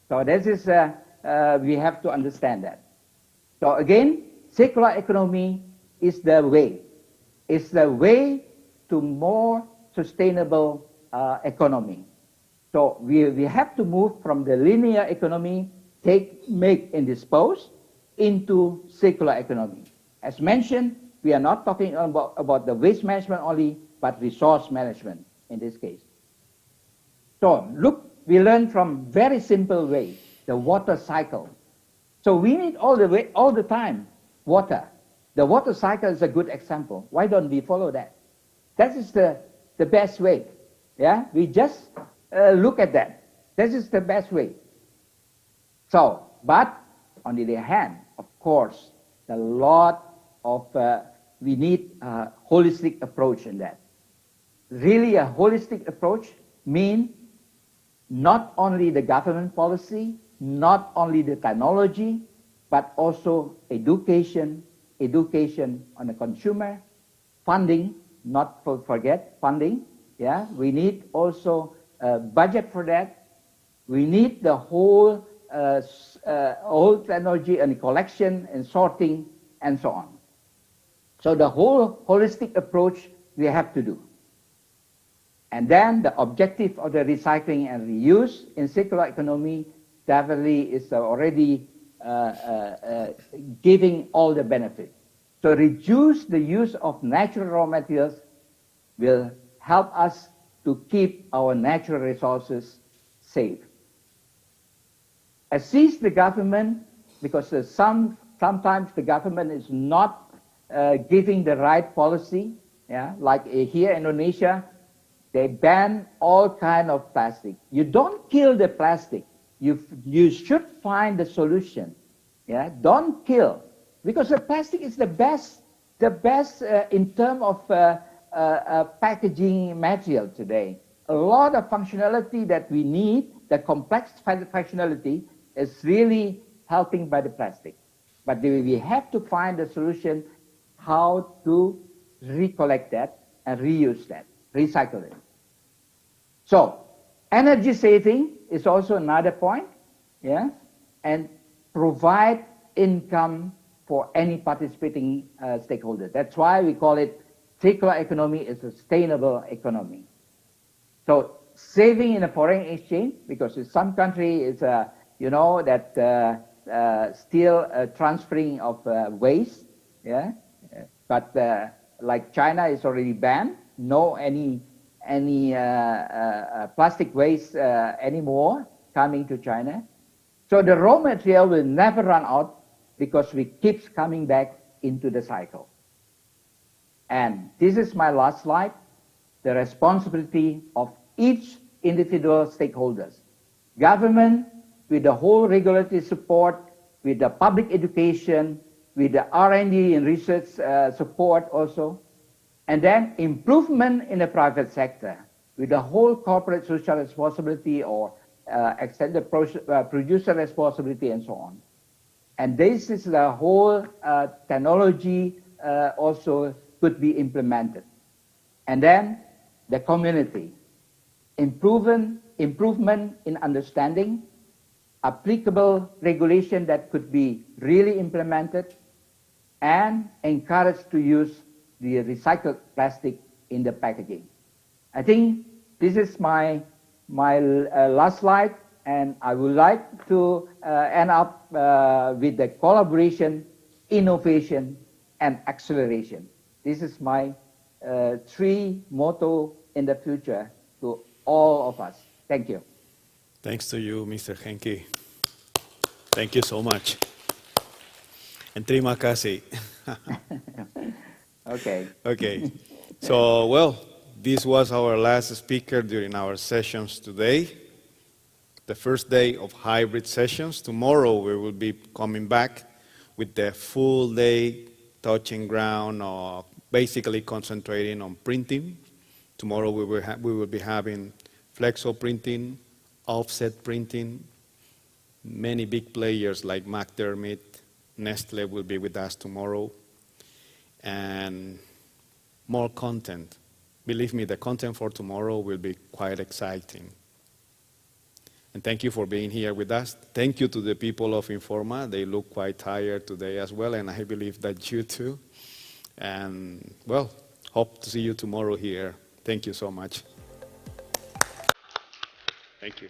B: So this is, we have to understand that. So again, circular economy is the way. It's the way to more sustainable economy. So we have to move from the linear economy, take, make, and dispose, into circular economy. As mentioned, we are not talking about the waste management only, but resource management in this case. So look, we learn from very simple way, the water cycle. So we need all the time water. The water cycle is a good example. Why don't we follow that? That is the best way. Yeah, we just look at that. This is the best way. So, but on the other hand, of course, a lot of we need a holistic approach in that. Really, a holistic approach means not only the government policy, not only the technology, but also education on the consumer, funding, not forget funding. Yeah, we need also a budget for that. We need the whole technology and collection and sorting and so on. So the whole holistic approach we have to do. And then the objective of the recycling and reuse in circular economy definitely is already giving all the benefit. So reduce the use of natural raw materials will help us to keep our natural resources safe. Assist the government, because sometimes the government is not giving the right policy. Yeah, like here in Indonesia, they ban all kind of plastic. You don't kill the plastic. You should find the solution. Yeah, don't kill, because the plastic is the best in terms of packaging material today. A lot of functionality that we need, the complex functionality, is really helping by the plastic. But we have to find a solution how to recollect that and reuse that, recycle it. So energy saving is also another point. Yeah. and provide income for any participating stakeholder. That's why we call it circular economy is a sustainable economy. So saving in a foreign exchange, because in some country it's still transferring of waste, yeah. But like China is already banned, no any plastic waste anymore coming to China. So the raw material will never run out because we keep coming back into the cycle. And this is my last slide, the responsibility of each individual stakeholders. Government, with the whole regulatory support, with the public education, with the R&D and research support also, and then improvement in the private sector, with the whole corporate social responsibility or extended producer responsibility and so on. And this is the whole technology also could be implemented. And then the community, improvement in understanding, applicable regulation that could be really implemented, and encouraged to use the recycled plastic in the packaging. I think this is my last slide, and I would like to end up with the collaboration, innovation, and acceleration. This is my three motto in the future to all of us. Thank you.
F: Thanks to you, Mr. Henke. Thank you so much. And terima kasih.
B: Okay.
F: Okay. So, well, this was our last speaker during our sessions today. The first day of hybrid sessions. Tomorrow we will be coming back with the full day touching ground, or basically concentrating on printing. Tomorrow we will be having flexo printing, offset printing. Many big players like McDermott, Nestle will be with us tomorrow. And more content. Believe me, the content for tomorrow will be quite exciting. And thank you for being here with us. Thank you to the people of Informa. They look quite tired today as well, and I believe that you too. And, well, hope to see you tomorrow here. Thank you so much. Thank you.